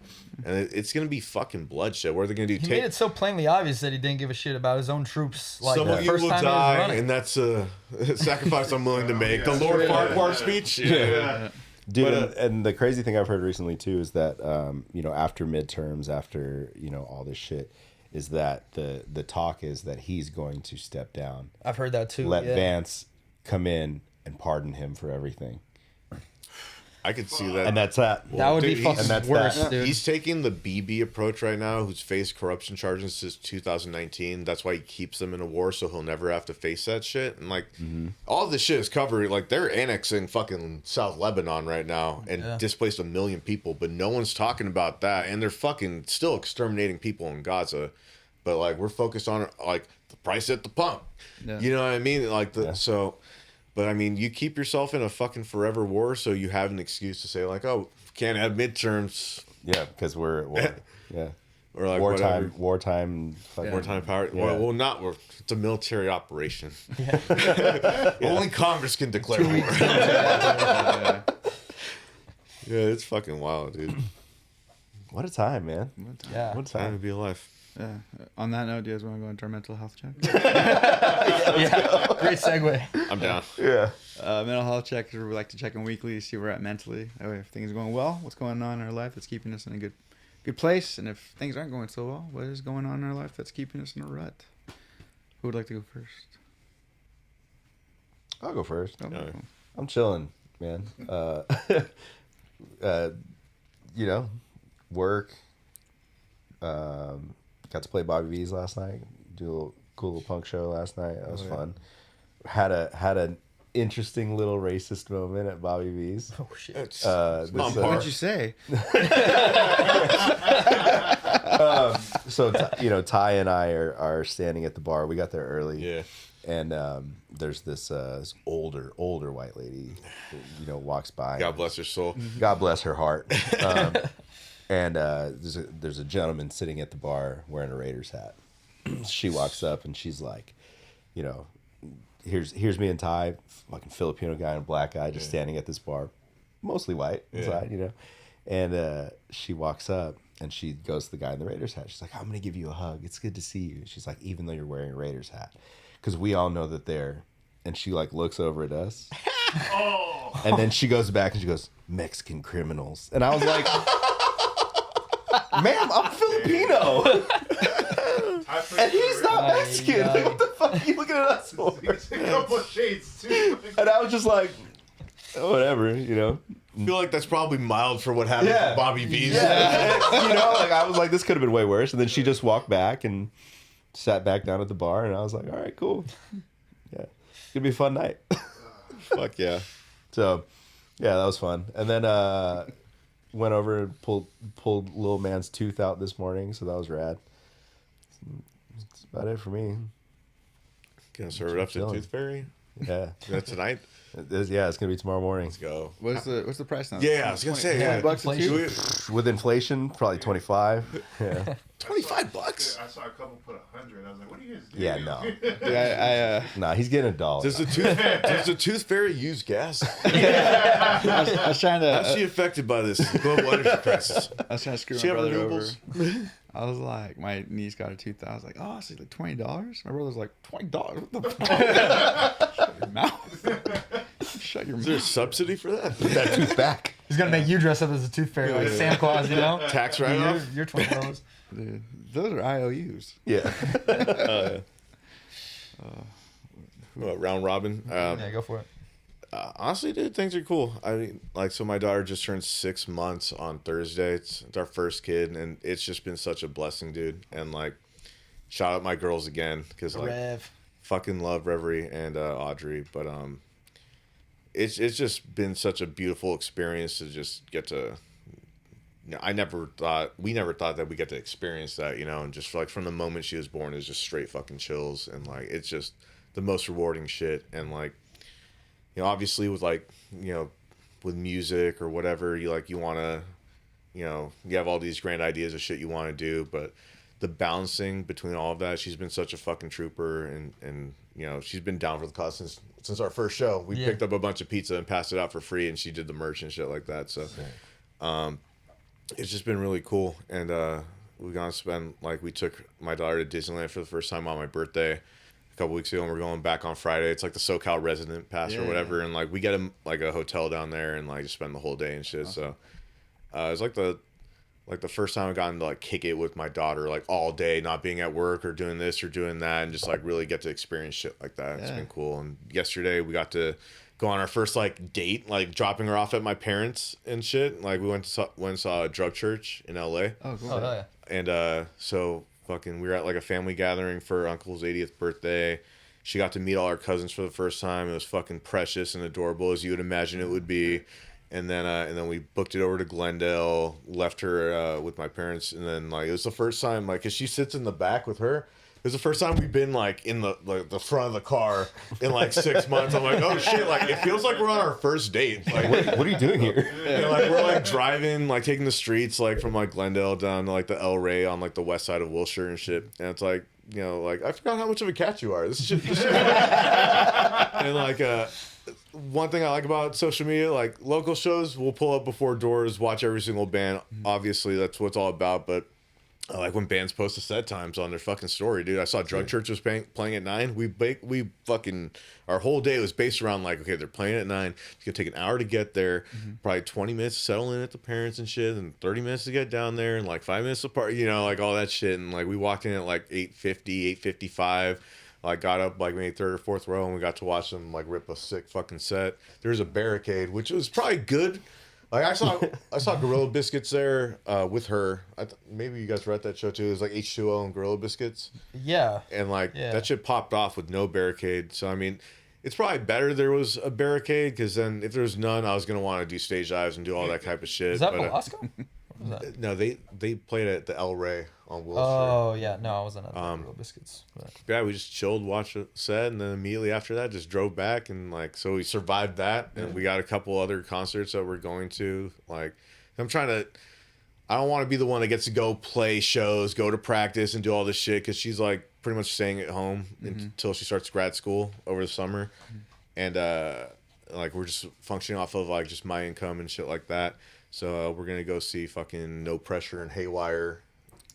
and it's gonna be fucking bloodshed. What are they gonna do? He made it so plainly obvious that he didn't give a shit about his own troops. Like, some the of you first will time he was die, running. and that's a sacrifice I'm willing to make. The Lord Farquhar speech. Yeah. Dude, But, and the crazy thing I've heard recently too is that after midterms, after all this shit, is that the talk is that he's going to step down. I've heard that too. Let yeah. Vance come in and pardon him for everything. I could see that. And that's that. That would be Dude, fucking and that's worse, that. dude. He's taking the BB approach right now, who's faced corruption charges since 2019. That's why he keeps them in a war, so he'll never have to face that shit. And like, all this shit is covered. Like, they're annexing fucking South Lebanon right now and displaced 1 million people, but no one's talking about that. And they're fucking still exterminating people in Gaza. But like, we're focused on like the price at the pump. Yeah. You know what I mean? Like so. But I mean, you keep yourself in a fucking forever war, so you have an excuse to say like, "Oh, can't have midterms." Yeah, because we're yeah. Or like wartime, whatever. Wartime power. Yeah. Well, not war. It's a military operation. Only Congress can declare war. Yeah, it's fucking wild, dude. What a time, man. Yeah. What a Time to time. be alive. Yeah. On that note, do you guys want to go into our mental health check? Yeah. Great segue. I'm down. Yeah. Mental health check is where we like to check in weekly, see where we're at mentally. That way, if things are going well, what's going on in our life that's keeping us in a good place, and if things aren't going so well, what is going on in our life that's keeping us in a rut? Who would like to go first? I'll go first. Oh, Yeah. I'm chilling, man. Work. Got to play Bobby V's last night. Do a cool little punk show last night. That was fun. Had an interesting little racist moment at Bobby V's. Oh shit. What did you say? So Ty and I are standing at the bar. We got there early. Yeah. And there's this older white lady who, walks by. God bless her soul. God bless her heart. And there's a gentleman sitting at the bar wearing a Raiders hat. She walks up and she's like, here's me and Ty, fucking Filipino guy and a black guy just standing at this bar, mostly white inside, And she walks up and she goes to the guy in the Raiders hat. She's like, I'm gonna give you a hug. It's good to see you. She's like, even though you're wearing a Raiders hat, because we all know that they're. And she like looks over at us. And then she goes back and she goes, Mexican criminals. And I was like, ma'am, I'm Filipino. And he's not Mexican. Like, what the fuck are you looking at us for? It's a couple of shades too. And I was just like, oh, whatever, I feel like that's probably mild for what happened Yeah. to Bobby V's. Yeah. Like I was like, this could have been way worse. And then she just walked back and sat back down at the bar. And I was like, all right, cool. Yeah. It's going to be a fun night. Fuck yeah. So, yeah, that was fun. And then went over and pulled little man's tooth out this morning. So that was rad. That's about it for me. Gonna serve it up to Chilling. Tooth Fairy? Yeah. Is that tonight? It's going to be tomorrow morning. Let's go. What's the price now? Yeah, I was gonna say, 20 yeah. bucks a Inflation. tooth? With inflation, probably 25. Yeah. $25. I saw a couple put 100. I was like, what are you guys doing? Yeah, no. Yeah, Nah, he's getting a dollar. Does the Tooth Fairy use gas? I was trying to. How's she affected by this global energy crisis? I was trying to screw She my have brother over. renewables? I was like, my niece got a tooth out. I was like, oh, so like $20. My brother's like, $20. What the fuck? Shut your mouth. Shut your Is there a mouth. subsidy for that? that tooth back. He's gonna make you dress up as a tooth fairy like Santa Claus, Tax write-off? You're $20. Dude, those are IOUs. Yeah. Round robin. Yeah, go for it. Honestly, dude, things are cool. I mean, so my daughter just turned 6 months on Thursday. It's our first kid, and it's just been such a blessing, dude. And shout out my girls again, because Rev. fucking love Reverie and Audrey. But it's just been such a beautiful experience to just get to. We never thought that we get to experience that, and just from the moment she was born, it's just straight fucking chills, and it's just the most rewarding shit, and obviously with with music or whatever, you want to, you have all these grand ideas of shit you want to do, but the balancing between all of that, she's been such a fucking trooper, and she's been down for the cause since our first show. We picked up a bunch of pizza and passed it out for free, and she did the merch and shit like that. So, it's just been really cool, and we're gonna spend we took my daughter to Disneyland for the first time on my birthday. a couple weeks ago, and we're going back on Friday. It's like the SoCal resident pass or whatever, and like we get like a hotel down there and like just spend the whole day and shit. Awesome. So it's like the first time I've gotten to like kick it with my daughter like all day, not being at work or doing this or doing that, and just like really get to experience shit like that. It's been cool. And yesterday we got to go on our first like date, like dropping her off at my parents and shit. Like we went and saw Drug Church in LA. Oh, cool. Oh, yeah. And so fucking we were at like a family gathering for her uncle's 80th birthday. She got to meet all our cousins for the first time. It was fucking precious and adorable as you would imagine it would be. And then we booked it over to Glendale, left her with my parents, and then like it was the first time like 'cause she sits in the back with her. It was the first time we've been like in the front of the car in like 6 months. I'm like, oh shit, like it feels like we're on our first date. Like what are you doing here? and, like we're like driving, like taking the streets like from like Glendale down to like the El Rey on like the west side of Wilshire and shit. And it's like, you know, like I forgot how much of a cat you are. This shit. And like one thing I like about social media, like local shows, we'll pull up before doors, watch every single band. Obviously, that's what it's all about. But I like when bands post the set times on their fucking story, dude. I saw Drug Church was playing at 9. We fucking our whole day was based around like, okay, they're playing at 9. It's gonna take an hour to get there, probably 20 minutes to settle in at the parents and shit, and 30 minutes to get down there, and like 5 minutes apart, you know, like all that shit. And like we walked in at like 8:50, 8:55. Like got up like maybe third or fourth row, and we got to watch them like rip a sick fucking set. There's a barricade, which was probably good. Like I saw Gorilla Biscuits there with her. Maybe you guys were at that show too. It was like H2O and Gorilla Biscuits. Yeah. And like that shit popped off with no barricade. So I mean, it's probably better there was a barricade, because then if there's none, I was gonna want to do stage dives and do all that type of shit. Is that but, Velasco? no, they played at the El Rey on Wilshire. Oh yeah, no, I wasn't at the Gorilla Biscuits. But. Yeah, we just chilled, watched the set, and then immediately after that, just drove back, and like, so we survived that, and we got a couple other concerts that we're going to. Like, I don't want to be the one that gets to go play shows, go to practice, and do all this shit, because she's like pretty much staying at home until she starts grad school over the summer, and like we're just functioning off of like just my income and shit like that. So we're gonna go see fucking No Pressure and Haywire.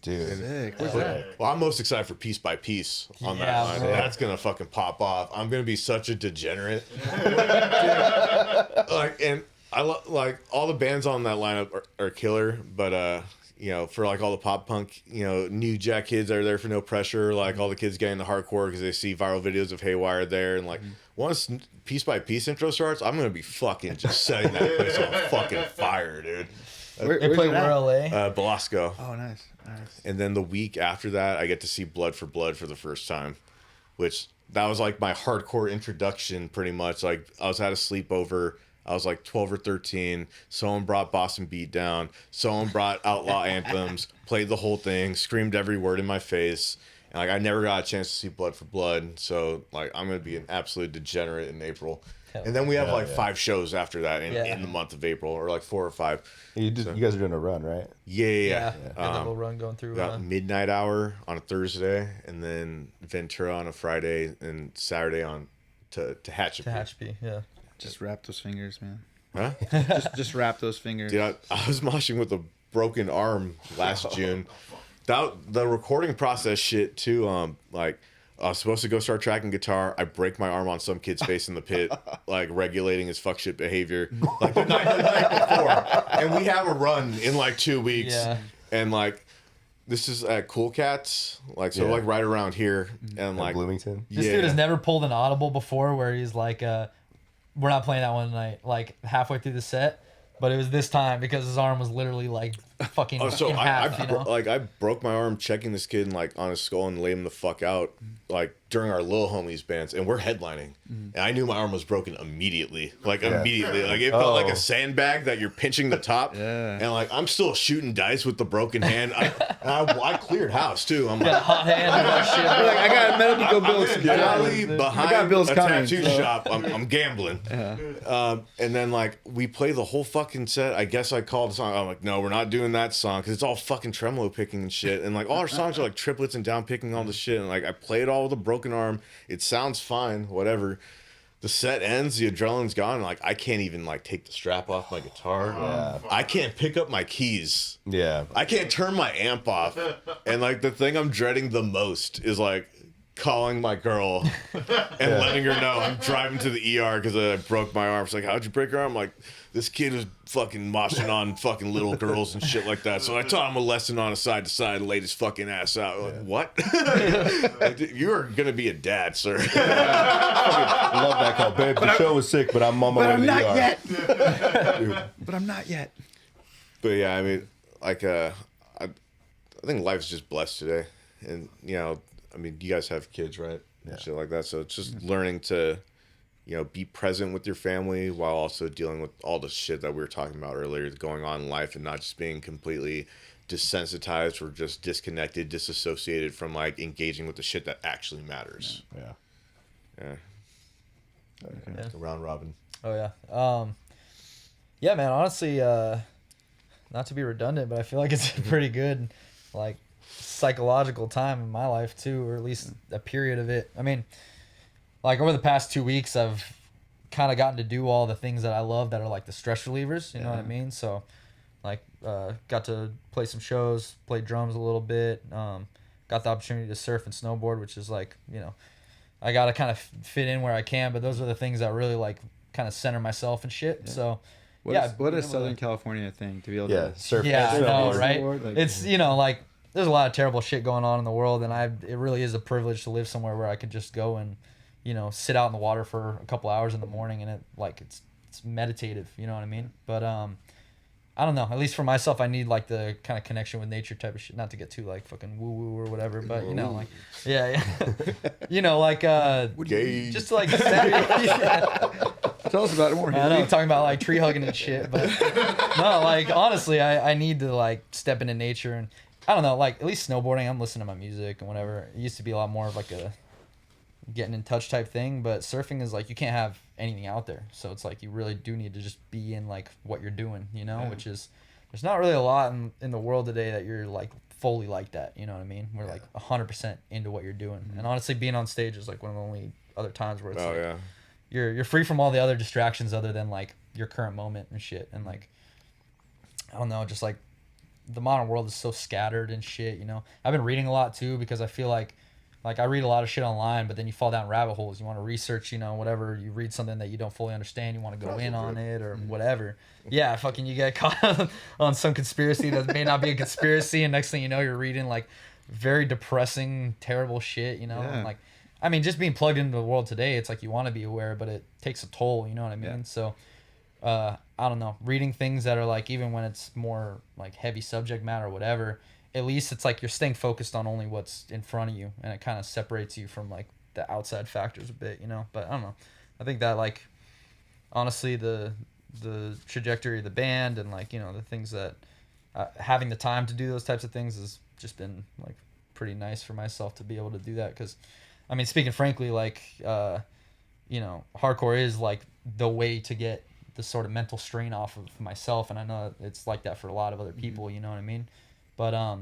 Dude. Sick. Well, I'm most excited for Piece by Piece on that line. Bro. That's gonna fucking pop off. I'm gonna be such a degenerate. Like, and I like all the bands on that lineup are killer, but you know, for like all the pop punk, you know, new jack kids that are there for No Pressure, like all the kids getting the hardcore because they see viral videos of Haywire there, and like once Piece by Piece intro starts, I'm gonna be fucking just setting that place on fucking fire, dude. They play where LA? Belasco. Oh, nice. And then the week after that, I get to see Blood for Blood for the first time, which that was like my hardcore introduction pretty much. Like I was at a sleepover. I was like 12 or 13. Someone brought Boston Beatdown. Someone brought Outlaw Anthems, played the whole thing, screamed every word in my face. And like I never got a chance to see Blood for Blood. So like I'm going to be an absolute degenerate in April. And then we have like 5 shows after that in the month of April, or like 4 or 5. You guys are doing a run, right? Yeah. And then we'll run going through. Got Midnight Hour on a Thursday, and then Ventura on a Friday, and Saturday on to Hatchapee. To Hatchapee, yeah. Just wrap those fingers, man. Huh? just wrap those fingers. Dude, I was moshing with a broken arm last June. The recording process shit too. Like I was supposed to go start tracking guitar. I break my arm on some kid's face in the pit, like regulating his fuck shit behavior. Like the night before, and we have a run in like 2 weeks. Yeah. And like this is at Cool Cats, like so like right around here, and like Bloomington. This dude has never pulled an audible before where he's like, we're not playing that one tonight, like halfway through the set. But it was this time because his arm was literally like fucking in half, I broke my arm checking this kid like on his skull and laid him the fuck out like during our Lil Homies bands, and we're headlining, and I knew my arm was broken immediately, like immediately, like it felt like a sandbag that you're pinching the top, and like I'm still shooting dice with the broken hand. I cleared house too. I'm like hot hand and that shit. Like, I got metal to go build some behind I got bills a coming, tattoo so. shop. I'm gambling. And then like we play the whole fucking set. I guess I called the song. I'm like, no, we're not doing that song because it's all fucking tremolo picking and shit. And like all our songs are like triplets and down picking all the shit. And like I play it all with a broken arm. It sounds fine, whatever. The set ends, the adrenaline's gone, and like I can't even like take the strap off my guitar. I can't pick up my keys. I can't turn my amp off. And like the thing I'm dreading the most is like calling my girl and letting her know I'm driving to the ER because I broke my arm. It's like, how'd you break your arm? I'm like, this kid was fucking moshing on fucking little girls and shit like that. So I taught him a lesson on a side to side, laid his fucking ass out. Like, what? You're gonna be a dad, sir. I love that call, babe. The show was sick, but I'm on my way to the ER. But I'm not yet. But yeah, I mean, like, I think life's just blessed today, and you know, I mean, you guys have kids, right? Yeah. And shit like that. So it's just learning to, you know, be present with your family while also dealing with all the shit that we were talking about earlier going on in life, and not just being completely desensitized or just disconnected, disassociated from like engaging with the shit that actually matters. Yeah. Yeah. Okay. Yeah. Round robin. Oh yeah. Yeah, man. Honestly, not to be redundant, but I feel like it's a pretty good, like, psychological time in my life too, or at least a period of it. I mean, like over the past 2 weeks, I've kind of gotten to do all the things that I love that are like the stress relievers. You know what I mean? So, like, got to play some shows, play drums a little bit. Got the opportunity to surf and snowboard, which is like, you know, I got to kind of fit in where I can, but those are the things that really like kind of center myself and shit. Yeah. So, What a Southern California thing to be able to surf. yeah, I know, right? Like, It's, you know, like, there's a lot of terrible shit going on in the world, and it really is a privilege to live somewhere where I could just go and, you know, sit out in the water for a couple hours in the morning, and it's meditative, you know what I mean? But I don't know, at least for myself, I need like the kind of connection with nature type of shit, not to get too like fucking woo woo or whatever, but you know, like, yeah. You know, like Gay. just like tell us about it more. I know, talking about like tree hugging and shit, but no, like honestly, I need to like step into nature, and I don't know, like at least snowboarding, I'm listening to my music and whatever. It used to be a lot more of like a getting in touch type thing, but surfing is like you can't have anything out there, so it's like you really do need to just be in like what you're doing, you know, which is there's not really a lot in the world today that you're like fully like that, you know what I mean? We're like 100% into what you're doing, and honestly, being on stage is like one of the only other times where it's you're free from all the other distractions other than like your current moment and shit. And like, I don't know, just like the modern world is so scattered and shit, you know. I've been reading a lot too, because I feel like I read a lot of shit online, but then you fall down rabbit holes. You want to research, you know, whatever. You read something that you don't fully understand. You want to go in on it or whatever. Yeah, fucking you get caught on some conspiracy that may not be a conspiracy, and next thing you know, you're reading like very depressing, terrible shit, you know. Yeah. And like, I mean, just being plugged into the world today, it's like you want to be aware, but it takes a toll, you know what I mean? Yeah. So, I don't know, reading things that are like, even when it's more like heavy subject matter or whatever, at least it's like you're staying focused on only what's in front of you, and it kind of separates you from like the outside factors a bit, you know. But I don't know, I think that like honestly the trajectory of the band and like, you know, the things that having the time to do those types of things has just been like pretty nice for myself to be able to do that. Because I mean, speaking frankly, like you know, hardcore is like the way to get the sort of mental strain off of myself, and I know it's like that for a lot of other people, you know what I mean? But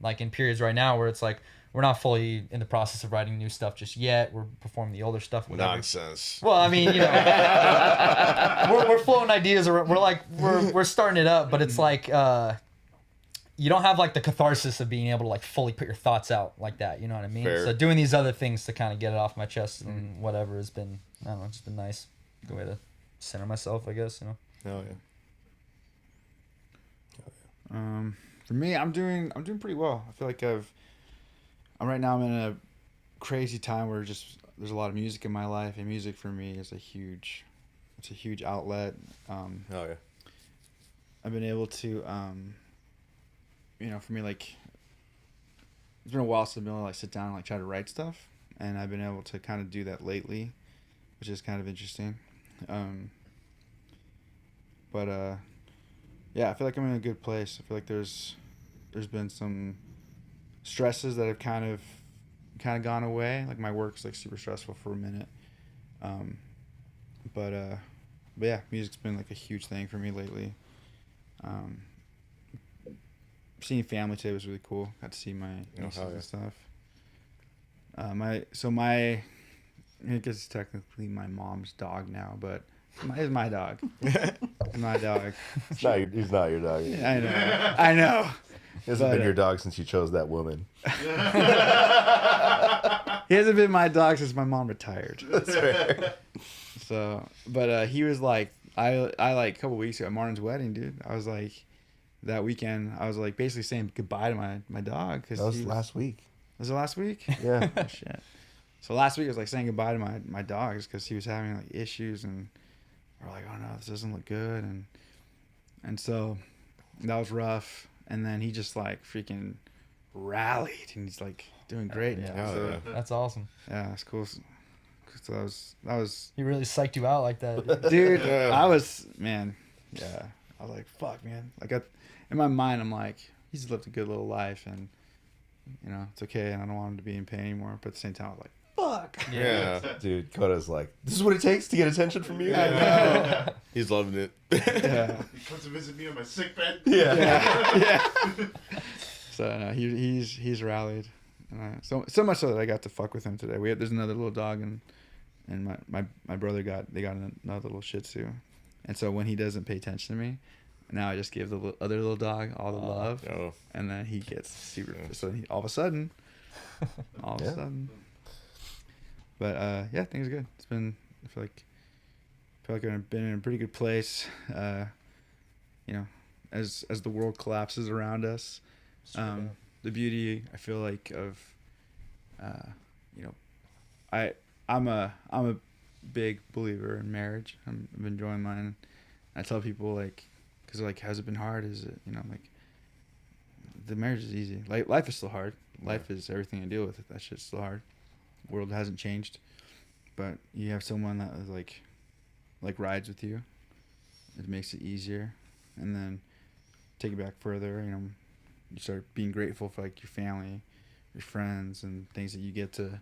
like in periods right now where it's like we're not fully in the process of writing new stuff just yet, we're performing the older stuff, whatever. Nonsense. Well, I mean, you know, we're floating ideas, or we're starting it up, but it's like you don't have like the catharsis of being able to like fully put your thoughts out like that, you know what I mean? Fair. So doing these other things to kind of get it off my chest and whatever has been, I don't know, it's been nice. Good way to center myself, I guess, you know. Oh yeah. For me, I'm doing pretty well. I feel like I'm in a crazy time where just there's a lot of music in my life, and music for me is a huge outlet. Oh yeah. I've been able to, you know, for me, like, it's been a while since I've been able to like sit down and like try to write stuff, and I've been able to kind of do that lately, which is kind of interesting. Yeah, I feel like I'm in a good place. I feel like there's been some stresses that have kind of gone away. Like my work's like super stressful for a minute. But yeah, music's been like a huge thing for me lately. Seeing family today was really cool. Got to see my nieces and stuff. I guess it's technically my mom's dog now, but it's my dog. My dog. He's not your dog. Yeah, I know. He hasn't been your dog since you chose that woman. He hasn't been my dog since my mom retired. That's fair. So, but he was like, I like a couple weeks ago at Martin's wedding, dude. I was like, that weekend, I was like basically saying goodbye to my dog. Cause That was last week. Was it last week? Yeah. Oh, shit. So last week I was like saying goodbye to my dogs because he was having like issues, and we're like, oh no, this doesn't look good, and so that was rough. And then he just like freaking rallied, and he's like doing great now. Yeah. So, That's awesome. yeah, it's cool. So that was He really psyched you out like that. dude. I was, man, yeah. I was like, fuck, man. Like in my mind, I'm like, he's lived a good little life, and you know it's okay, and I don't want him to be in pain anymore. But at the same time, I was like, fuck. Yeah. Dude, Coda's like, this is what it takes to get attention from you? I He's loving it. Yeah. He comes to visit me on my sick bed. Yeah. So he's rallied, so much so that I got to fuck with him today. There's another little dog, and my brother got another little Shih Tzu, and so when he doesn't pay attention to me, now I just give the other little dog all the love, and then he gets super. So all of a sudden. But yeah, things are good. It's been I feel like I've been in a pretty good place. You know, as the world collapses around us, the beauty I feel like of, you know, I'm a big believer in marriage. I'm enjoying mine. I tell people like, cause like, has it been hard? Is it, you know, like, the marriage is easy. Like life is still hard. Life is everything I deal with. That shit's still hard. The world hasn't changed, but you have someone that is like rides with you. It makes it easier, and then take it back further. You know, you start being grateful for like your family, your friends, and things that you get to,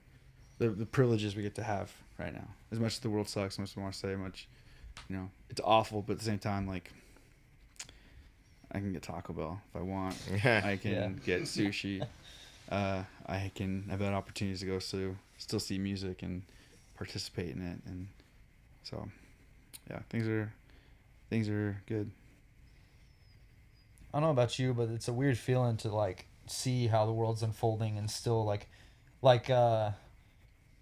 the privileges we get to have right now. As much as the world sucks, as much as I want to say, much, you know, it's awful, but at the same time, like, I can get Taco Bell if I want. I can get sushi. I've had opportunities to go still see music and participate in it, and so yeah, things are good. I don't know about you, but it's a weird feeling to like see how the world's unfolding and still like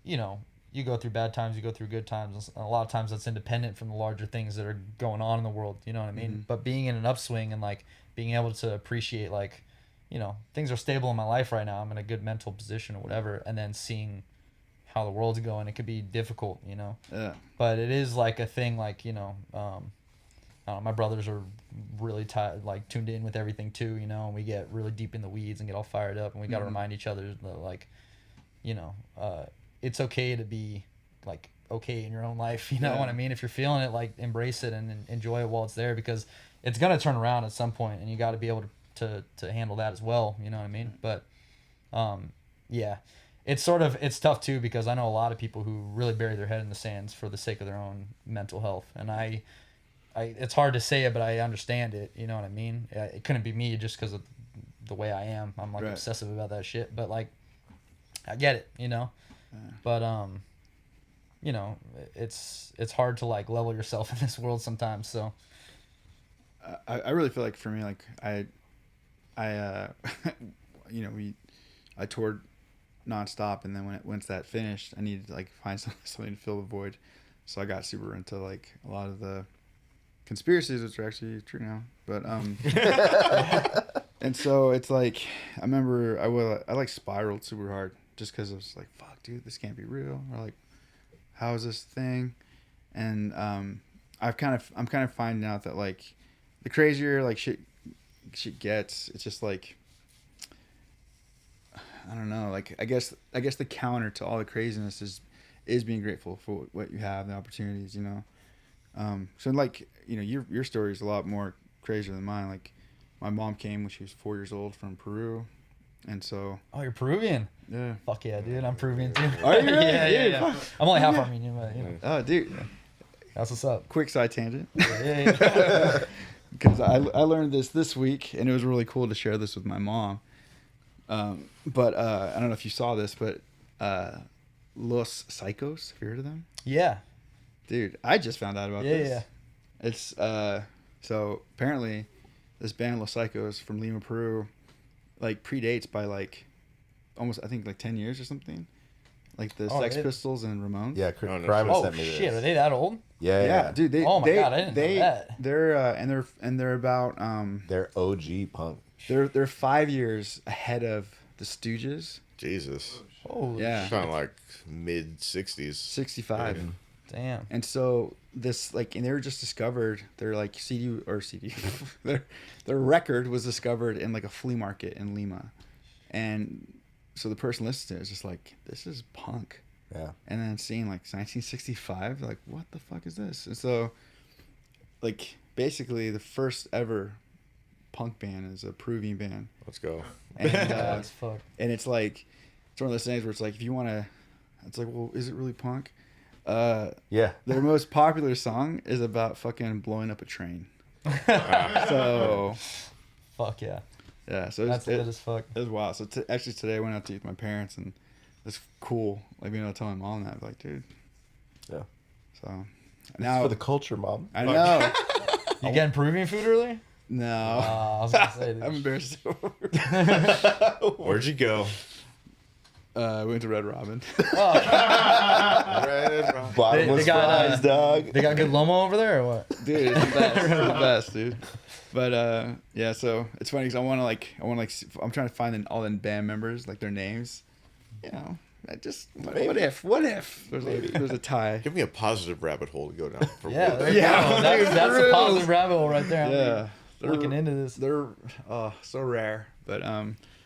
you know, you go through bad times, you go through good times. A lot of times that's independent from the larger things that are going on in the world. You know what I mean? Mm-hmm. But being in an upswing and like being able to appreciate like, you know, things are stable in my life right now. I'm in a good mental position or whatever. And then seeing how the world's going, it could be difficult, you know? Yeah. But it is like a thing, like, you know, I don't know, my brothers are really tuned in with everything too, you know, and we get really deep in the weeds and get all fired up, and we got to remind each other that, like, you know, it's okay to be like okay in your own life, you know what I mean? If you're feeling it, like, embrace it and enjoy it while it's there, because it's gonna turn around at some point, and you got to be able to handle that as well, you know what I mean? But yeah, it's tough too, because I know a lot of people who really bury their head in the sands for the sake of their own mental health, and I it's hard to say it, but I understand it, you know what I mean? It couldn't be me just because of the way I am. I'm like obsessive about that shit, but like, I get it, you know? But you know, it's hard to like level yourself in this world sometimes, so I really feel like for me, like I you know, I toured nonstop, and then once that finished, I needed to like find something to fill the void, so I got super into like a lot of the conspiracies, which are actually true now, but and so it's like I remember I like spiraled super hard just because I was like, fuck, dude, this can't be real, or like, how is this thing? And I'm kind of finding out that like the crazier like shit gets, it's just like, I don't know, like I guess the counter to all the craziness is being grateful for what you have, the opportunities, you know. So like, you know, your story is a lot more crazier than mine. Like, my mom came when she was 4 years old from Peru, and so. Oh, you're Peruvian? Yeah. Fuck yeah, dude, I'm Peruvian too. Are you really? Yeah. I'm only half Armenian, but you know. Oh, dude. That's what's up. Quick side tangent. Yeah. Because I learned this week, and it was really cool to share this with my mom. But I don't know if you saw this, but Los Psychos, have you heard of them? Yeah. Dude, I just found out about this. Yeah. It's so apparently this band Los Psychos from Lima, Peru, like predates by like almost, I think, like 10 years or something. like the Oh, Sex really? Pistols and Ramones. Yeah, Oh, no Crime shit. sent me shit, this. are they that old? Yeah. dude. They, Oh my they, God, I didn't know that. They're about They're OG punk. they're 5 years ahead of the Stooges. Jesus. Oh, Yeah, Kind of like mid 60s. 65. damn. And so this and they were just discovered. They're like CD. their record was discovered in like a flea market in Lima, and so the person listening to it is just like, this is punk. Yeah. And then seeing like 1965, like, what the fuck is this? And so, like, basically the first ever punk band is a Peruvian band. Let's go. And, As fuck. and it's like, it's one of those things where it's like, if you want to, it's like, well, is it really punk? Their most popular song is about fucking blowing up a train. So, Fuck yeah. yeah, so That's lit as fuck. it was wild. So actually today I went out to eat with my parents, and it's cool. Like being able to tell my mom that, like, dude. Yeah. So It's now for the culture, Mom. I know. You getting Peruvian food early? No, I was gonna say. I'm embarrassed. Where'd you go? We went to Red Robin. Bottomless They got, fries, dog. They got good lomo over there or what? Dude, it's the best. It's the best, dude. But yeah, so it's funny because I'm trying to find all the band members, like their names. You know, what if there's a tie? Give me a positive rabbit hole to go down. For Yeah, work. there you Yeah, go. That's a dude. positive rabbit hole right there. Yeah, I'm looking into this. They're so rare, but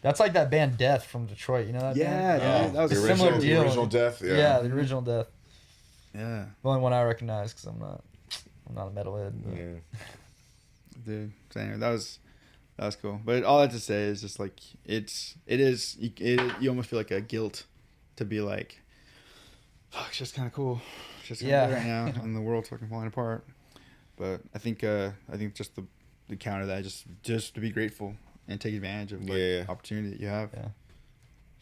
That's like that band Death from Detroit. You know that yeah, band? dude, that was the a similar original, deal. The original death. Yeah. Yeah, the original Death. Yeah, The only one I recognize because I'm not a metalhead. But. Yeah. dude. So anyway, that was cool. But all that to say is just like you almost feel like a guilt to be like, fuck, it's just kind of cool. It's just kind of right now, and the world's fucking falling apart. But I think just the counter that just to be grateful and take advantage of opportunity that you have. Yeah.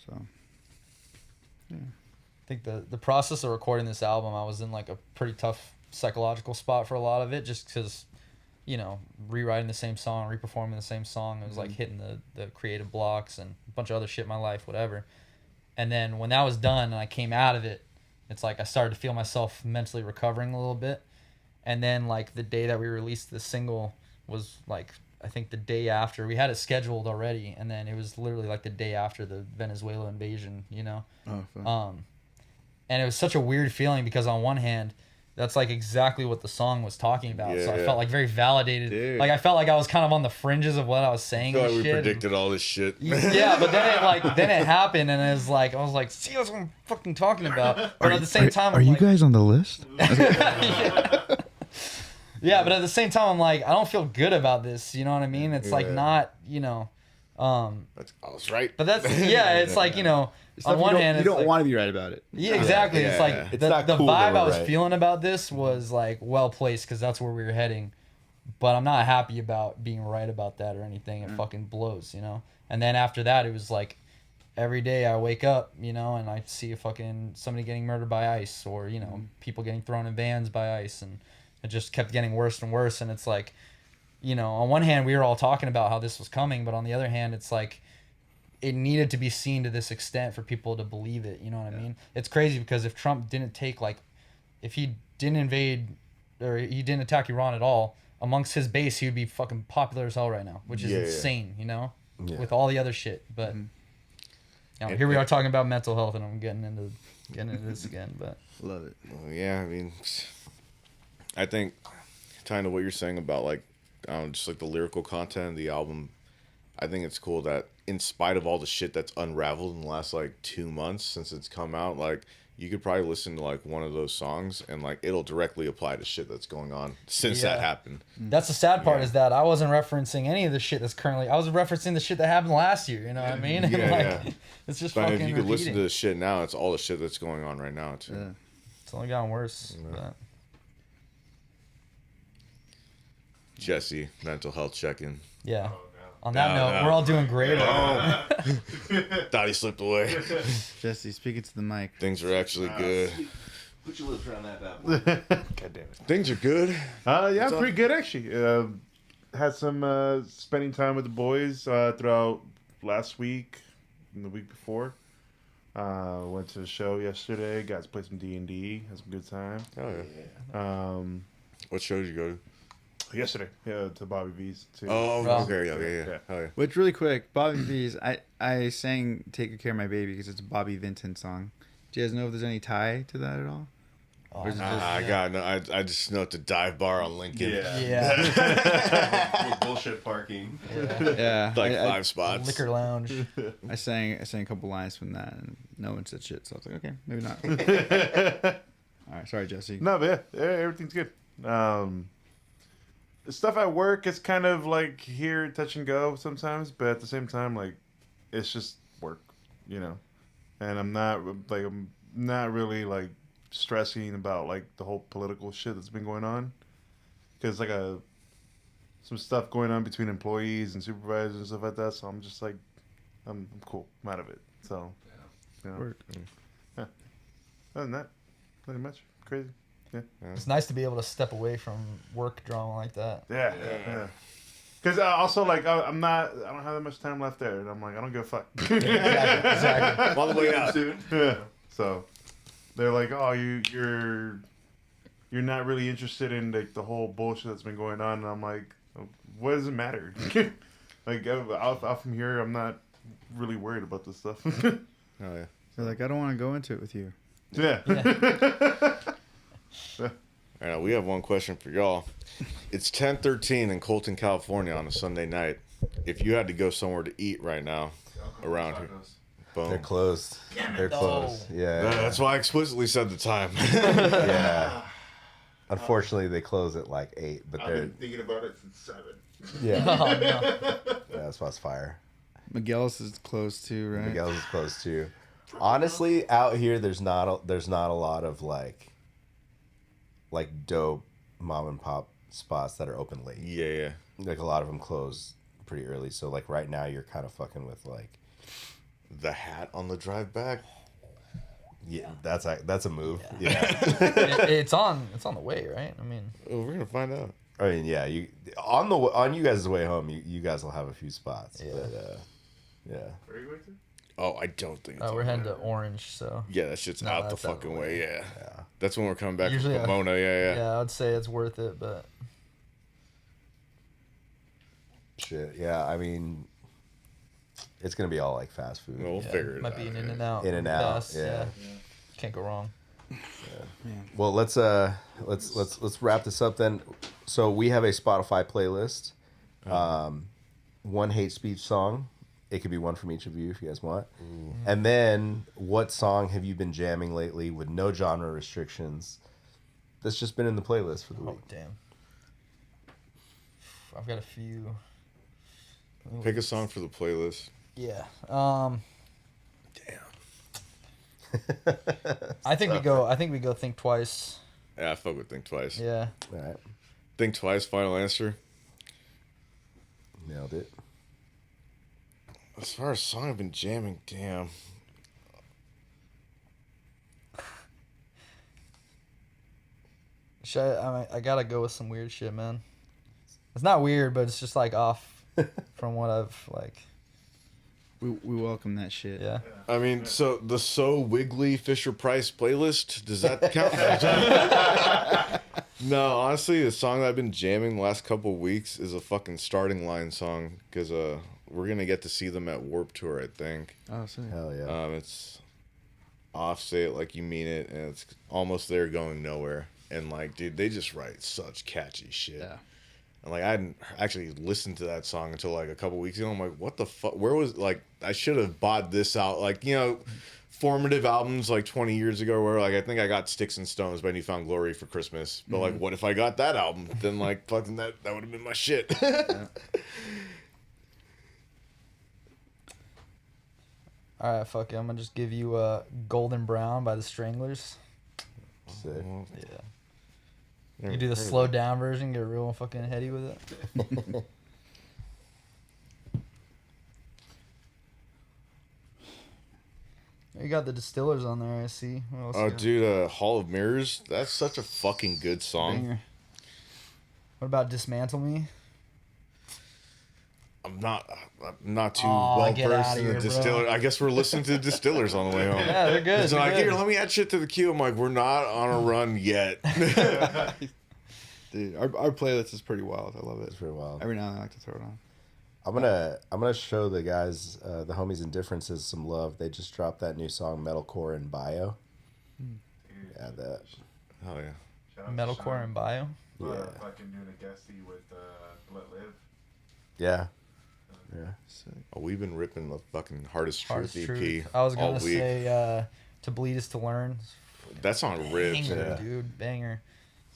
So. Yeah. I think the process of recording this album, I was in like a pretty tough psychological spot for a lot of it, just because, you know, rewriting the same song, reperforming the same song, it was like hitting the creative blocks and a bunch of other shit in my life, whatever. And then when that was done and I came out of it, it's like I started to feel myself mentally recovering a little bit. And then like the day that we released the single was like, I think the day after, we had it scheduled already, and then it was literally like the day after the Venezuela invasion, you know? Oh, fun. And it was such a weird feeling because on one hand, that's like exactly what the song was talking about. So I felt like very validated. Dude. Like I felt like I was kind of on the fringes of what I was I saying. feel And like we shit. predicted all this shit. Yeah, but then it happened, and it was like I was like, see, that's what I'm fucking talking about. But at the same time, are I'm you like, guys on the list? yeah, but at the same time, I'm like, I don't feel good about this. You know what I mean? It's like not, you know. That's, I was right. But that's it's like, you know, on one hand, you it's don't like, want to be right about it. yeah, exactly. Yeah, It's yeah, like yeah. It's the not vibe cool that we're I was right. feeling about this was like well placed because that's where we were heading. But I'm not happy about being right about that or anything. It fucking blows, you know. And then after that, it was like every day I wake up, you know, and I see a fucking somebody getting murdered by ICE or you know people getting thrown in vans by ICE, and it just kept getting worse and worse. And it's like, you know, on one hand we were all talking about how this was coming, but on the other hand, it's like it needed to be seen to this extent for people to believe it. You know what I mean? It's crazy because if Trump didn't take if he didn't invade or he didn't attack Iran at all, amongst his base, he would be fucking popular as hell right now, which is insane, you know, with all the other shit. But you know, here we are talking about mental health, and I'm getting into this again. But Love it. Well, yeah, I mean, I think kind of what you're saying about like, just like the lyrical content of the album. I think it's cool that in spite of all the shit that's unraveled in the last like 2 months since it's come out, like you could probably listen to like one of those songs and like it'll directly apply to shit that's going on since that happened. that's the sad part is that I wasn't referencing any of the shit that's currently. I was referencing the shit that happened last year. You know what I mean? Yeah, And like, yeah. it's just But fucking if you could listen to repeating. the shit now, it's all the shit that's going on right now too. Yeah. It's only gotten worse. But. Jesse, mental health check-in. Yeah. On that No, note, no. we're all doing great. Thought he slipped away. Jesse, speaking to the mic. Things are actually good. Put your lips around that bad boy. God damn it. Things are good. Yeah, What's up? pretty good actually. Had some spending time with the boys throughout last week and the week before. Went to the show yesterday. Got to play some D&D. Had some good time. Oh yeah. What show did you go to? Yesterday, yeah, to Bobby V's too. Oh, Wow. okay, yeah. Oh yeah. Which really quick, Bobby V's. I sang "Take Good Care of My Baby" because it's a Bobby Vinton song. Do you guys know if there's any tie to that at all? Or is it just- I got no. I just know it's a dive bar on Lincoln. Yeah. With bullshit parking. yeah, Like I 5 spots. Liquor lounge. I sang a couple lines from that, and no one said shit. So I was like, okay, maybe not. All right, sorry, Jesse. No, but yeah, everything's good. The stuff at work is kind of like here, touch and go sometimes, but at the same time, like it's just work, you know. And I'm not really like stressing about like the whole political shit that's been going on, because like some stuff going on between employees and supervisors and stuff like that. So I'm just like, I'm cool. I'm out of it. So, you know. Work. Other than that, pretty much crazy. It's nice to be able to step away from work drama like that. Yeah. Because also like I don't have that much time left there, and I'm like I don't give a fuck. Exactly. I'm on the way out. Yeah. So they're like, oh, you're not really interested in like the whole bullshit that's been going on, and I'm like, what does it matter? Like out from here, I'm not really worried about this stuff. Oh yeah. They're like, I don't want to go into it with you. Yeah. All right, we have one question for y'all. It's 10:13 in Colton, California on a Sunday night. If you had to go somewhere to eat right now around here, boom. They're closed. They're closed. Yeah. That's why I explicitly said the time. Yeah. Unfortunately, they close at like 8, but I've they're been thinking about it since 7. yeah. Oh, no. Yeah, that's why it's fire. Miguel's is close too, right? Miguel's is closed too. Honestly, out here there's not a lot of like dope mom and pop spots that are open late. Yeah. Like a lot of them close pretty early. So like right now you're kind of fucking with like The Hat on the drive back. yeah, that's a move. Yeah. It's on the way, right? I mean, Oh, we're gonna find out. I mean, yeah, you on you guys' way home, you guys will have a few spots. Yeah. But yeah. Where are you going to? Oh, I don't think. It's we're on heading there. to Orange, so Yeah, that shit's No, out the that's out the fucking way. way. Yeah. Yeah. That's when we're coming back Usually, from Pomona. Yeah. yeah, I'd say it's worth it, but Shit. Yeah, I mean it's gonna be all like fast food. We'll yeah, figure it might out. be an yeah. in and out. In and out. Best, Yeah. Can't go wrong. Well, let's wrap this up then. So we have a Spotify playlist. One hate speech song. It could be one from each of you if you guys want. And then, what song have you been jamming lately with no genre restrictions? That's just been in the playlist for the Oh week. damn. I've got a few. Pick a song for the playlist. Yeah. Damn. I think we go think twice. Yeah, I fuck with Think Twice. Yeah. All right, Think Twice. Final answer. nailed it. As far as song I've been jamming, damn. I gotta go with some weird shit, man. It's not weird, but it's just like off from what I've like. We welcome that shit. Yeah. I mean, so the So Wiggly Fisher Price playlist, does that count? No, honestly, the song that I've been jamming the last couple of weeks is a fucking Starting Line song, because we're gonna get to see them at Warped Tour, I think. Oh, sorry. Hell yeah. It's Off Say It Like You Mean It, and it's Almost There Going Nowhere. And like, dude, they just write such catchy shit. Yeah. And like, I hadn't actually listened to that song until like a couple weeks ago. I'm like, what the fuck? Where was, like, I should have bought this out. Like, you know, formative albums like 20 years ago where like, I think I got Sticks and Stones by Newfound Glory for Christmas. But like, what if I got that album? Then like, fucking that would have been my shit. All right, fuck it. I'm gonna just give you "Golden Brown" by the Stranglers. Sick. Yeah. You do the slowed down version, get real fucking heady with it. You got the Distillers on there, I see. What else Oh, you got? dude, Hall of Mirrors. That's such a fucking good song. Banger. What about Dismantle Me? I'm not too Aw, well get versed outta in the here, bro. distiller. I guess we're listening to distillers on the way home. Yeah, they're good. So they're like, good. here, let me add shit to the queue. I'm like, we're not on a run yet. Dude, our playlist is pretty wild. I love it. It's pretty wild. Every now and then I like to throw it on. I'm gonna show the guys, the homies in Differences, some love. They just dropped that new song, Metalcore in Bio. Yeah, that. Oh yeah. Shout out to Metalcore Sean and bio. for Yeah. fucking doing a guestie with Let Live. Yeah. Yeah. Sick. Oh, we've been ripping the fucking Hardest Truth Hardest EP Truth. I was all gonna week. say to bleed is to learn. That song rips. Banger, Yeah. dude, banger.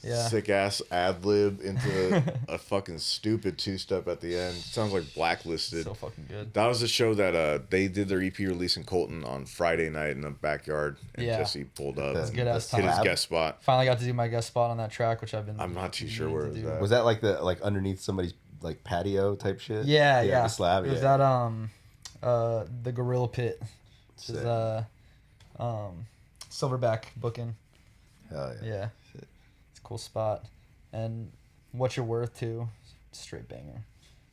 Yeah. Sick ass ad lib into a fucking stupid 2-step at the end. Sounds like Blacklisted. So fucking good. That was the show that they did their EP release in Colton on Friday night in the backyard, and Yeah. Jesse pulled up, That's and good ass hit his time. guest spot. Finally got to do my guest spot on that track, which I've been. I'm not too sure meaning where to it was do. at. Was that like the underneath somebody's like patio type shit? Yeah, yeah. The slab. It was yeah. that the Gorilla Pit, which is Sick. Silverback booking. Hell yeah. Yeah, it's a cool spot, and What You're Worth too, straight banger.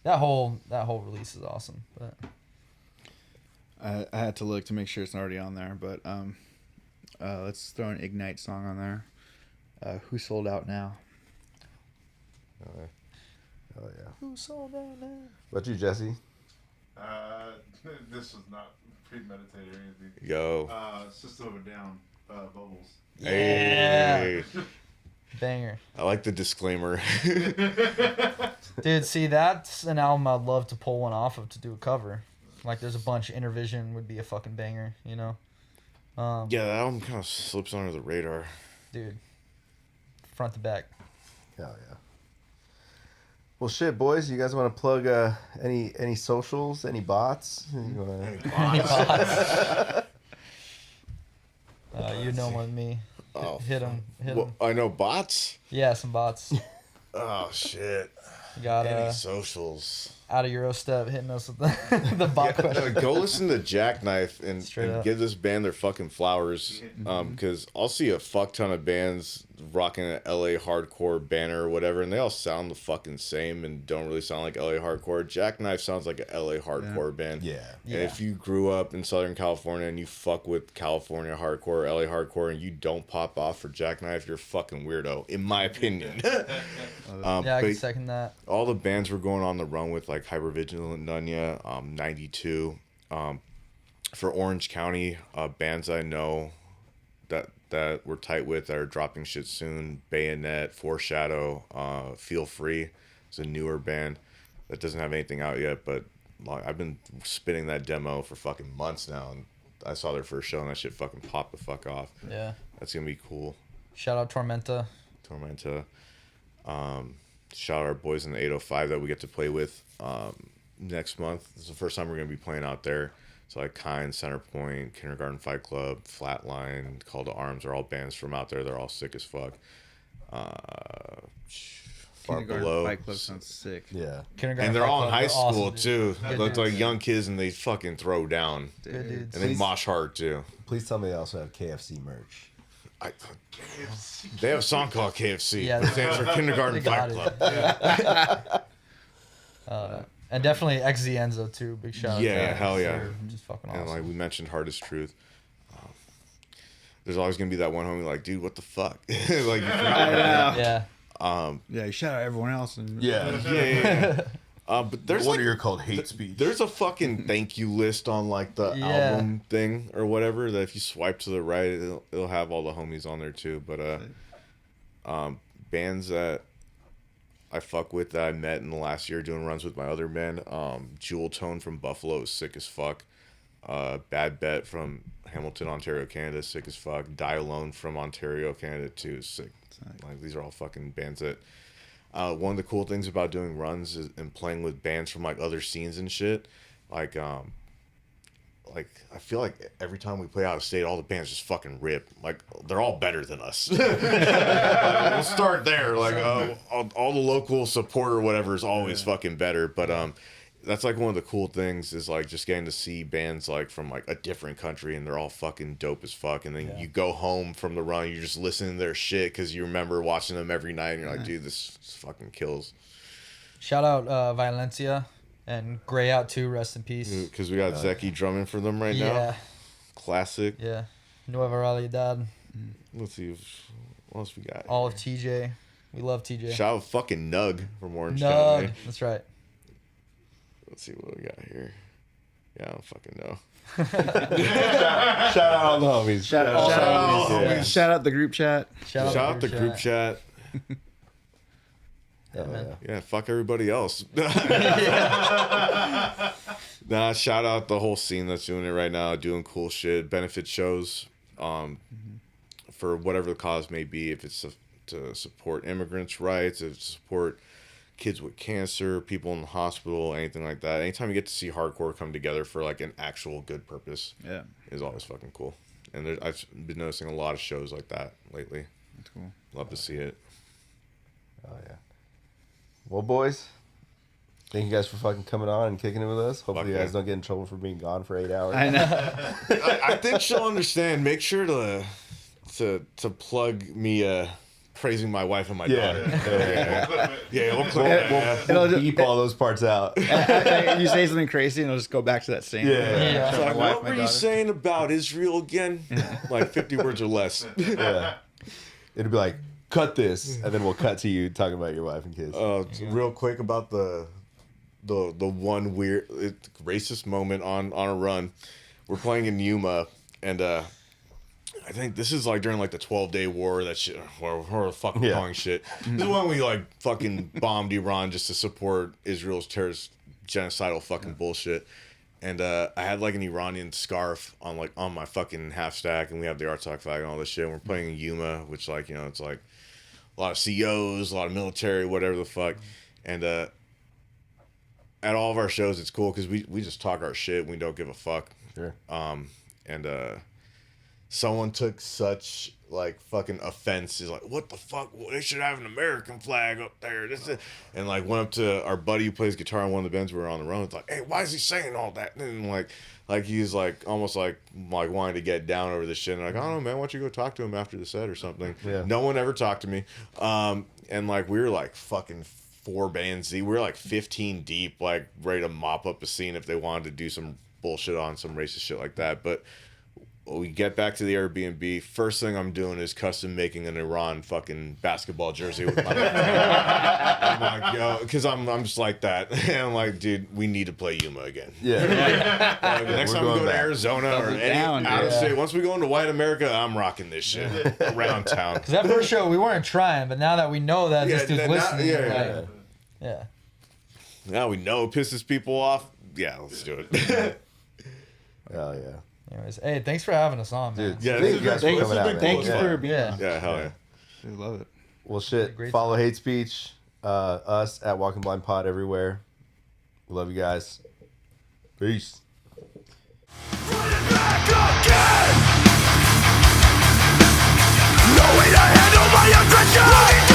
That whole release is awesome. But I had to look to make sure it's already on there, but let's throw an Ignite song on there. Who Sold Out Now? Hell yeah. who sold out now? What you, Jesse? This was not premeditated or anything. Yo, System of a Down, Bubbles. Yeah, hey, banger. I like the disclaimer. Dude, see, that's an album I'd love to pull one off of to do a cover. Like, there's a bunch. Intervision would be a fucking banger, you know? Yeah, that album kind of slips under the radar. Dude, front to back. Hell yeah. Well, shit, boys. You guys want to plug any socials, any bots? You wanna... You know what me. Oh, Hit them. well, I know bots. Yeah, some bots. Oh shit. You got Any socials? out of Eurostep hitting us with the bot question. Go listen to Jackknife Straight and up. give this band their fucking flowers. Because I'll see a fuck ton of bands rocking an LA hardcore banner or whatever, and they all sound the fucking same and don't really sound like LA hardcore. Jackknife sounds like a LA hardcore band. Yeah. And if you grew up in Southern California and you fuck with California hardcore, LA hardcore, and you don't pop off for Jackknife, you're a fucking weirdo, in my opinion. Yeah, I but can second that. all the bands we're going on the run with, like Hypervigilant, Nunya, 92. For Orange County, bands I know that we're tight with that are dropping shit soon: Bayonet, Foreshadow, Feel Free. It's a newer band that doesn't have anything out yet, but I've been spinning that demo for fucking months now, and I saw their first show and that shit fucking popped the fuck off. Yeah. That's gonna be cool. Shout out Tormenta. Tormenta. Shout out our boys in the 805 that we get to play with next month. This is the first time we're going to be playing out there. So like Kind, Centerpoint, Kindergarten Fight Club, Flatline, Call to Arms are all bands from out there. They're all sick as fuck. Far Kindergarten Below. Fight Club sounds sick. Yeah. Kindergarten And they're Fight all in Club, high they're school awesome, dude. too. Good They look dudes. like young kids and they fucking throw down. Good dudes. And they Please- mosh hard too. Please tell me they also have KFC merch. They have a song called KFC. Yeah, It stands for Kindergarten They Fight got Club. it. And definitely XZ Enzo too. Big shout out. Yeah, to that. hell yeah. They're just fucking And awesome. like we mentioned, Hardest Truth. There's always gonna be that one homie like, dude, what the fuck? Like, you forgot about Yeah. Yeah, you shout out everyone else. And that. yeah. But there's No wonder like, you're called Hatespeech. there's a fucking thank you list on like the Yeah. album thing or whatever that if you swipe to the right, it'll have all the homies on there too. But bands that I fuck with that I met in the last year doing runs with my other band, Jewel Tone from Buffalo is sick as fuck. Bad Bet from Hamilton, Ontario, Canada, sick as fuck. Die Alone from Ontario, Canada too, is sick. Like these are all fucking bands that. One of the cool things about doing runs is, and playing with bands from like other scenes and shit, like I feel like every time we play out of state, all the bands just fucking rip. Like they're all better than us. Like, we'll start there. Like all the local support or whatever is always fucking better. But that's like one of the cool things is like just getting to see bands like from like a different country and they're all fucking dope as fuck. And then you go home from the run, you're just listening to their shit because you remember watching them every night and you're like, dude, this fucking kills. Shout out Violencia And Gray Out too, rest in peace. Because we got Zeki drumming for them right now. Yeah. Classic. Yeah. Nueva Realidad. Let's see what else we got. All of TJ. We love TJ. Shout out fucking Nug from Orange Nug. County. That's right. Let's see what we got here. Yeah, I don't fucking know. Shout out all the homies. Shout out the group chat. Shout out the group chat. Yeah, man. Yeah, fuck everybody else. Nah, shout out the whole scene that's doing it right now, doing cool shit, benefit shows, for whatever the cause may be. If it's to support immigrants' rights, if it's to support kids with cancer, people in the hospital, anything like that. Anytime you get to see hardcore come together for like an actual good purpose, is always fucking cool. And I've been noticing a lot of shows like that lately. That's cool. Love to see it. Oh yeah. Well, boys, thank you guys for fucking coming on and kicking it with us. Hopefully, you guys don't get in trouble for being gone for 8 hours. I know. I think she'll understand. Make sure to plug me praising my wife and my daughter. Yeah, we'll clip that. We'll beep all those parts out. You say something crazy and it'll just go back to that same. Yeah. It's like, what were you saying about Israel again? Like 50 words or less. Yeah. It'll be like, cut this, and then we'll cut to you talking about your wife and kids. Real quick about the one weird racist moment on a run. We're playing in Yuma, and I think this is like during like the 12-day war, that shit, or fucking calling shit. This is when we like fucking bombed Iran just to support Israel's terrorist genocidal fucking bullshit. And I had like an Iranian scarf on my fucking half stack, and we have the Artsakh flag and all this shit. And we're playing in Yuma, which like, you know, it's like a lot of COs, a lot of military, whatever the fuck. And at all of our shows, it's cool because we just talk our shit and we don't give a fuck. Sure. And someone took such like fucking offense. He's like, what the fuck? Well, they should have an American flag up there. And like went up to our buddy who plays guitar on one of the bands we were on the road. It's like, hey, why is he saying all that? And like he's like almost like wanting to get down over this shit. And like, I don't know, man, why don't you go talk to him after the set or something? Yeah. No one ever talked to me. And like we were like fucking 4 bands deep. We were like 15 deep, like ready to mop up a scene if they wanted to do some bullshit on some racist shit like that. But we get back to the Airbnb. First thing I'm doing is custom making an Iran fucking basketball jersey with my I'm like, yo, because I'm just like that. And I'm like, dude, we need to play Yuma again. Yeah. Like, next time we go to Arizona or any out of state, once we go into white America, I'm rocking this shit around town. Because that first show, we weren't trying, but now that we know that this dude's listening, yeah. Now we know it pisses people off. Yeah, let's do it. Hell yeah. Anyways, hey, thanks for having us on, man. Dude, Yeah, thank you guys for coming out, man. Thank you for being on. Yeah, hell yeah. I love it. Well, shit. Great Follow Hatespeech, us at Walking Blind Pod everywhere. We love you guys. Peace. Back again. No way to handle my aggression.